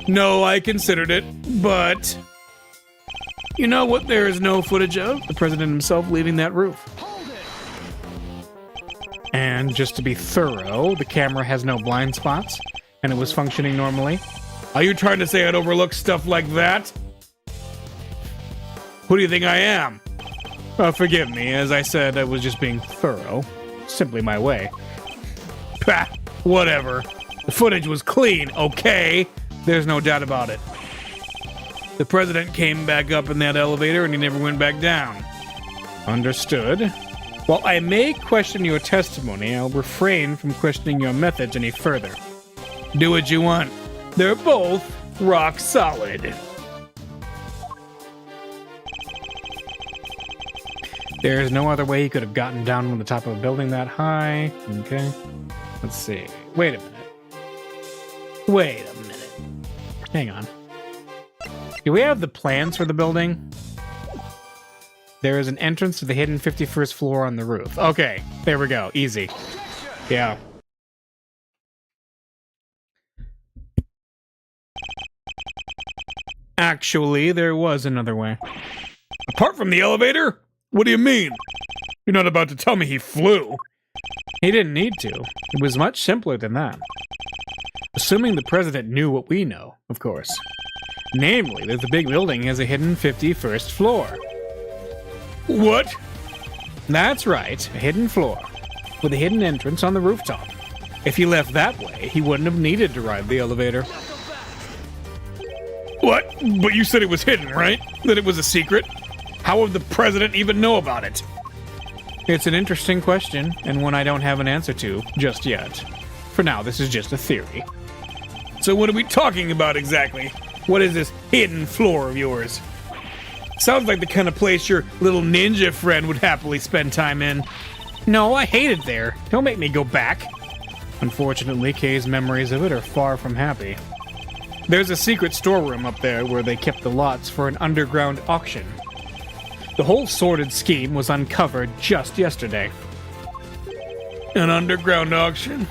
No, I considered it, but... You know what there is no footage of? The president himself leaving that roof. And just to be thorough, the camera has no blind spots, and it was functioning normally. Are you trying to say I'd overlook stuff like that? Who do you think I am? Forgive me, as I said, I was just being thorough. Simply my way. Pah, whatever. The footage was clean, okay? There's no doubt about it. The president came back up in that elevator and he never went back down. Understood. While I may question your testimony, I'll refrain from questioning your methods any further. Do what you want. They're both rock solid. There's no other way he could have gotten down from the top of a building that high. Okay. Let's see. Wait a minute. Hang on. Do we have the plans for the building? There is an entrance to the hidden 51st floor on the roof. Okay, there we go. Easy. Yeah. Actually, there was another way. Apart from the elevator? What do you mean? You're not about to tell me he flew? He didn't need to. It was much simpler than that. Assuming the president knew what we know, of course. Namely, that the big building has a hidden 51st floor. What? That's right, a hidden floor, with a hidden entrance on the rooftop. If he left that way, he wouldn't have needed to ride the elevator. What? But you said it was hidden, right? That it was a secret? How would the president even know about it? It's an interesting question, and one I don't have an answer to just yet. For now, this is just a theory. So what are we talking about exactly? What is this hidden floor of yours? Sounds like the kind of place your little ninja friend would happily spend time in. No, I hate it there. Don't make me go back. Unfortunately, Kay's memories of it are far from happy. There's a secret storeroom up there where they kept the lots for an underground auction. The whole sordid scheme was uncovered just yesterday. An underground auction?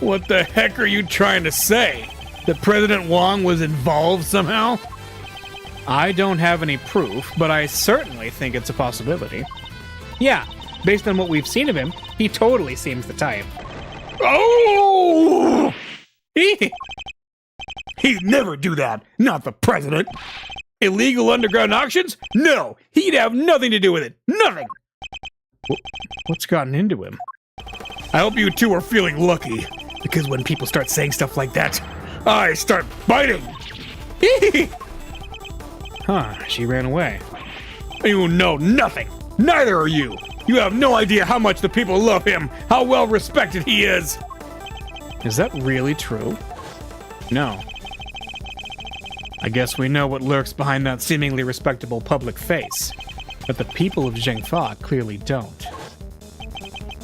What the heck are you trying to say? That President Wong was involved somehow? I don't have any proof, but I certainly think it's a possibility. Yeah, based on what we've seen of him, he totally seems the type. Oh! He'd never do that. Not the president. Illegal underground auctions? No, he'd have nothing to do with it. Nothing. What's gotten into him? I hope you two are feeling lucky, because when people start saying stuff like that, I start biting. Huh, she ran away. You know nothing. Neither are you. You have no idea how much the people love him, how well respected he is. Is that really true? No. I guess we know what lurks behind that seemingly respectable public face, but the people of Zhengfa clearly don't.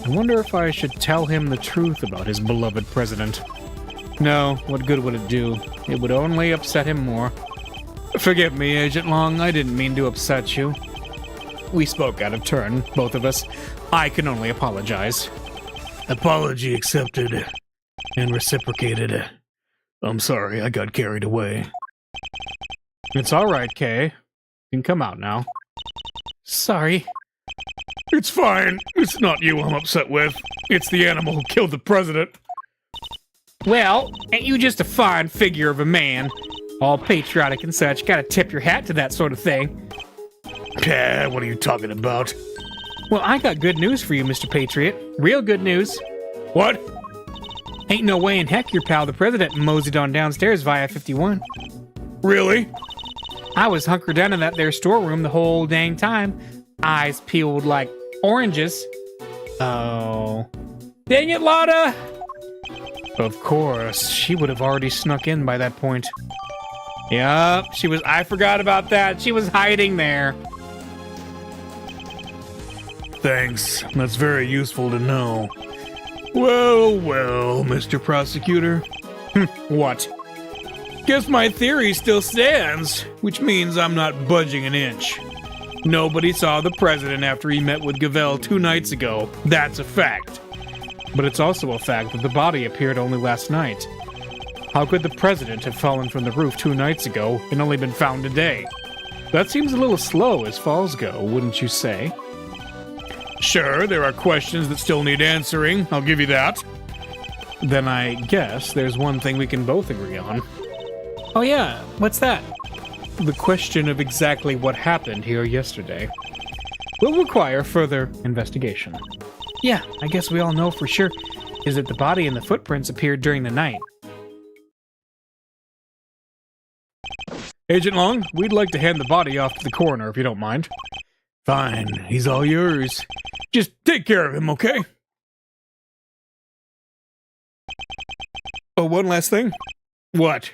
I wonder if I should tell him the truth about his beloved president. No, what good would it do? It would only upset him more. Forgive me, Agent Long, I didn't mean to upset you. We spoke out of turn, both of us. I can only apologize. Apology accepted and reciprocated. I'm sorry, I got carried away. It's all right, Kay. You can come out now. Sorry. It's fine. It's not you I'm upset with. It's the animal who killed the president. Well, ain't you just a fine figure of a man? All patriotic and such. Gotta tip your hat to that sort of thing. Yeah, what are you talking about? Well, I got good news for you, Mr. Patriot. Real good news. What? Ain't no way in heck your pal the president moseyed on downstairs via 51. Really? I was hunkered down in that there storeroom the whole dang time. Eyes peeled like oranges. Oh. Dang it, Lotta! Of course, she would have already snuck in by that point. Yup, she was. I forgot about that. She was hiding there. Thanks. That's very useful to know. Well, Mr. Prosecutor. What? Guess my theory still stands, which means I'm not budging an inch. Nobody saw the president after he met with Gavel 2 nights ago. That's a fact. But it's also a fact that the body appeared only last night. How could the president have fallen from the roof 2 nights ago and only been found today? That seems a little slow as falls go, wouldn't you say? Sure, there are questions that still need answering. I'll give you that. Then I guess there's one thing we can both agree on. Oh yeah, what's that? The question of exactly what happened here yesterday will require further investigation. Yeah, I guess we all know for sure is that the body and the footprints appeared during the night. Agent Long, we'd like to hand the body off to the coroner if you don't mind. Fine, he's all yours. Just take care of him, okay? Oh, one last thing. What?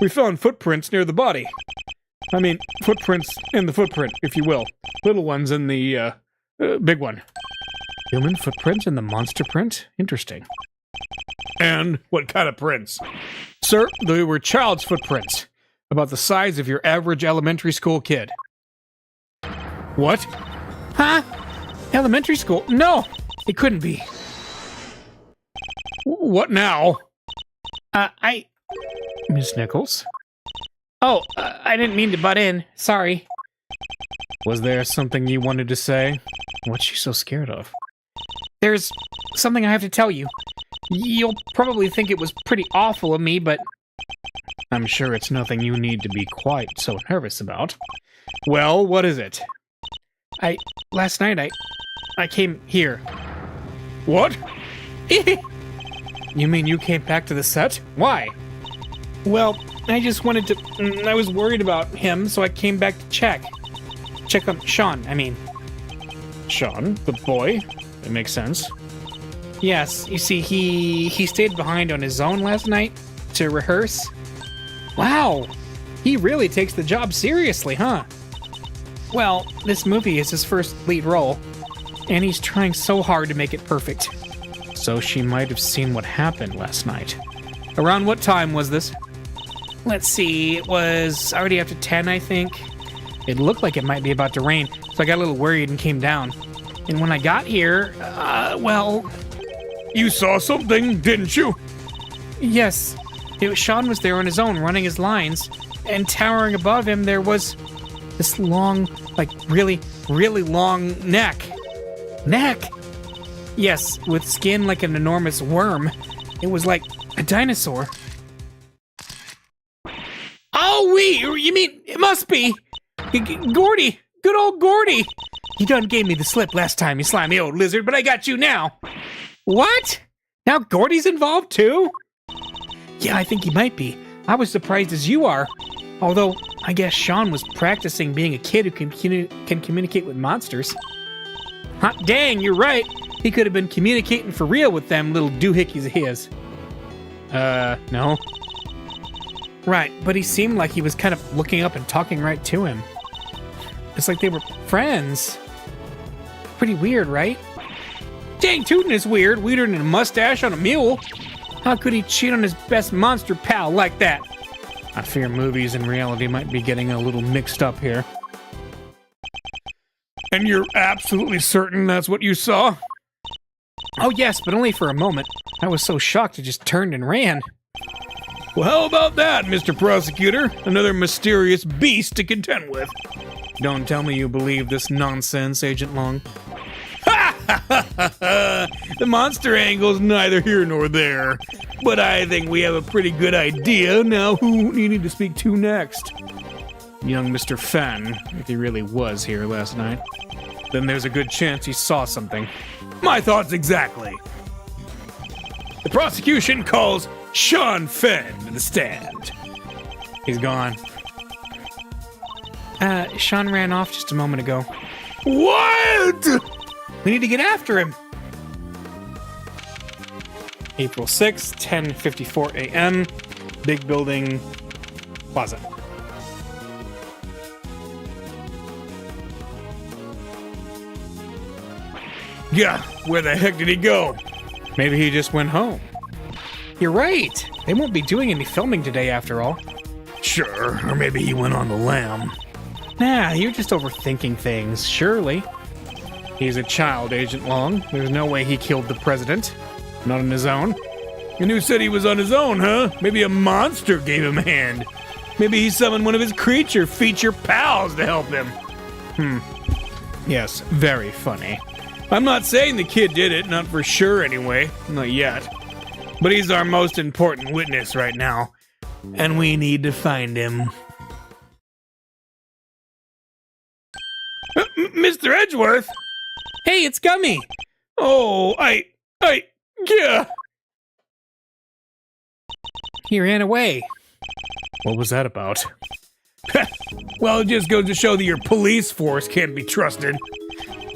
We found footprints near the body. I mean, footprints in the footprint, if you will. Little ones in the, big one. Human footprints in the monster print? Interesting. And what kind of prints? Sir, they were child's footprints. About the size of your average elementary school kid. What? Huh? Elementary school? No! It couldn't be. What now? Miss Nichols? Oh, I didn't mean to butt in. Sorry. Was there something you wanted to say? What's she so scared of? There's something I have to tell you. You'll probably think it was pretty awful of me, but I'm sure it's nothing you need to be quite so nervous about. Well, what is it? Last night I came here. What? You mean you came back to the set? Why? Well, I just wanted to... I was worried about him, so I came back to check. Check on Sean, I mean. Sean, the boy? It makes sense. Yes, you see, he stayed behind on his own last night to rehearse. Wow, he really takes the job seriously, huh? Well, this movie is his first lead role, and he's trying so hard to make it perfect. So she might have seen what happened last night. Around what time was this? Let's see, it was already after 10, I think. It looked like it might be about to rain, so I got a little worried and came down. And when I got here, well... You saw something, didn't you? Yes. Sean was there on his own, running his lines, and towering above him there was this long, like really, really long neck. Neck? Yes, with skin like an enormous worm. It was like a dinosaur. Oh, you mean, it must be Gordy. Good old Gordy. You done gave me the slip last time, you slimy old lizard, but I got you now. What? Now Gordy's involved too? Yeah, I think he might be. I was surprised as you are. Although, I guess Sean was practicing being a kid who can communicate with monsters. Hot dang, you're right. He could have been communicating for real with them little doohickeys of his. No. Right, but he seemed like he was kind of looking up and talking right to him. It's like they were friends. Pretty weird, right? Dang tootin' is weird. Weirder than a mustache on a mule. How could he cheat on his best monster pal like that? I fear movies and reality might be getting a little mixed up here. And you're absolutely certain that's what you saw? Oh yes, but only for a moment. I was so shocked I just turned and ran. Well, how about that, Mr. Prosecutor? Another mysterious beast to contend with. Don't tell me you believe this nonsense, Agent Long. The monster angle's neither here nor there. But I think we have a pretty good idea now who you need to speak to next. Young Mr. Fenn, if he really was here last night. Then there's a good chance he saw something. My thoughts exactly. The prosecution calls Sean Fenn to the stand. He's gone. Sean ran off just a moment ago. What? We need to get after him. April 6th, 10:54 a.m. Big Building Plaza. Yeah, where the heck did he go? Maybe he just went home. You're right. They won't be doing any filming today after all. Sure, or maybe he went on the lam. Nah, you're just overthinking things, surely. He's a child, Agent Long. There's no way he killed the president. Not on his own. And who said he was on his own, huh? Maybe a monster gave him a hand. Maybe he summoned one of his creature feature pals to help him. Yes, very funny. I'm not saying the kid did it, not for sure anyway. Not yet. But he's our most important witness right now. And we need to find him. Mr. Edgeworth? Hey, it's Gummy! Oh, yeah. He ran away. What was that about? Well, it just goes to show that your police force can't be trusted.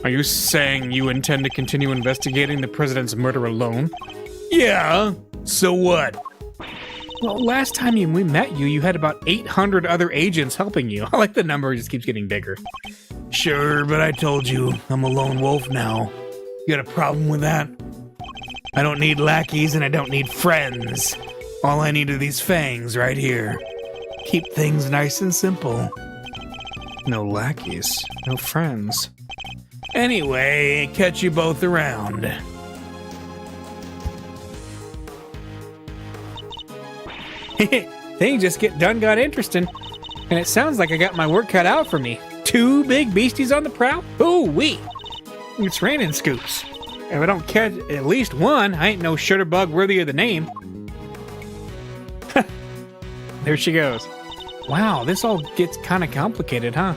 Are you saying you intend to continue investigating the president's murder alone? Yeah, so what? Well, last time we met you, you had about 800 other agents helping you. I like the number, it just keeps getting bigger. Sure, but I told you, I'm a lone wolf now. You got a problem with that? I don't need lackeys and I don't need friends. All I need are these fangs right here. Keep things nice and simple. No lackeys, no friends. Anyway, catch you both around. Things just got interesting. And it sounds like I got my work cut out for me. 2 big beasties on the prowl? Ooh-wee. It's raining scoops. If I don't catch at least one, I ain't no shutterbug worthy of the name. There she goes. Wow, this all gets kind of complicated, huh?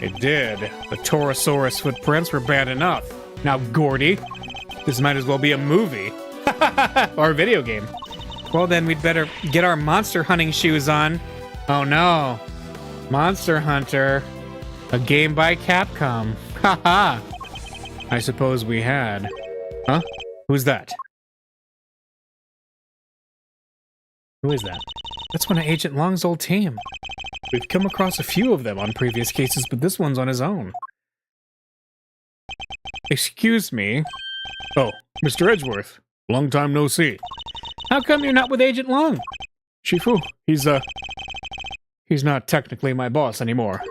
It did. The Torosaurus footprints were bad enough. Now, Gordy, this might as well be a movie. Or a video game. Well, then we'd better get our monster hunting shoes on. Oh no. Monster Hunter. A game by Capcom. Haha. I suppose we had. Huh? Who's that? Who is that? That's one of Agent Long's old team. We've come across a few of them on previous cases, but this one's on his own. Excuse me. Oh, Mr. Edgeworth. Long time no see. How come you're not with Agent Long? Shifu, he's not technically my boss anymore.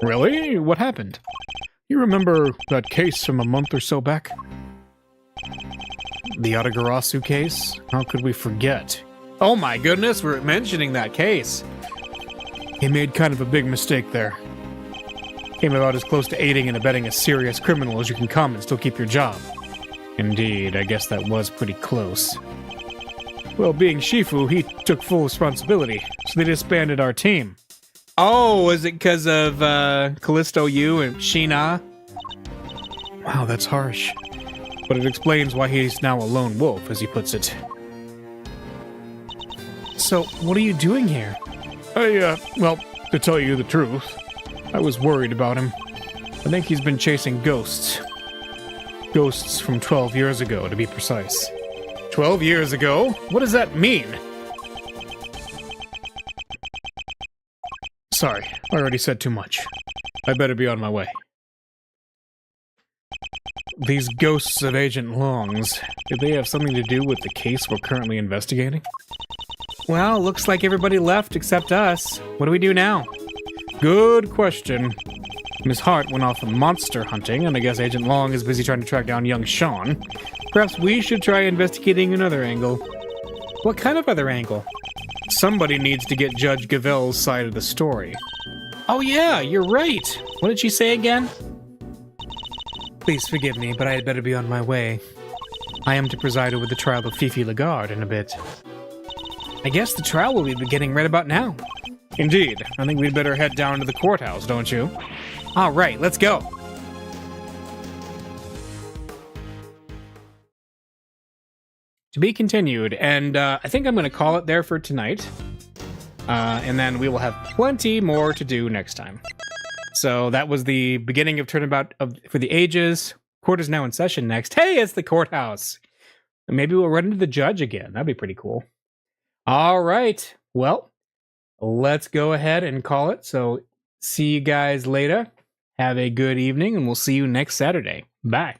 Really? What happened? You remember that case from a month or so back? The Atagarasu case? How could we forget? Oh my goodness, we're mentioning that case. He made kind of a big mistake there. Came about as close to aiding and abetting a serious criminal as you can come and still keep your job. Indeed, I guess that was pretty close. Well, being Shifu, he took full responsibility, so they disbanded our team. Oh, was it because of Callisto U and Sheena? Wow, that's harsh. But it explains why he's now a lone wolf, as he puts it. So, what are you doing here? Well, to tell you the truth, I was worried about him. I think he's been chasing ghosts. Ghosts from 12 years ago, to be precise. 12 years ago? What does that mean? Sorry, I already said too much. I better be on my way. These ghosts of Agent Long's, did they have something to do with the case we're currently investigating? Well, looks like everybody left except us. What do we do now? Good question. Miss Hart went off monster hunting, and I guess Agent Long is busy trying to track down young Sean. Perhaps we should try investigating another angle. What kind of other angle? Somebody needs to get Judge Gavel's side of the story. Oh yeah, you're right. What did she say again? Please forgive me, but I had better be on my way. I am to preside over the trial of Fifi Lagarde in a bit. I guess the trial will be beginning right about now. Indeed. I think we'd better head down to the courthouse, don't you? All right, let's go. To be continued, and I think I'm going to call it there for tonight. And then we will have plenty more to do next time. So that was the beginning of Turnabout for the Ages. Court is now in session next. Hey, it's the courthouse. Maybe we'll run into the judge again. That'd be pretty cool. All right. Well, let's go ahead and call it. So see you guys later. Have a good evening, and we'll see you next Saturday. Bye.